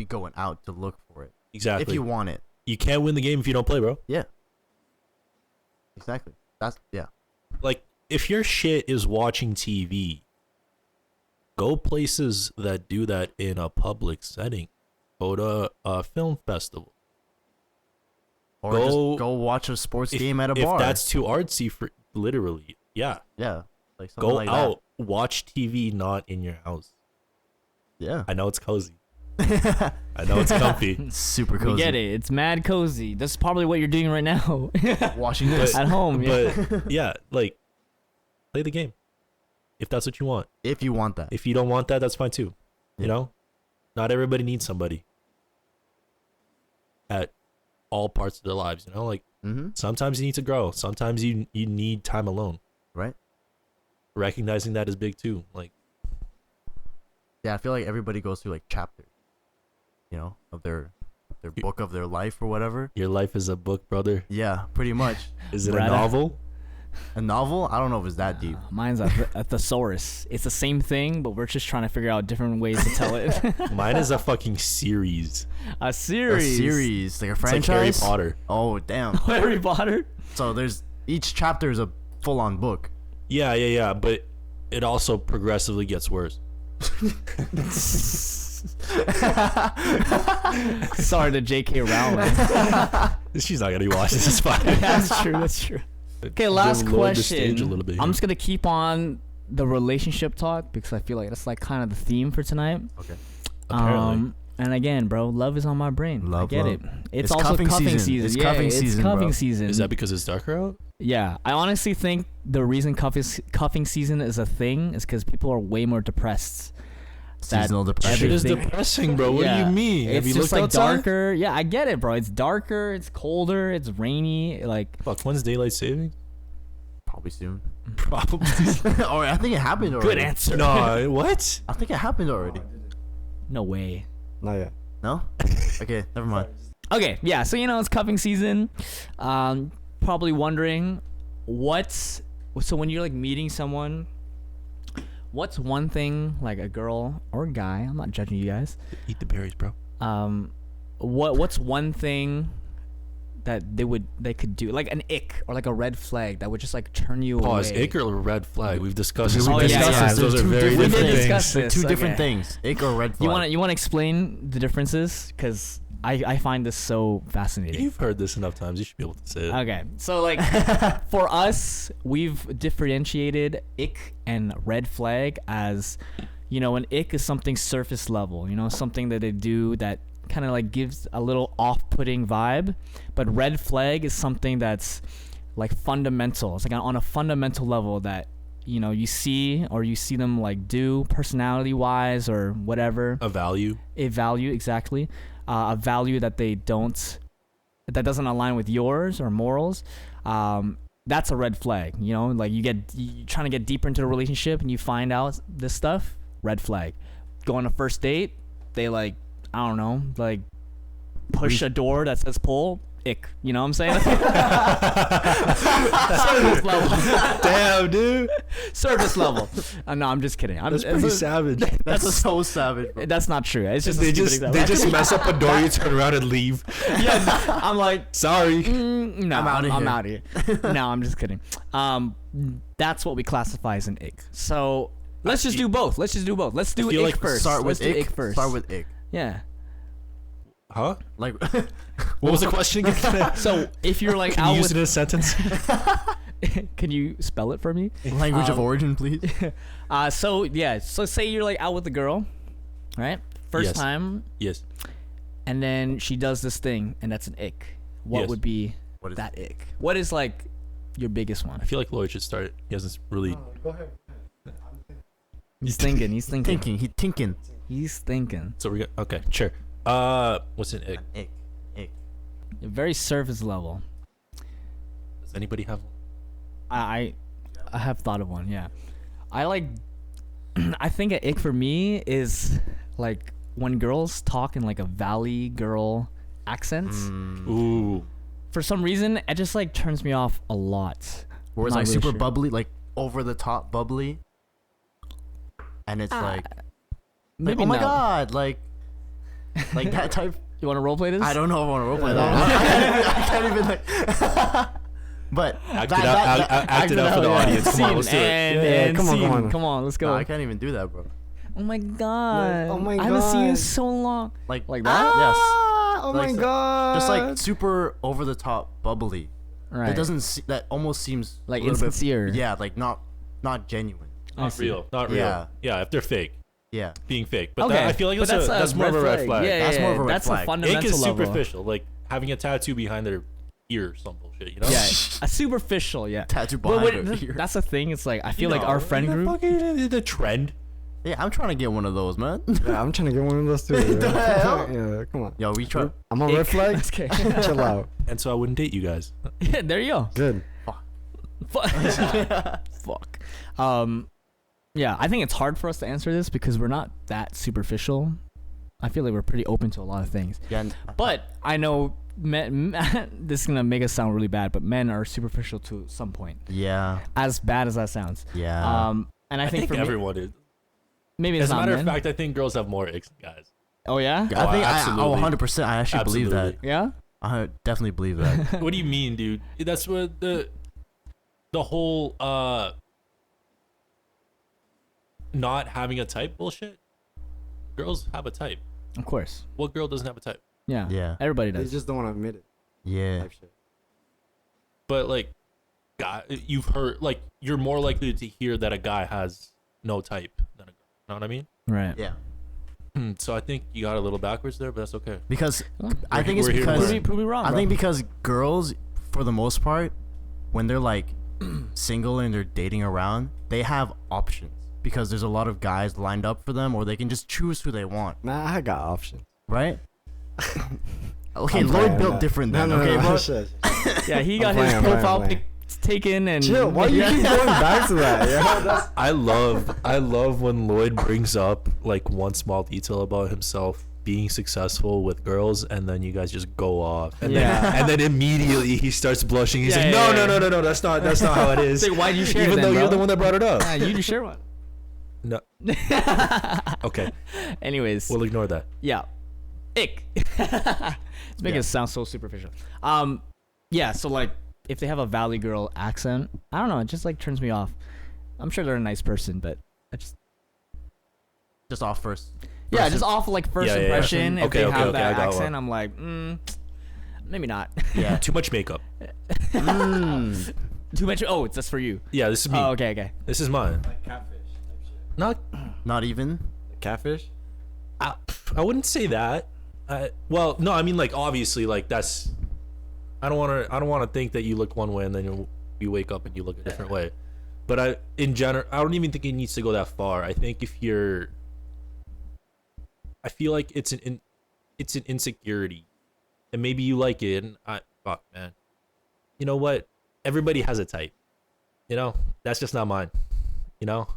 going out to look for it. Exactly. If you want it. You can't win the game if you don't play, bro. Yeah. Exactly. Yeah. Like, if your shit is watching TV, go places that do that in a public setting. Go to a film festival. Or Go- just go watch a sports game at a If bar. that's too artsy for literally, yeah. yeah. Like something Go like out, watch TV, not in your house. That. I know it's cozy. I know it's comfy. Super cozy. We get it. It's mad cozy. That's probably what you're doing right now. Watching this. At home. Yeah. But yeah, like, play the game. if that's what you want. If you want that. If you don't want that, that's fine too. You know, not everybody needs somebody at all parts of their lives. You know, like sometimes you need to grow. Sometimes you need time alone. Right. Recognizing that is big too. Like, yeah, I feel like everybody goes through like chapters, you know, of their book of their life or whatever. your life is a book, brother. Yeah, pretty much. Is it a Brother. novel? A novel? I don't know if it's that deep. Mine's a thesaurus. It's the same thing, but we're just trying to figure out different ways to tell it. Mine is a fucking series. A series. A series, like a It's like franchise. Harry Potter. Oh damn! Harry Potter. So there's each chapter is a full-on book. Yeah. But it also progressively gets worse. Sorry to J.K. Rowling. She's not gonna be watching this. Fine. That's true. That's true. Okay, last Load the stage question. a little bit I'm here. just gonna keep on the relationship talk because I feel like that's like kind of the theme for tonight. Okay. Apparently. And again, bro, love is on my brain. Love, I get love. it. It's It's also cuffing cuffing season. season. It's Yeah, cuffing it's season, cuffing bro. season. Is that because it's darker out? Yeah, I honestly think the reason cuffing season is a thing is because people are way more depressed. That Seasonal depression. Shit is everything- depressing, bro. What Yeah. do you mean? It's Have you just looked like outside? darker. Yeah, I get it, bro. It's darker. It's colder. It's rainy. Like Fuck, when's daylight saving? Probably soon. Probably. Or I think it happened already. good answer. No, what? I think it happened already. No way. Not yet. No? Okay, never mind. Okay, yeah. So it's cuffing season. Probably wondering what's so when you're like meeting someone. What's one thing like a girl or a guy? I'm not judging you guys. Eat the berries, bro. What's one thing that they could do like an ick or like a red flag that would just like turn you Pause. away? Ick or red flag? We've discussed this. We Oh, yeah, many yeah. times. Those are Two very different different things. things. Discuss They're this, two okay. different things. Ick or red flag. You wanna explain the differences? Because I find this so fascinating. You've heard this enough times. You should be able to say it. Okay, so like for us, we've differentiated ick and red flag as, an ick is something surface level, something that they do that kind of like gives a little off-putting vibe, but red flag is something that's like fundamental. It's like on a fundamental level that you see them like do personality-wise or whatever. A value. A value, exactly. A value that that doesn't align with yours or morals. That's a red flag. Like you're trying to get deeper into the relationship and you find out this stuff. Red flag. Go on a first date. They like, I don't know, like push a door that says pull. Ick. You know what I'm saying? Service level. Damn, dude. Service level. No, I'm just kidding. That's pretty savage. That's so savage, bro. That's not true. It's just a They stupid just example. they just mess up a door. You turn around and leave. Yeah, I'm like, Sorry. no, I'm outta I'm here. out of here. No, I'm just kidding. That's what we classify as an ick. So let's just do both. Let's do feel ick like first. Start Let's with do ick. ick first. Start with ick. Yeah. Huh? Like, What was the question again? So if you're like Can out you use with, it in a sentence? can you spell it for me? language of origin, please. So say you're like out with a girl, right? First Yes. time, Yes. and then she does this thing, and that's an ick. What Yes. would be What is that ick? What is like your biggest one? I feel like Lloyd should start it. He hasn't really. Go ahead. He's thinking. Thinking. He thinking. He's thinking. So we're okay. Sure. What's an ick? An ick. Very surface level. Does anybody have? I have thought of one. Yeah, I like. I think an ick for me is like when girls talk in like a valley girl accent. Ooh. For some reason, it just like turns me off a lot. Where it's Not like really super sure. bubbly, like over the top bubbly. And it's like, Maybe oh my not. god, like that type. You want to roleplay this? I don't know if I want to roleplay that. I can't even like. But Act it out for the yeah. audience. Come on, Scene let's do it. and, Yeah, and come on, scene. come on. Come on, let's go. no, I can't even do that, bro. Oh my god. Oh my I haven't seen you in God. so long. Like Like that? Yes. Oh Like, my god. Just like super over the top bubbly. Right. That doesn't. That almost seems Like a little insincere. Bit, yeah, like not genuine. I Not see. real. Not real. Yeah. Yeah, if they're fake, Yeah. being fake. But Okay. that, I feel like but that's more of a red flag. Yeah, That's more of a red that's flag. a fundamental Ink is level. superficial. Like having a tattoo behind their ear or some bullshit, you know? Yeah, a superficial. Yeah. Tattoo But behind her ear. that's the thing. It's like I feel You like know, our friend the group. fucking- the trend. Yeah, I'm trying to get one of those, man. Yeah, I'm trying to get one of those too. The hell? Yeah, come on. Yo, we try. I'm on red flag. Okay. Chill out. And so I wouldn't date you guys. Yeah, there you go. Good. Fuck. Yeah, I think it's hard for us to answer this because we're not that superficial. I feel like we're pretty open to a lot of things. Yeah, But I know men. This is gonna make us sound really bad, but men are superficial to some point. yeah, As bad as that sounds. yeah. And I think for everyone is. me, maybe it's As a not matter men. of fact, I think girls have more icks than guys. Oh yeah. I think I absolutely. 100%. I actually believe that. Absolutely. Yeah. I definitely believe that. What do you mean, dude? That's what the whole not having a type bullshit. Girls have a type. Of course. What girl doesn't have a type? Yeah. Yeah, Everybody They does. just don't want to admit it. yeah. Type shit. But like, guy, you've heard like you're more likely to hear that a guy has no type than a girl. Know what I mean? Right. Yeah. So I think you got a little backwards there, but that's okay. Because Well, I think it's we're here to because learn. prove me wrong. I bro. think because girls, for the most part, when they're like single and they're dating around, they have options because there's a lot of guys lined up for them, or they can just choose who they want, Nah, I got options. right? Okay, I'm Lloyd playing, built man. different then. No, okay, bro. shit. Yeah, he I'm got playing, his I'm playing, profile I'm pic taken and Chill. Why you keep going back to that? Yeah, that's I love when Lloyd brings up like one small detail about himself being successful with girls, and then you guys just go off, and Yeah. then and then immediately he starts blushing. He's Yeah, like, yeah, no, yeah. no, that's not how it is. Say, why'd you share Even it though then, you're bro? the one that brought it up. Yeah, you just share one. No. Okay, Anyways, we'll ignore that. yeah. Ick. It's making Yeah. it sound so superficial. Yeah, so like if they have a Valley Girl accent, I don't know, it just like turns me off. I'm sure they're a nice person, but I just Just off first. yeah, just off like first Yeah, yeah, yeah. impression. If Okay, they okay, have okay, that I got accent, one. I'm like, maybe not. Yeah. Too much makeup. Mm. Too much. Oh, it's just for you. Yeah, this is me. Oh, okay. This is mine. Like catfish type shit. Not. Not even. catfish. I wouldn't say that. Well, no, I mean like obviously like that's. I don't want to think that you look one way and then you wake up and you look a different way. But in general, I don't even think it needs to go that far. I think if you're, I feel like it's an insecurity, and maybe you like it. And fuck, man, you know what? Everybody has a type. You know, that's just not mine. You know,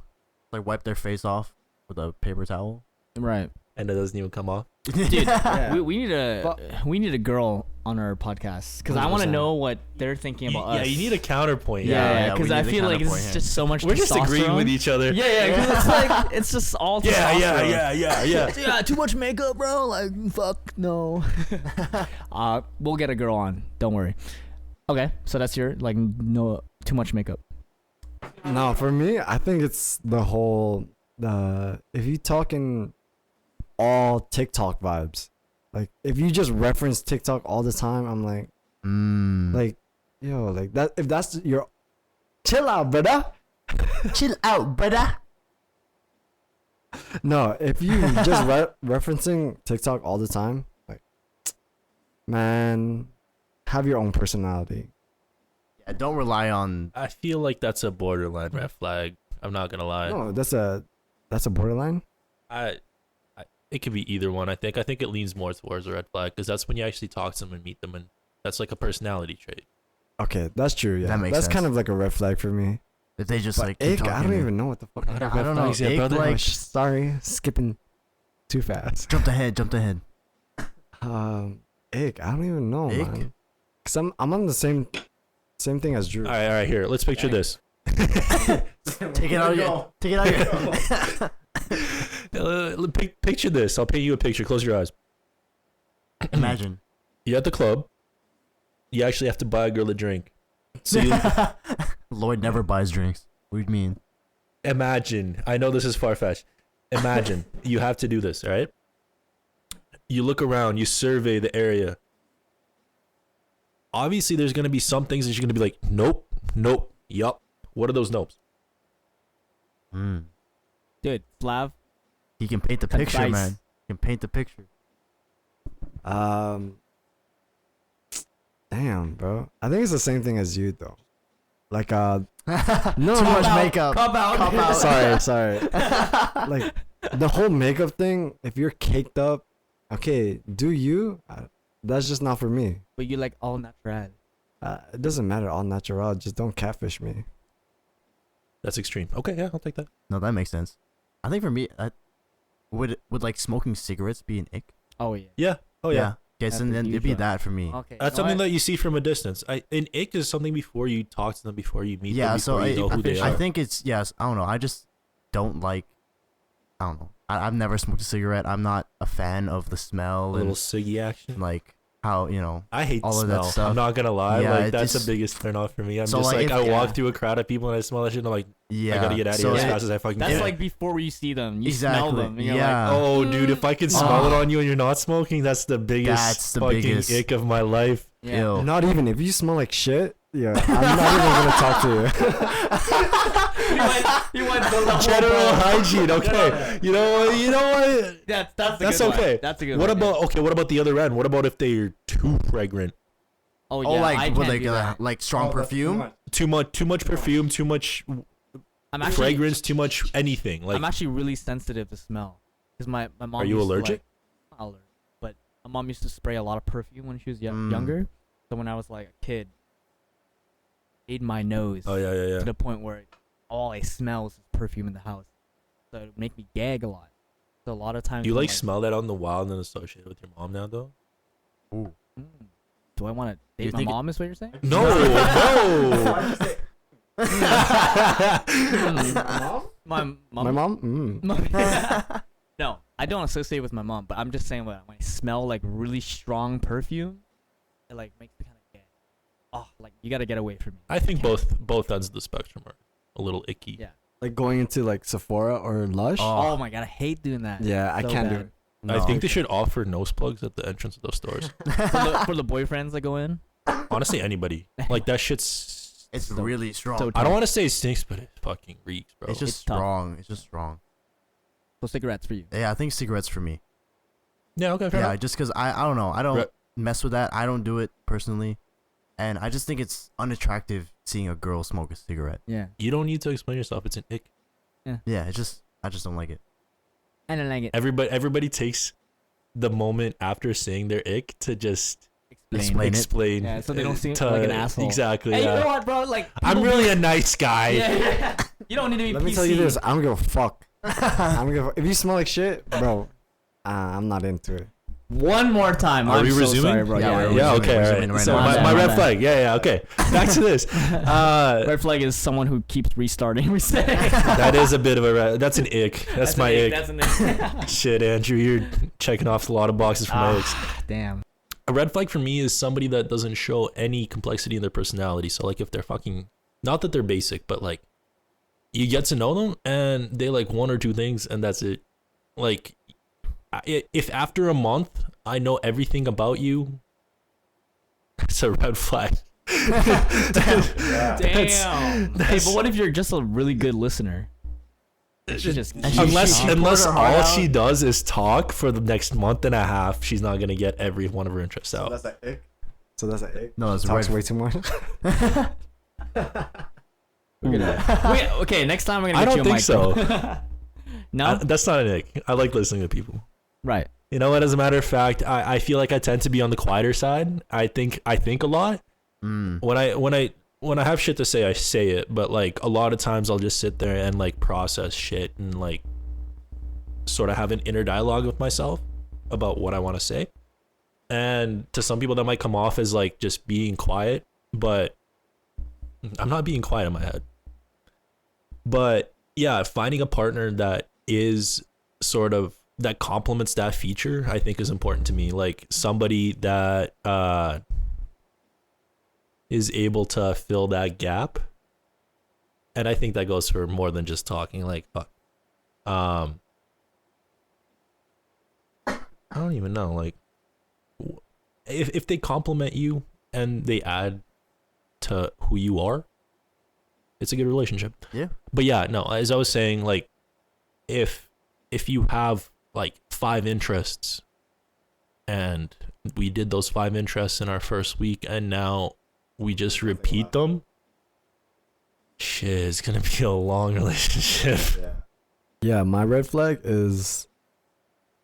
Like wipe their face off with a paper towel. Right. and it doesn't even come off. Dude, Yeah. we need a girl on our podcast because I want to 100%. know what they're thinking about us. Yeah, you need a counterpoint. Yeah, yeah, because we I need a feel like this counterpoint is here. just so much. We're just agreeing with testosterone. each other. Yeah, because it's like it's just all testosterone. Yeah. Yeah, too much makeup, bro. Like, fuck no. We'll get a girl on. Don't worry. Okay, so that's your like no too much makeup. No, for me, I think it's the whole if you talking all TikTok vibes, like if you just reference TikTok all the time, I'm like, like, yo, like that. If that's your, chill out, brother. Chill out, brother. No, if you just referencing TikTok all the time, like, man, have your own personality. Yeah, don't rely on. I feel like that's a borderline red flag. I'm not gonna lie. No, that's a borderline. It could be either one. I think it leans more towards a red flag because that's when you actually talk to them and meet them, and that's like a personality trait. Okay, that's true. Yeah, That makes that's sense. kind of like a red flag for me. If they just But like keep ick, I talking don't to- even know what the fuck. I don't know. Yeah, Ick, brother. like, Sorry, skipping too fast. jumped ahead. Ick, I don't even know, Ick? man. Cause I'm on the same thing as Drew. All right. Here, let's picture this. Take it out of your. Picture this. I'll paint you a picture. Close your eyes. Imagine. You're at the club. You actually have to buy a girl a drink. So you Lloyd never buys drinks. What do you mean? imagine. I know this is far fetched. Imagine you have to do this. All right. You look around. You survey the area. Obviously, there's gonna be some things that you're gonna be like, nope, yup. What are those nopes? Dude, Slav. He can paint the picture, Concise. man. He can paint the picture. Damn, Damn, bro. I think it's the same thing as you though. Like no, Too no, much out. makeup. Cop out. Cop out. sorry. Like the whole makeup thing. If you're caked up, okay, do you? That's just not for me. But you like all natural. It doesn't matter. All natural. Just don't catfish me. That's extreme. Okay, yeah, I'll take that. No, that makes sense. I think for me, would like smoking cigarettes be an ick? Oh yeah. Yeah. Oh yeah. Okay, That's so a then huge it'd be one. that for me. Okay. That's something that you see from a distance. An ick is something before you talk to them, before you meet Yeah, them, so before you know who they I are. think it's I don't know. I just don't like. I don't know. I've never smoked a cigarette. I'm not a fan of the a smell little and siggy action. like how I hate all the of that smell. stuff. I'm not gonna lie. Yeah, like it that's just- the biggest turn off for me. I'm So, just like, like if- I walk yeah. through a crowd of people and I smell that shit. And I'm like, yeah. I gotta get out of so here as it- fast as I fucking That's can. like before you see them. You smell Exactly, them. And you're yeah. like, Oh, dude, if I could smell it on you and you're not smoking, that's the biggest That's the fucking biggest- ick of my life. yeah. Ew. Not even if you smell like shit. Yeah, I'm not even gonna talk to you. You went the whole General ball. hygiene, okay. You know what? That's That's a good okay. One. That's a good What one. about what about the other end? What about if they're too fragrant? Oh yeah. Oh, I like can't with like do that. like strong perfume. Too much perfume, too much I'm actually fragrance, too much anything. Like I'm actually really sensitive to smell because my mom. Are you used to, allergic? like, not allergic, but my mom used to spray a lot of perfume when she was younger. So when I was like a kid, made my nose oh yeah, yeah, to yeah. the point where all I smell is perfume in the house. So it would make me gag a lot. So a lot of times Do you when, like smell that on the wild and associate it with your mom now though? mm, do I want to You date my think it- mom? Is what you're saying? No, no. My My mom. No, I don't associate with my mom, but I'm just saying when I smell like really strong perfume, it like makes me kind of gag. Oh, like you gotta get away from me. I think Can't. both ends of the spectrum are a little icky. Yeah. Like going into like Sephora or Lush. Oh my god, I hate doing that. Yeah, I So can't do bad. it. I No. think they should offer nose plugs at the entrance of those stores. For the boyfriends that go in. Honestly, anybody. Like that shit's. It's So- really strong. so I don't want to say it stinks, but it fucking reeks, bro. it's just It's tough. strong. It's just strong. So cigarettes for you. Yeah, I think cigarettes for me. yeah, okay, fair Yeah, enough. just because I don't know. I don't Right. mess with that. I don't do it personally. And I just think it's unattractive seeing a girl smoke a cigarette. Yeah. You don't need to explain yourself. It's an ick. Yeah, I just don't like it. I don't like it. Everybody takes the moment after saying their ick to just Explain it. explain. Yeah, so they don't seem to- like an asshole. Exactly. Hey, yeah. you know what, bro? Like I'm people really be- a nice guy. Yeah. You don't need to be Let PC. me tell you this. I don't give a fuck. I'm gonna. If you smell like shit, bro, I'm not into it. One more time. Are I'm we so resuming? sorry, bro. Yeah, Yeah, we're yeah. Yeah, resuming- okay, we're all resuming right. right So now. my, My my bad, red my flag. Yeah, okay. Back to this. Red flag is someone who keeps restarting. Resetting. That is a bit of a that's an ick. That's my an ick. That's an ick. Shit, Andrew, you're checking off a lot of boxes for my icks. Damn. A red flag for me is somebody that doesn't show any complexity in their personality. So like if they're fucking, not that they're basic, but like you get to know them and they like one or two things and that's it. Like if after a month I know everything about you, it's a red flag. Damn. That's- Hey, but what if you're just a really good listener? She just And she- Unless she poured unless her heart all out. she does is talk for the next month and a half, she's not gonna get every one of her interests out. That's an ick. So that's an ick. No, it's Talks red. way too much. Okay, next time we're gonna I get don't you a think so. mic. No? That's not an ick. I like listening to people. Right. You know what? As a matter of fact, I feel like I tend to be on the quieter side. I think a lot. Mm. When I have shit to say, I say it. But like a lot of times, I'll just sit there and like process shit and like sort of have an inner dialogue with myself about what I want to say. And to some people, that might come off as like just being quiet, but I'm not being quiet in my head. But yeah, finding a partner that is sort of that complements that feature, I think is important to me. Like somebody that is able to fill that gap. And I think that goes for more than just talking. Like fuck. I don't even know. Like if they compliment you and they add to who you are, it's a good relationship. Yeah. But yeah, no, as I was saying, like if you have like 5 interests and we did those 5 interests in our first week, and now we just repeat them. Shit, it's gonna be a long relationship. Yeah, my red flag is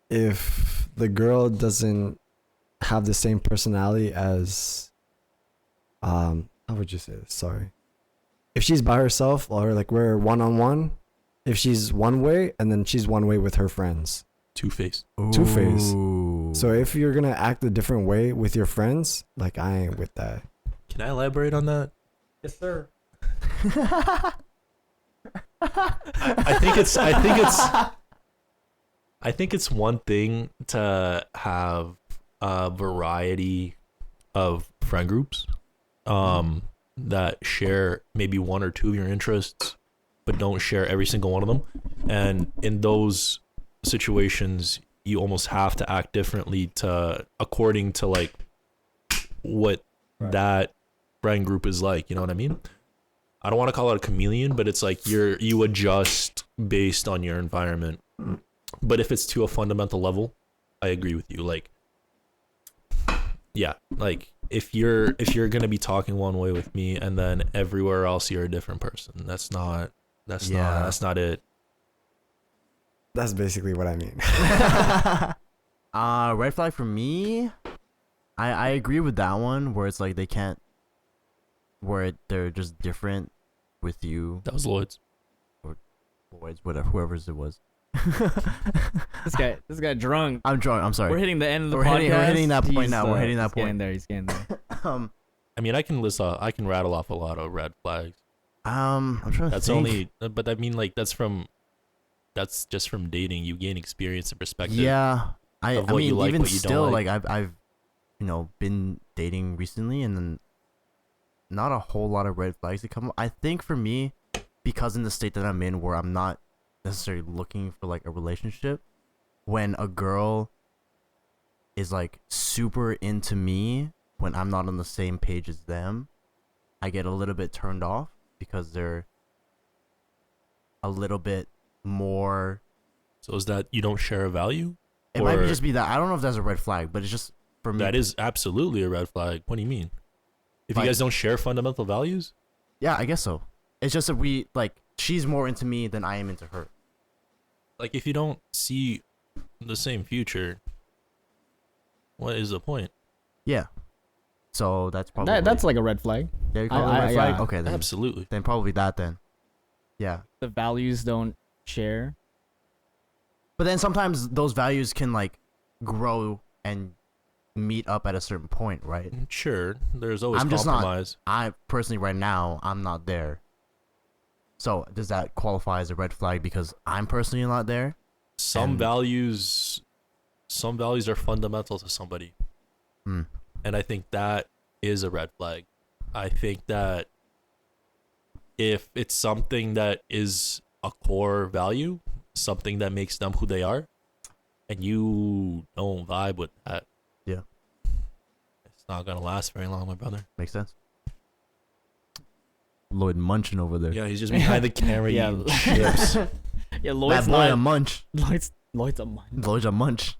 if the girl doesn't have the same personality as how would you say this? Sorry. If she's by herself or like we're one-on-one, if she's one way and then she's one way with her friends. Two-faced. Two-faced. Ooh. So if you're gonna act a different way with your friends, like I ain't with that. Can I elaborate on that? Yes, sir. I think it's one thing to have a variety of friend groups that share maybe one or two of your interests but don't share every single one of them, and in those situations you almost have to act differently to according to like what that friend group is like, you know what I mean? I don't want to call it a chameleon, but it's like you adjust based on your environment. But if it's to a fundamental level, I agree with you. Like, yeah, like if you're gonna be talking one way with me and then everywhere else you're a different person, that's not it. That's basically what I mean. Red flag for me, I agree with that one where it's like they can't, where they're just different with you. That was Lloyd's. Lloyd's, whatever, whoever's it was. This guy drunk. I'm drunk. I'm sorry. We're hitting the end of the We're podcast. hitting that point now. We're hitting that He's getting point. there. He's getting there. I mean, I can rattle off a lot of red flags. I'm trying to That's think. but I mean, like that's just from dating. You gain experience and perspective. Yeah, I of what mean, you like, even what you don't still, like. I've been dating recently, and then not a whole lot of red flags that come up. I think for me, because in the state that I'm in, where I'm not necessarily looking for like a relationship, when a girl is like super into me when I'm not on the same page as them, I get a little bit turned off because they're a little bit more. So is that you don't share a value? It might Or- just be that. I don't know if that's a red flag, but it's just for me. That is absolutely a red flag. What do you mean? If Like- you guys don't share fundamental values? Yeah, I guess so. It's just that we like she's more into me than I am into her. Like if you don't see the same future, what is the point? Yeah. So that's probably That's like a red flag. yeah, you call it a I- red flag? yeah. Okay, then Absolutely. probably that then. Yeah. The values don't share. But then sometimes those values can like grow and meet up at a certain point, right? Sure, there's always I'm just not- compromise. I personally right now I'm not there. So does that qualify as a red flag because I'm personally not there? Some and- values are fundamental to somebody. Hmm. And I think that is a red flag. I think that if it's something that is a core value, something that makes them who they are, and you don't vibe with that, Yeah. it's not gonna last very long, my brother. Makes sense. Lloyd munching over there. Yeah, he's just behind the camera Yeah. eating chips. Yeah, That Lloyd's boy a not. munch. Lloyd's a man. Lloyd's a munch.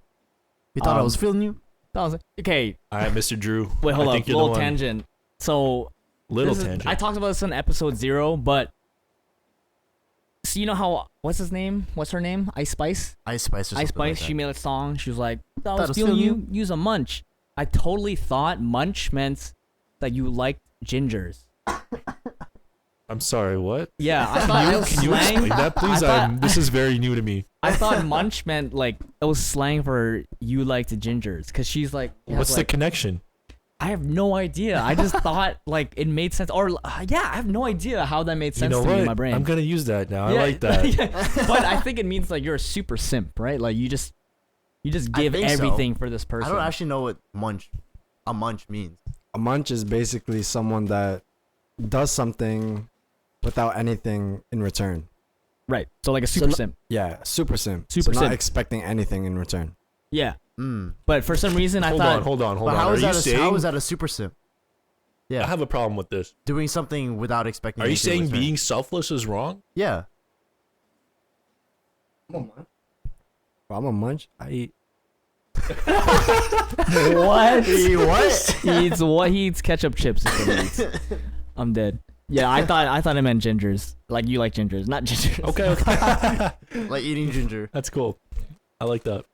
You thought I was feeling you? That was okay. All right, Mr. Drew. Wait, hold I up. think you're the Little one. tangent. So Little this is- tangent. I talked about this in episode 0, but so you know how what's his name? What's her name? Ice Spice. Ice Spice or something Ice Spice. like She that. made a song. She was like, "I I was was feeling feeling you. Use a munch." I totally thought munch meant that you liked gingers. I'm sorry, what? Yeah, I thought it was Can you slang. explain that, please? I thought- This is very new to me. I thought munch meant like it was slang for you liked gingers, because she's like, What's the like, connection? I have no idea. I just thought like it made sense, or yeah, I have no idea how that made You sense know to me what? in my brain. I'm gonna use that now. I Yeah, like that. yeah. But I think it means like you're a super simp, right? Like you just give think so. everything for this person. I don't actually know what a munch means. A munch is basically someone that does something without anything in return. Right. So like a So super no- simp. Yeah, super simp. Super so simp. not expecting anything in return. Yeah. Mm. But for some reason I Hold thought on, hold on. But how Are is you that? saying? How is that a super simp? I Yeah, have a problem with this. doing something without expecting. Are you anything in saying return. being selfless is wrong? Yeah. I'm a munch. I eat. What? What? He eats ketchup chips. Is what he eats. I'm dead. Yeah, I thought it meant gingers. Like you like gingers, not gingers. Okay. Like eating ginger. That's cool. I like that.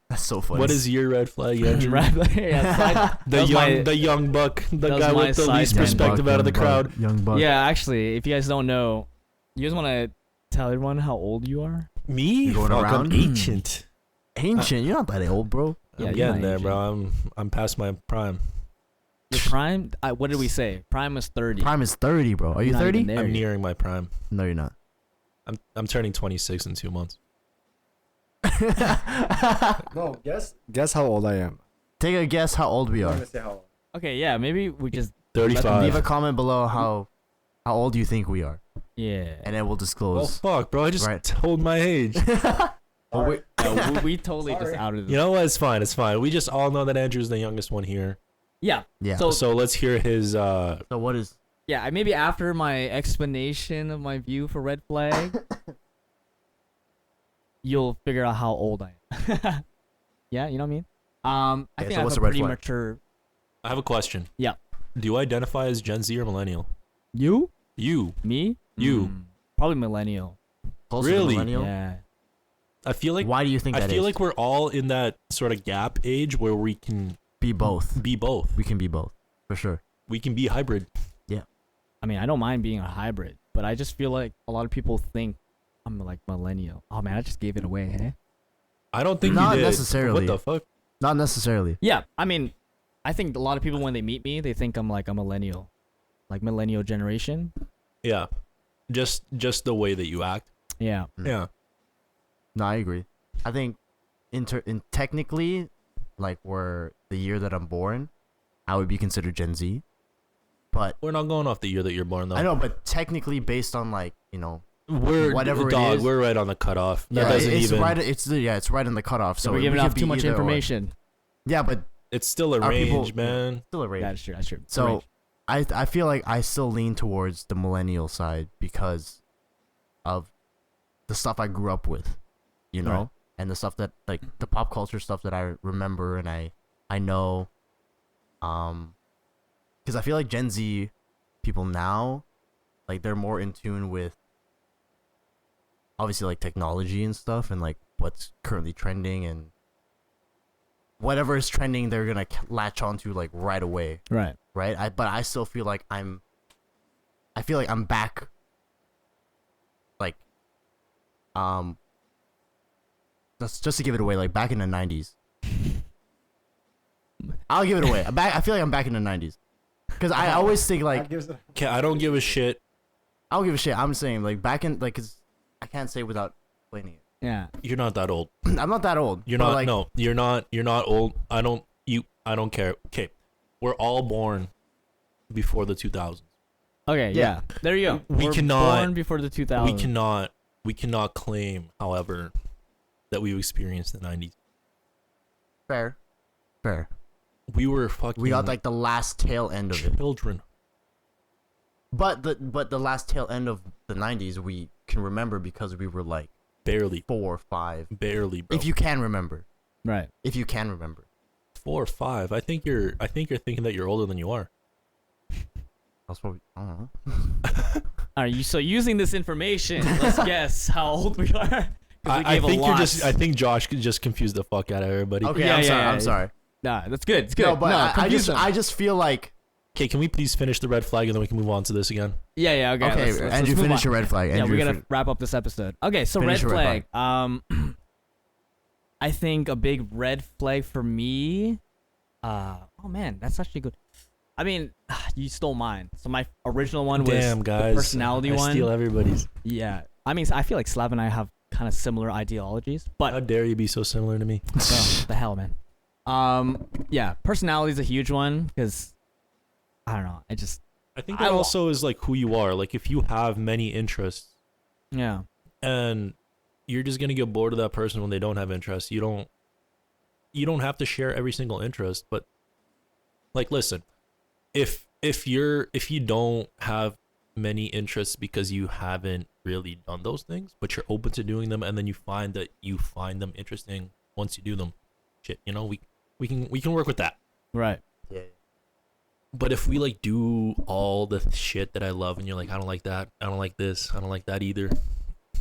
That's so funny. What is your red flag, Andrew? Yeah, The young buck, the guy with the least perspective out of the crowd. Young buck. yeah, actually, if you guys don't know, you guys want to tell everyone how old you are? Me? You going Fuck, around? I'm ancient. Ancient. You're not that old, bro. Yeah, I'm you're getting not there, ancient. bro. I'm past my prime. Your prime? What did we say? Prime was 30. Prime is 30, bro. Are you Not even 30? there I'm yet. nearing my prime. No, you're not. I'm turning 26 in 2 months. No, guess how old I am. Take a guess how old we I'm are. gonna say how old. Okay, yeah, maybe we just 35. Leave a comment below how old you think we are, yeah. and then we'll Well, disclose. fuck, bro. I just Right. told my age. Oh, wait. We totally just Sorry. outed. You know what? It's fine. It's fine. We just all know that Andrew's the youngest one here. Yeah. Yeah. So So let's hear his. So what is? yeah, maybe after my explanation of my view for red flag, you'll figure out how old I am. Yeah, you know what I mean. I Okay, think so I have what's a the red pretty flag? mature. I have a question. Yeah. Do you identify as Gen Z or millennial? You? You. Me? You. Probably millennial. Closer to Really? millennial? Yeah. I feel like. Why do you think I that feel is? like we're all in that sort of gap age where we can Be both. be both. We can be both, for sure. We can be hybrid. I mean, I don't mind being a hybrid, but I just feel like a lot of people think I'm like millennial. Oh man, I just gave it away, hey? I don't think Not you did. necessarily. What the fuck? Not necessarily. Yeah, I mean, I think a lot of people when they meet me, they think I'm like a millennial, like millennial generation. Yeah. Just the way that you act. Yeah. Yeah. No, I agree. I think in technically, like we're the year that I'm born, I would be considered Gen Z. But We're not going off the year that you're born though. I know, but technically based on like, you know, We're whatever it dog. is. We're right on the cutoff. That yeah, doesn't it's even. right. It's right in the cutoff. So So we're giving we could off too be much either or. information. Yeah, but It's still a Our range, people- man. still a range. That's true. That's true. So Range. I feel like I still lean towards the millennial side because of the stuff I grew up with, you know, Right. and the stuff that like the pop culture stuff that I remember and I know, because I feel like Gen Z people now, like they're more in tune with obviously like technology and stuff and like what's currently trending and whatever is trending they're gonna latch onto like right away. Right. Right? But I still feel like I'm back like just to give it away, like back in the 90s. I'll give it away. I feel like I'm back in the 90s. Cuz I always think like Okay, I don't give a shit. I don't give a shit. I'm saying like back in like cuz I can't say without explaining it. Yeah. You're not that old. I'm not that old. You're but, not. like, No, you're not. You're not old. I don't care. Okay, we're all born before the 2000s. Okay. Yeah. There you go. We We're cannot- born before the 2000s. We cannot claim, however, that we've experienced the 90s. Fair. We were fucking. We got like the last tail end of it. children. But the last tail end of the 90s we can remember because we were like Barely, 4 or 5. barely, bro. If you can remember. Right. If you can remember. 4 or 5, I think you're thinking that you're older than you are. That's what I don't know. All right. So using this information, let's guess how old we are. 'Cause we I gave a think you're lot. just. I think Josh just confused the fuck out of everybody. Okay, Yeah, I'm sorry. yeah, I'm yeah. sorry. Nah, that's good. It's good. No, but I confuse them. just feel like Okay, can we please finish the red flag and then we can move on to this again? Yeah. Yeah. Okay. okay, let's Andrew, move finish on. your red flag. Yeah, Andrew, we gotta wrap up this episode. Okay, so red Finish your red flag. I think a big red flag for me. Oh man, that's actually good. I mean, you stole mine. So my original one was Damn, guys. the personality I one. steal everybody's. Yeah, I mean, I feel like Slav and I have kind of similar ideologies, How but dare you be so similar to me? oh, the hell, man. Yeah, personality is a huge one because I don't know. I think I that will- also is like who you are. Like if you have many interests Yeah, and you're just gonna get bored of that person when they don't have interests. You don't have to share every single interest, but like listen, if you don't have many interests because you haven't really done those things, but you're open to doing them and then you find that you find them interesting once you do them, shit, you know, we can work with that. Right. Yeah. But if we like do all the shit that I love, and you're like, I don't like that, I don't like this, I don't like that either.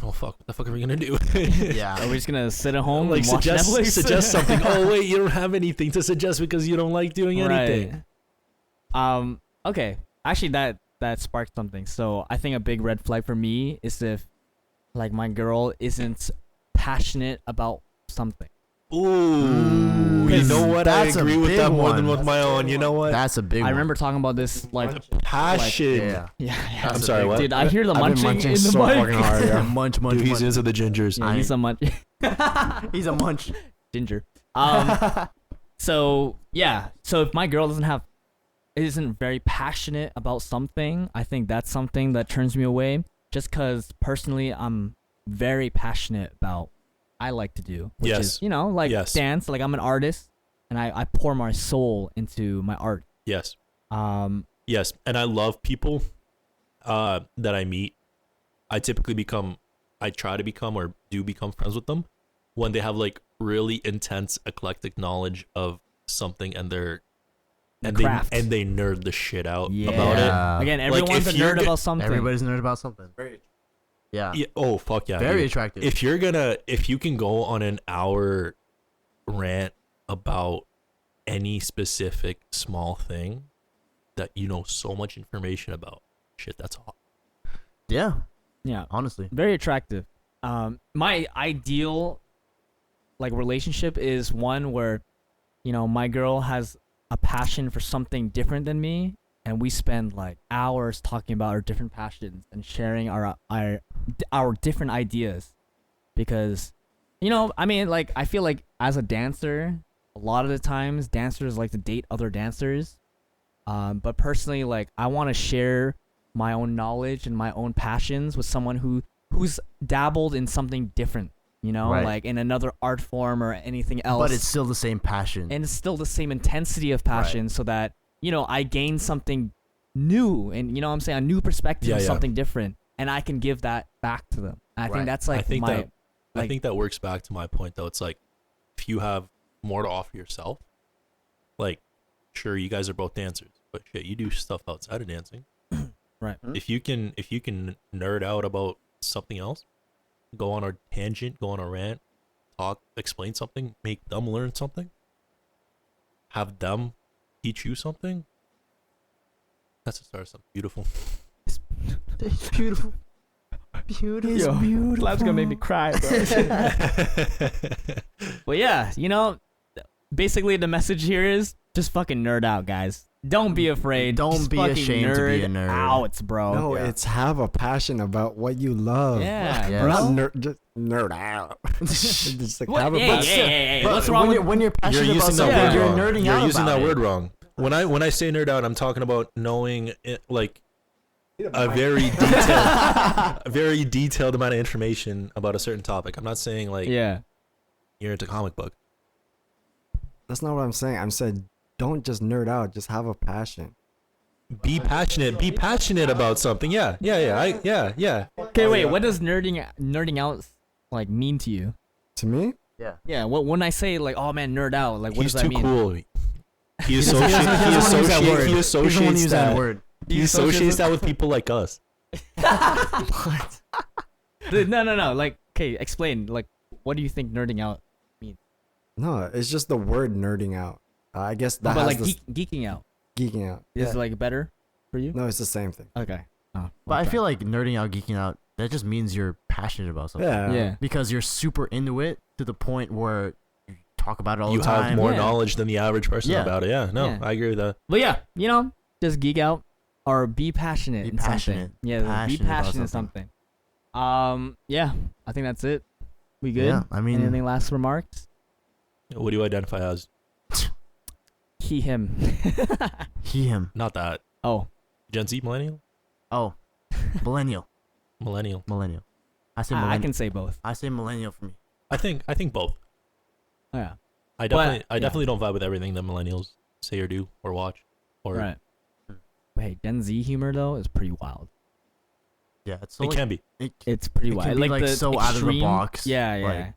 Oh fuck, what the fuck are we gonna do? Yeah. Are we just gonna sit at home Like and watch suggest Netflix? something. Oh wait, you don't have anything to suggest because you don't like doing anything. Right. Okay. Actually, that sparked something. So I think a big red flag for me is if, like, my girl isn't passionate about something. Ooh, you know what? I That's a agree with big that more than one. with my own. You know what? That's a big I one. remember talking about this, like, Passion. Yeah. yeah. I'm sorry, what? Dude, I hear the I've been munching munching in the so mic. fucking hard, yeah. Munch. Dude, he's into the gingers. Yeah, he's a munch. He's a munch. Ginger. So yeah. So if my girl isn't very passionate about something, I think that's something that turns me away. Just because personally, I'm very passionate about I like to do, which Yes. is, you know, like Yes. dance. Like I'm an artist, and I pour my soul into my art. Yes. Um, Yes, and I love people that I meet. I try to become or do become friends with them when they have like really intense eclectic knowledge of something and craft. they nerd the shit out Yeah. about it. Again, Like, everyone's a if you're nerd go- about something. Everybody's a nerd about something. Yeah. Yeah, oh fuck yeah. Very dude. attractive. If you can go on an hour rant about any specific small thing that you know so much information about, shit, that's hot. Yeah. Yeah. Honestly. Very attractive. My ideal, like, relationship is one where, you know, my girl has a passion for something different than me, and we spend like hours talking about our different passions and sharing our different ideas. Because, you know, I mean, like, I feel like as a dancer, a lot of the times dancers like to date other dancers. But personally, like, I want to share my own knowledge and my own passions with someone who's dabbled in something different, you know, Right. like in another art form or anything else. But it's still the same passion. and it's still the same intensity of passion, so that, you know, I gain something new, and, you know what I'm saying, a new perspective, Yeah, of yeah. something different, and I can give that back to them. And I think Right. that's like I think my that I think that works back to my point though. It's like if you have more to offer yourself, like sure you guys are both dancers, but shit, you do stuff outside of dancing. right. If you can nerd out about something else, go on a tangent, go on a rant, talk, explain something, make them learn something, have them teach you something. That's the start of something beautiful. It's beautiful. Beautiful. Yo, Slav's gonna make me cry, bro. But yeah, you know, basically the message here is just fucking nerd out, guys. Don't be afraid. Don't Just be fucking ashamed to be a nerd. Out, bro. No, Yeah. it's have a passion about what you love. Yeah, Yeah. bro. Not just nerd out. just like What? have a Hey, passion. hey, But what's wrong when with you're, when you're passionate You're about using that something, word you're wrong. nerding You're out using about that it. word wrong. When I say nerd out, I'm talking about knowing it, like a very detailed amount of information about a certain topic. I'm not saying like Yeah. you're into comic book. That's not what I'm saying. I'm saying don't just nerd out. Just have a passion. Be passionate. Be passionate about something. Yeah. Okay, wait. What does nerding out like mean to you? To me, Yeah. What when I say like, oh man, nerd out, like what He's does that too mean? cool. He He doesn't wanna use associates that that. word. He associates that with people like us. Dude, no. Like, okay, explain. Like, what do you think nerding out? no, it's just the word nerding out. I guess that But has like this geeking out geeking out. is like better for you? No, it's the same thing. Okay. Oh, But I okay. feel like nerding out, geeking out, that just means you're passionate about something. Yeah. Because you're super into it to the point where you talk about it all You the time. have more Yeah. knowledge than the average person Yeah. about it. Yeah. No, Yeah. I agree with that. But yeah, you know, just geek out or be passionate Be in passionate. something. Yeah, Passionate be about passionate in something. something. Yeah, I think that's it. We good? Yeah, I mean, Anything last remarks? What do you identify as? He, him. he, him. Not that. Oh, Gen Z, millennial, Oh, millennial. millennial. Millennial. I say I millennial. can say both. I say millennial for me. I think both. Oh, yeah. I But- definitely don't vibe with everything that millennials say or do or watch. Or Right. But hey, Gen Z humor though is pretty wild. Yeah, it's so it like, can be. It's pretty It wild. can be, like, the so out of the extreme- box, Yeah, yeah. like-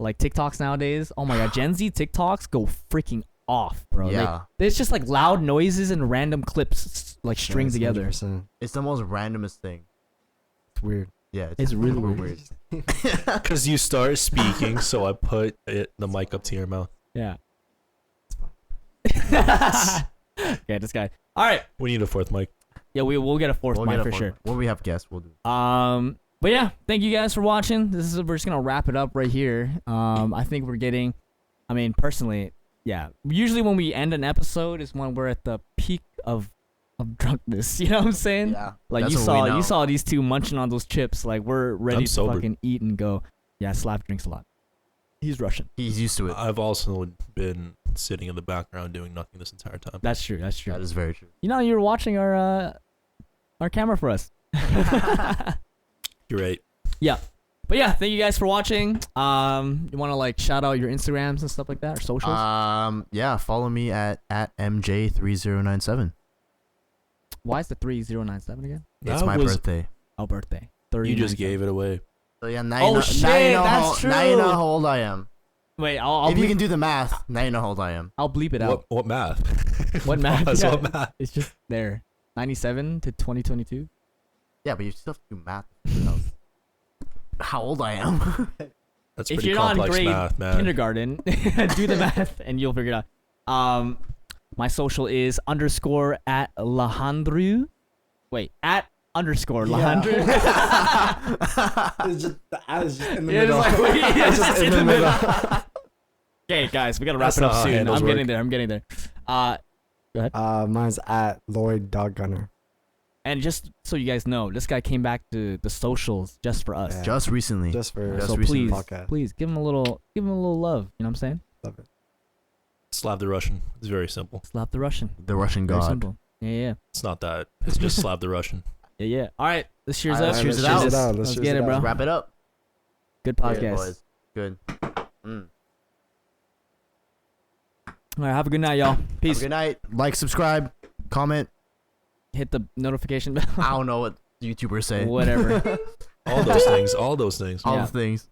like TikToks nowadays. Oh my god, Gen Z TikToks go freaking off, bro. Yeah. It's just like loud noises and random clips like string Yes, together. 100%. It's the most randomest thing. It's weird. Yeah, It's really super weird. Because you start speaking, so I put the mic up to your mouth. Yeah. Okay, this guy. All right. We need a fourth mic. Yeah, we'll get a fourth We'll mic get a for fourth sure. one. When we have guests, we'll do. But yeah, thank you guys for watching. We're just gonna wrap it up right here. I think we're getting, I mean, personally, yeah. Usually when we end an episode is when we're at the peak of drunkenness. You know what I'm saying? Yeah. Like That's you what we know. saw these two munching on those chips. Like we're ready I'm to sober. fucking eat and go. Yeah, Slav drinks a lot. He's Russian. He's used to it. I've also been sitting in the background doing nothing this entire time. That's true. That's true. That is very true. You know, you were watching our camera for us. You're right. Yeah. But yeah, thank you guys for watching. You want to like shout out your Instagrams and stuff like that or socials? Yeah, follow me at MJ3097. Why is the 3097 again? It's That my was- birthday. Oh, birthday. You just gave it away. So yeah, now Oh, you know, shit, now you know that's how, true. Now you know how old I am. Wait, I'll If you bleep, can do the math, now you know how old I am. I'll bleep it out. What math? What math? Pause, Yeah. What math? It's just there. 97 to 2022. Yeah, but you still have to do math. to figure out how old I am. That's If pretty you're not in complex grade math, man. kindergarten, do the math and you'll figure it out. My social is _ at Lahandru. Wait, at _ Lahandru. It's just the ad is just in the Yeah, it's middle. like, wait, yeah, It's just in the middle. Okay, guys, we gotta wrap That's it up not how soon. handles I'm work. getting there. I'm getting there. Go ahead. Mine's at Lloyd Gunner. And just so you guys know, this guy came back to the socials just for us. Yeah. Just recently. Just for Just So recently. please, podcast. please give him a little love. You know what I'm saying? Love it. Slav the Russian. It's very simple. Slap the Russian. The Russian Very god. simple. Yeah. It's not that. It's just Slav the Russian. Yeah. All right, let's cheers All up. right, cheers Cheers it out. this. Let's Let's cheers get it it, bro. out. Wrap it up. Good Yeah, podcast. boys. Good. Mm. All right, have a good night, y'all. Have a Peace. good night. Like, subscribe, comment. Hit the notification bell. I don't know what YouTubers say. Whatever. All those things. All those things. All Yeah. the things.